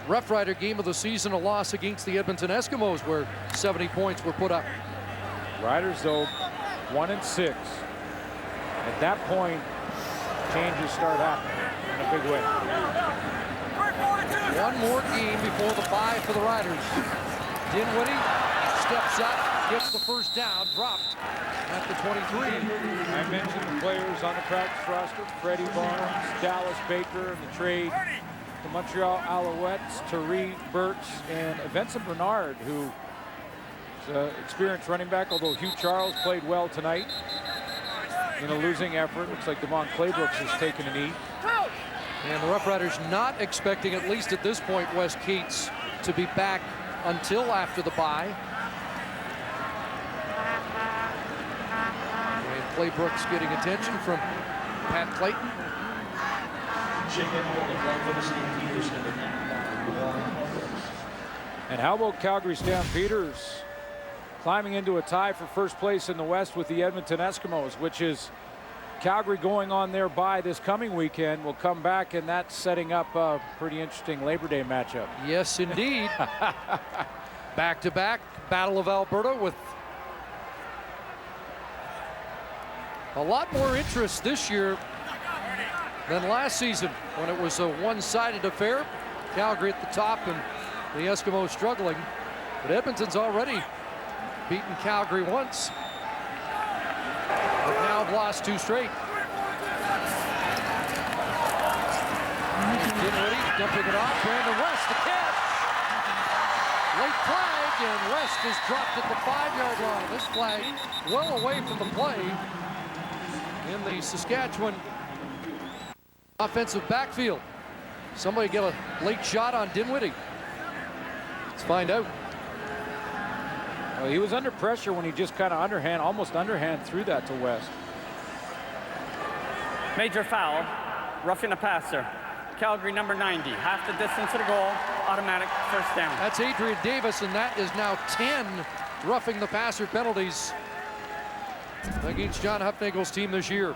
Roughrider game of the season, a loss against the Edmonton Eskimos where 70 points were put up. Riders, though, 1-6. At that point, changes start happening in a big way. One more game before the bye for the Riders. Dinwiddie steps up, gets the first down, dropped at the 23. I mentioned the players on the practice roster: Freddie Barnes, Dallas Baker, and the trade. The Montreal Alouettes, Tariq Burks, and Vincent Bernard, who is an experienced running back, although Hugh Charles played well tonight in a losing effort. Looks like Devon Claybrooks has taken a knee. And the Roughriders not expecting, at least at this point, Wes Cates to be back until after the bye. And Claybrooks getting attention from Pat Clayton. And how about Calgary Stampeders climbing into a tie for first place in the West with the Edmonton Eskimos, which is Calgary going on their bye this coming weekend. Will come back, and that's setting up a pretty interesting Labor Day matchup. Yes, indeed. Back-to-back Battle of Alberta with a lot more interest this year than last season when it was a one-sided affair. Calgary at the top and the Eskimos struggling. But Edmonton's already beaten Calgary once, but now have lost 2 straight. Dinwiddie dumping it off. Brandon West, the catch. Late flag, and West is dropped at the 5-yard line. This flag well away from the play in the Saskatchewan offensive backfield. Somebody get a late shot on Dinwiddie. Let's find out. Well, he was under pressure when he just kind of almost underhand threw that to West. Major foul, roughing the passer. Calgary number 90, half the distance to the goal, automatic first down. That's Adrian Davis, and that is now 10 roughing the passer penalties against John Huffnagel's team this year.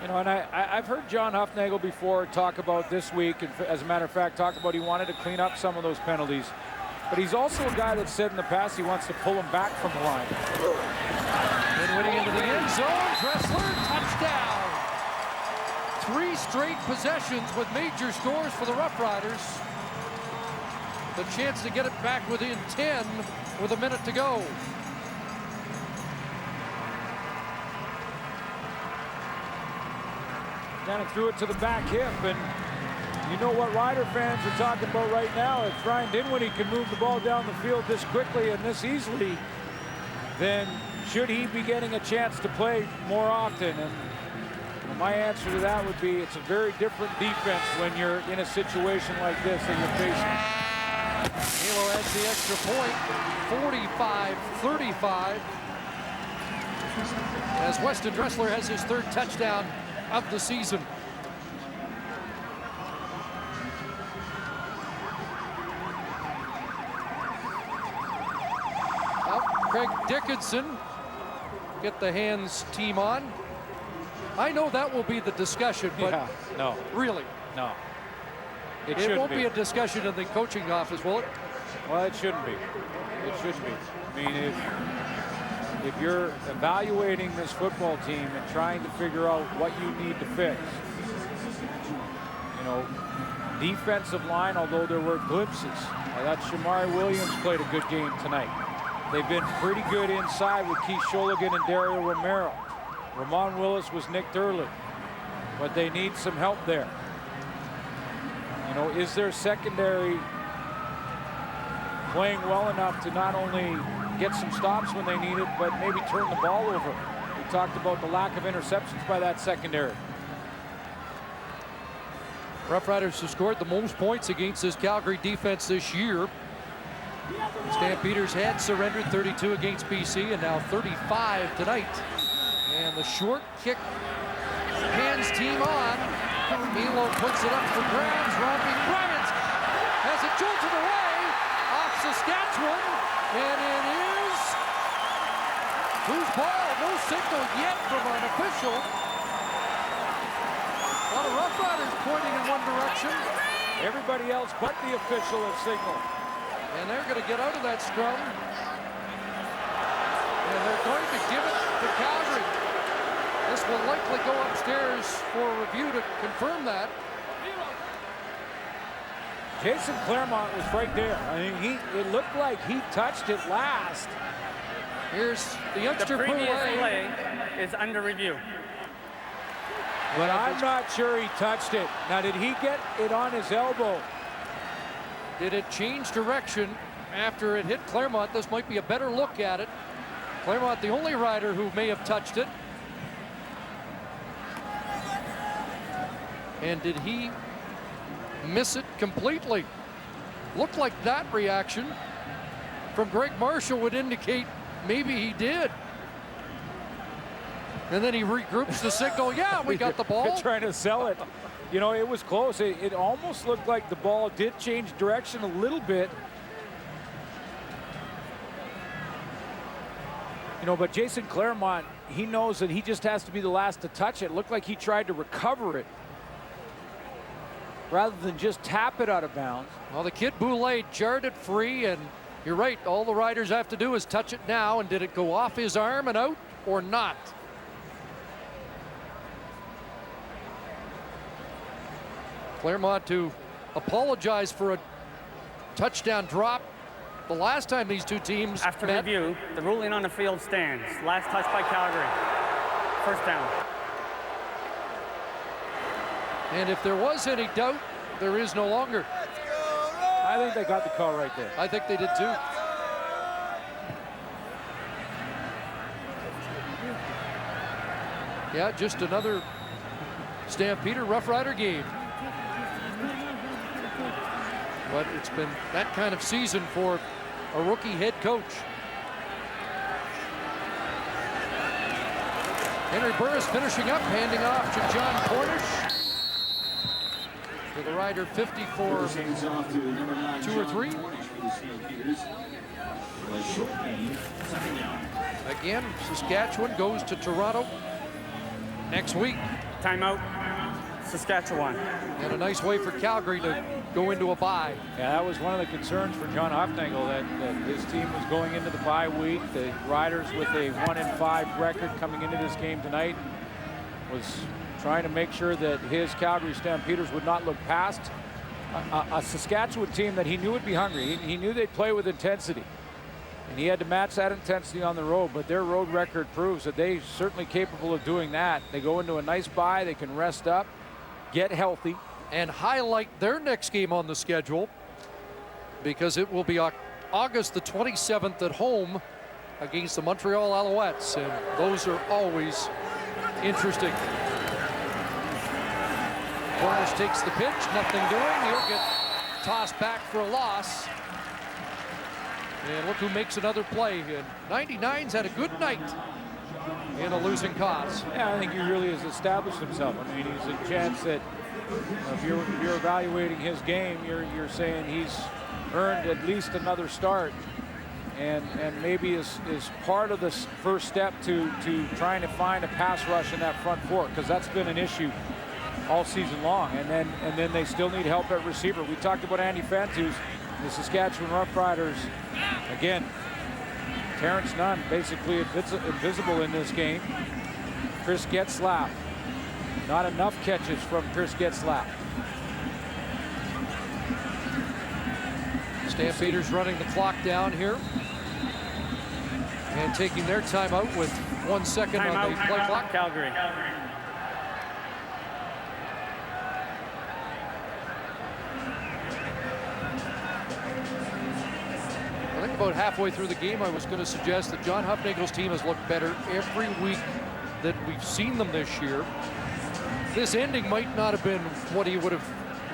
You know, and I've heard John Huffnagel before talk about this week, and as a matter of fact, talk about he wanted to clean up some of those penalties. But he's also a guy that said in the past he wants to pull them back from the line. Dinwiddie into the end zone. Dressler, touchdown. 3 straight possessions with major scores for the Roughriders. The chance to get it back within 10 with a minute to go. Kind of threw it to the back hip, and you know what Rider fans are talking about right now. If Ryan Dinwiddie can move the ball down the field this quickly and this easily, then should he be getting a chance to play more often? And my answer to that would be it's a very different defense when you're in a situation like this that you're facing. Halo adds the extra point, 45-35. As Weston Dressler has his 3rd touchdown of the season. Craig Dickinson get the hands team on. I know that will be the discussion, but yeah, no, really, no. It won't be a discussion in the coaching office, will it? Well, it shouldn't be. It shouldn't be. I mean, if you're evaluating this football team and trying to figure out what you need to fix, you know, defensive line, although there were glimpses. I thought Shamari Williams played a good game tonight. They've been pretty good inside with Keith Sholigan and Dario Romero. Ramon Willis was nicked early, but they need some help there. You know, is their secondary playing well enough to not only get some stops when they need it, but maybe turn the ball over? We talked about the lack of interceptions by that secondary. Roughriders have scored the most points against this Calgary defense this year. Stampeders had surrendered 32 against BC and now 35 tonight. And the short kick hands team on. Elo puts it up for grabs. Robbie Bryant has it jolted away off Saskatchewan. And it is whose ball? No signal yet from an official. A lot of Roughriders pointing in one direction. Everybody else but the official has signaled. And they're going to get out of that scrum. And they're going to give it to Calgary. This will likely go upstairs for review to confirm that. Jason Claremont was right there. I mean, it looked like he touched it last. Here's the youngster. The previous play is under review. But I'm not sure he touched it. Now, did he get it on his elbow? Did it change direction after it hit Claremont? This might be a better look at it. Claremont, the only rider who may have touched it. And did he miss it completely? Looked like that reaction from Greg Marshall would indicate maybe he did. And then he regroups the signal. Yeah, we got the ball. Trying to sell it. You know, it was close. It almost looked like the ball did change direction a little bit. You know, but Jason Claremont, he knows that he just has to be the last to touch it. Looked like he tried to recover it rather than just tap it out of bounds. Well, the kid Boulay jarred it free, and you're right, all the riders have to do is touch it now. And did it go off his arm and out or not? Claremont to apologize for a touchdown drop The last time these two teams After met, review, the ruling on the field stands. Last touch by Calgary. First down. and if there was any doubt, there is no longer. I think they got the call right there. I think they did too. Yeah, just another Stampeder Roughrider game. But it's been that kind of season for a rookie head coach. Henry Burris finishing up, handing off to John Cornish. To the Rider 54, 2 or 3. Again, Saskatchewan goes to Toronto next week. Timeout, Saskatchewan. And a nice way for Calgary to go into a bye. Yeah, that was one of the concerns for John Hufnagel, that his team was going into the bye week. The Riders with a 1-5 record coming into this game tonight was trying to make sure that his Calgary Stampeders would not look past a Saskatchewan team that he knew would be hungry. He knew they'd play with intensity, and he had to match that intensity on the road, but their road record proves that they're certainly capable of doing that. They go into a nice bye, they can rest up, get healthy, and highlight their next game on the schedule, because it will be August the 27th at home against the Montreal Alouettes, and those are always interesting. Cornish takes the pitch, nothing doing. He'll get tossed back for a loss. And look who makes another play. And 99's had a good night in a losing cause. Yeah, I think he really has established himself. I mean, he's a chance that, if you're evaluating his game, you're saying he's earned at least another start, and maybe is part of this first step to trying to find a pass rush in that front four, because that's been an issue all season long. And then they still need help at receiver. We talked about Andy Fantus, the Saskatchewan Roughriders. Again, Terrence Nunn basically invisible in this game. Chris Getzlaff, not enough catches from Chris Getzlaff. Stampeders running the clock down here and taking their timeout with 1 second on the play clock. Calgary. I think about halfway through the game, I was going to suggest that John Hufnagel's team has looked better every week that we've seen them this year. This ending might not have been what he would have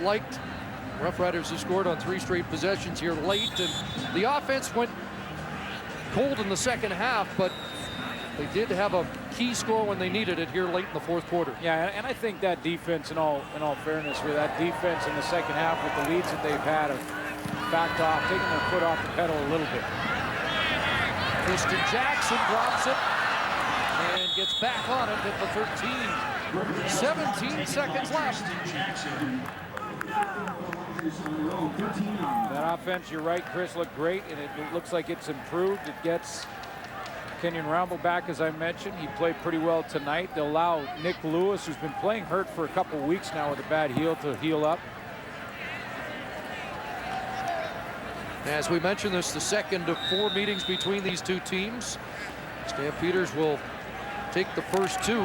liked. Roughriders have scored on 3 straight possessions here late, and the offense went cold in the second half, but they did have a key score when they needed it here late in the fourth quarter. Yeah, and I think that defense, in all fairness, with that defense in the second half with the leads that they've had, have backed off, taking their foot off the pedal a little bit. Tristan Jackson drops it and gets back on it at the 13. 17 seconds left. That offense, you're right, Chris, looked great, and it looks like it's improved. It gets Kenyon Ramble back, as I mentioned. He played pretty well tonight. They'll allow Nick Lewis, who's been playing hurt for a couple weeks now with a bad heel, to heal up. As we mentioned, this is the second of 4 meetings between these two teams. Stampeders will take the first 2.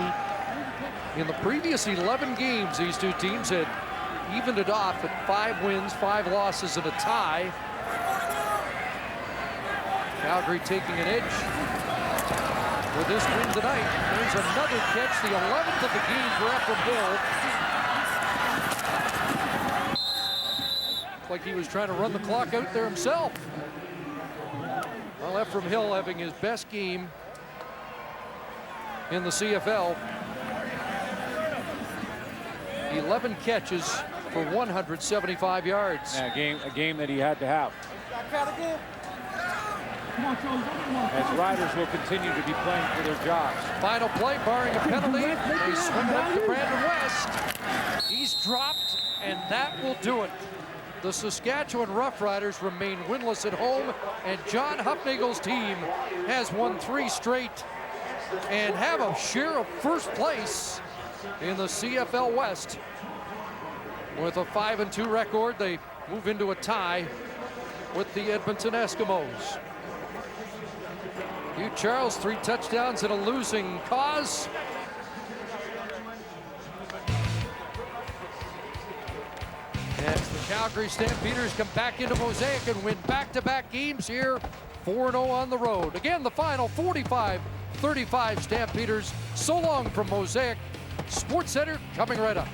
In the previous 11 games, these two teams had evened it off at 5 wins, 5 losses, and a tie. Calgary taking an edge with this win tonight. There's another catch, the 11th of the game for Ephraim Hill. Like he was trying to run the clock out there himself. Well, Ephraim Hill having his best game in the CFL. 11 catches for 175 yards. Yeah, a game that he had to have. As Riders will continue to be playing for their jobs. Final play, barring a penalty. They swing it up to Brandon West. He's dropped, and that will do it. The Saskatchewan Roughriders remain winless at home, and John Hufnagel's team has won 3 straight and have a share of first place in the CFL West. With a 5-2 record, they move into a tie with the Edmonton Eskimos. Hugh Charles, 3 touchdowns in a losing cause. As the Calgary Stampeders come back into Mosaic and win back-to-back games here, 4-0 on the road. Again, the final 45-35 Stampeders. So long from Mosaic. Sports Center coming right up.